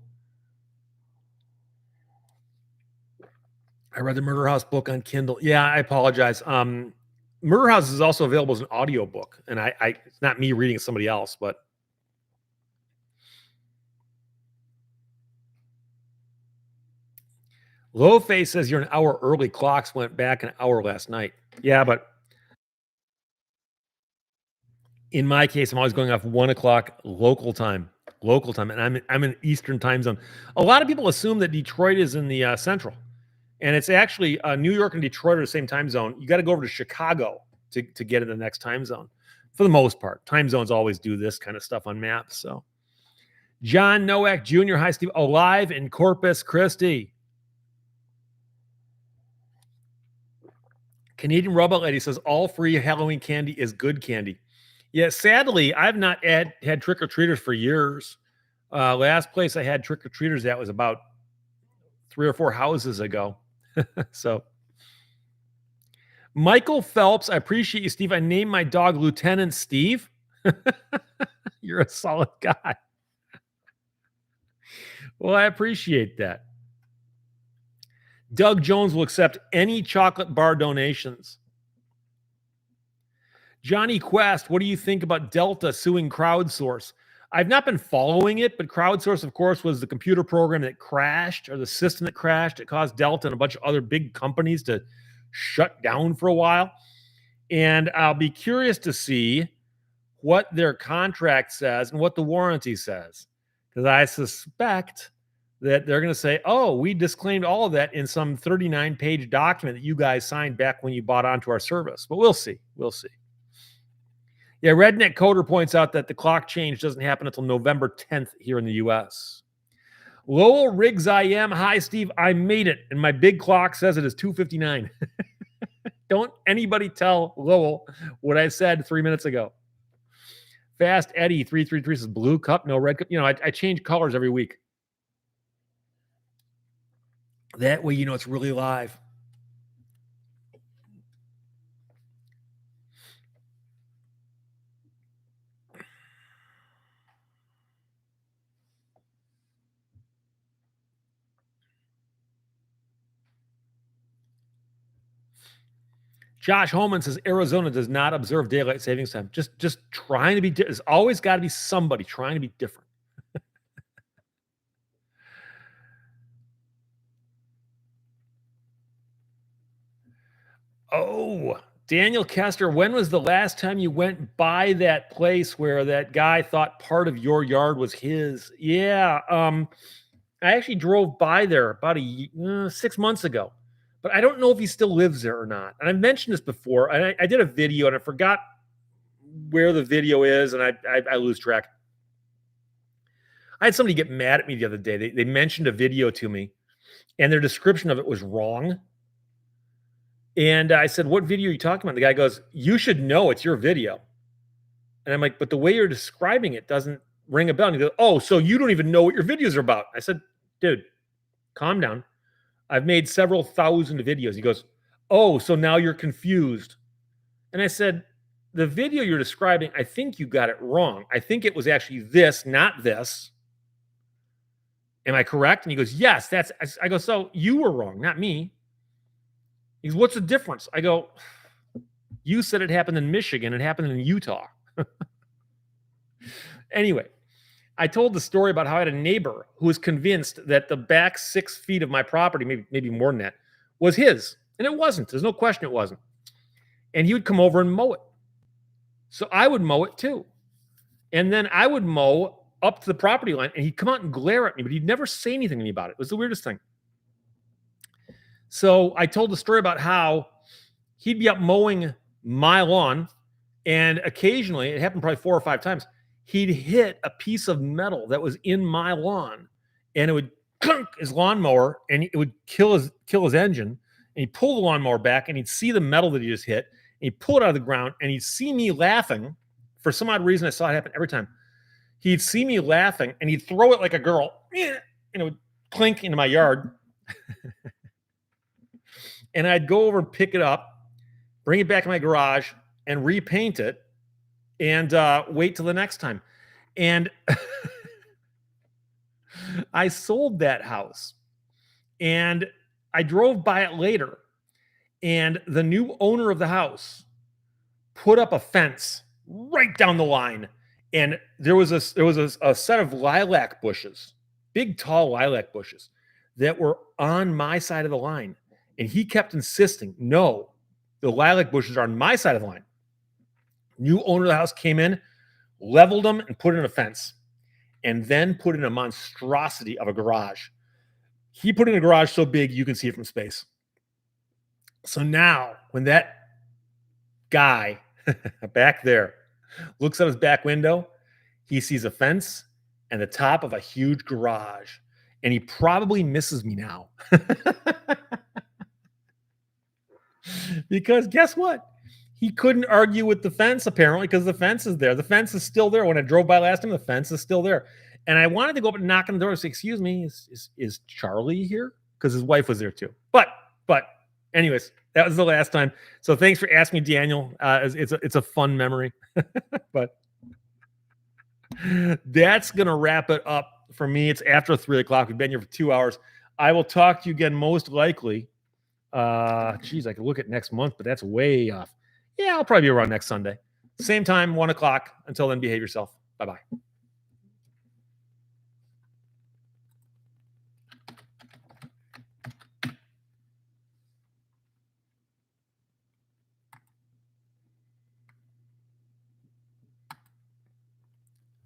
S1: I read the Murder House book on Kindle. Yeah, I apologize. Murder House is also available as an audiobook, and I it's not me reading, it's somebody else, but Low Face says you're an hour early. Clocks went back an hour last night. Yeah, but in my case, I'm always going off 1:00 local time, and I'm in Eastern time zone. A lot of people assume that Detroit is in the Central, and it's actually New York and Detroit are the same time zone. You got to go over to Chicago to get in the next time zone. For the most part, time zones always do this kind of stuff on maps. So, John Nowak Jr., hi Steve, alive in Corpus Christi. Canadian Robot Lady says all free Halloween candy is good candy. Yeah, sadly, I've not had trick or treaters for years. Last place I had trick or treaters at was about 3 or 4 houses ago. So, Michael Phelps, I appreciate you, Steve. I named my dog Lieutenant Steve. You're a solid guy. Well, I appreciate that. Doug Jones will accept any chocolate bar donations. Johnny Quest, what do you think about Delta suing Crowdsource? I've not been following it, but Crowdsource, of course, was the computer program that crashed or the system that crashed. It caused Delta and a bunch of other big companies to shut down for a while. And I'll be curious to see what their contract says and what the warranty says, because I suspect that they're going to say, oh, we disclaimed all of that in some 39-page document that you guys signed back when you bought onto our service. But we'll see. We'll see. Yeah, Redneck Coder points out that the clock change doesn't happen until November 10th here in the U.S. Lowell Riggs I am. Hi, Steve. I made it, and my big clock says it is 2:59. Don't anybody tell Lowell what I said 3 minutes ago. Fast Eddie 333 says blue cup, no red cup. You know, I change colors every week. That way, you know, it's really live. Josh Holman says Arizona does not observe daylight savings time. Just trying to be. There's always got to be somebody trying to be different. Oh, Daniel Kester, when was the last time you went by that place where that guy thought part of your yard was his? Yeah, I actually drove by there about 6 months ago, but I don't know if he still lives there or not. And I've mentioned this before. I did a video and I forgot where the video is, and I lose track. I had somebody get mad at me the other day. They mentioned a video to me, and their description of it was wrong. And I said, what video are you talking about? The guy goes, you should know it's your video. And I'm like, but the way you're describing it doesn't ring a bell. And he goes, oh, so you don't even know what your videos are about. I said, dude, calm down. I've made several thousand videos. He goes, oh, so now you're confused. And I said, the video you're describing, I think you got it wrong. I think it was actually this, not this. Am I correct? And he goes, yes, that's, I go, so you were wrong, not me. He goes, what's the difference? I go, you said it happened in Michigan. It happened in Utah. Anyway, I told the story about how I had a neighbor who was convinced that the back 6 feet of my property, maybe more than that, was his. And it wasn't. There's no question it wasn't. And he would come over and mow it. So I would mow it too. And then I would mow up to the property line, and he'd come out and glare at me, but he'd never say anything to me about it. It was the weirdest thing. So I told the story about how he'd be up mowing my lawn, and occasionally, it happened probably 4 or 5 times, he'd hit a piece of metal that was in my lawn, and it would clunk his lawnmower, and it would kill his engine. And he'd pull the lawnmower back, and he'd see the metal that he just hit, and he'd pull it out of the ground, and he'd see me laughing. For some odd reason, I saw it happen every time. He'd see me laughing, and he'd throw it like a girl, and it would clink into my yard. And I'd go over and pick it up, bring it back in my garage, and repaint it, and wait till the next time. And I sold that house, and I drove by it later, and the new owner of the house put up a fence right down the line, and there was a set of lilac bushes, big tall lilac bushes that were on my side of the line, and he kept insisting, no, the lilac bushes are on my side of the line. New owner of the house came in, leveled them, and put in a fence, and then put in a monstrosity of a garage. He put in a garage so big you can see it from space. So now, when that guy back there looks out his back window, he sees a fence and the top of a huge garage. And he probably misses me now. Because guess what? He couldn't argue with the fence, apparently, because the fence is there. The fence is still there. When I drove by last time, the fence is still there. And I wanted to go up and knock on the door and say, excuse me, is Charlie here? Because his wife was there too. But anyways, that was the last time. So thanks for asking me, Daniel. It's a fun memory. But that's going to wrap it up for me. It's after 3 o'clock. We've been here for 2 hours. I will talk to you again most likely. I could look at next month, but that's way off. Yeah, I'll probably be around next Sunday. Same time, 1 o'clock. Until then, behave yourself. Bye-bye.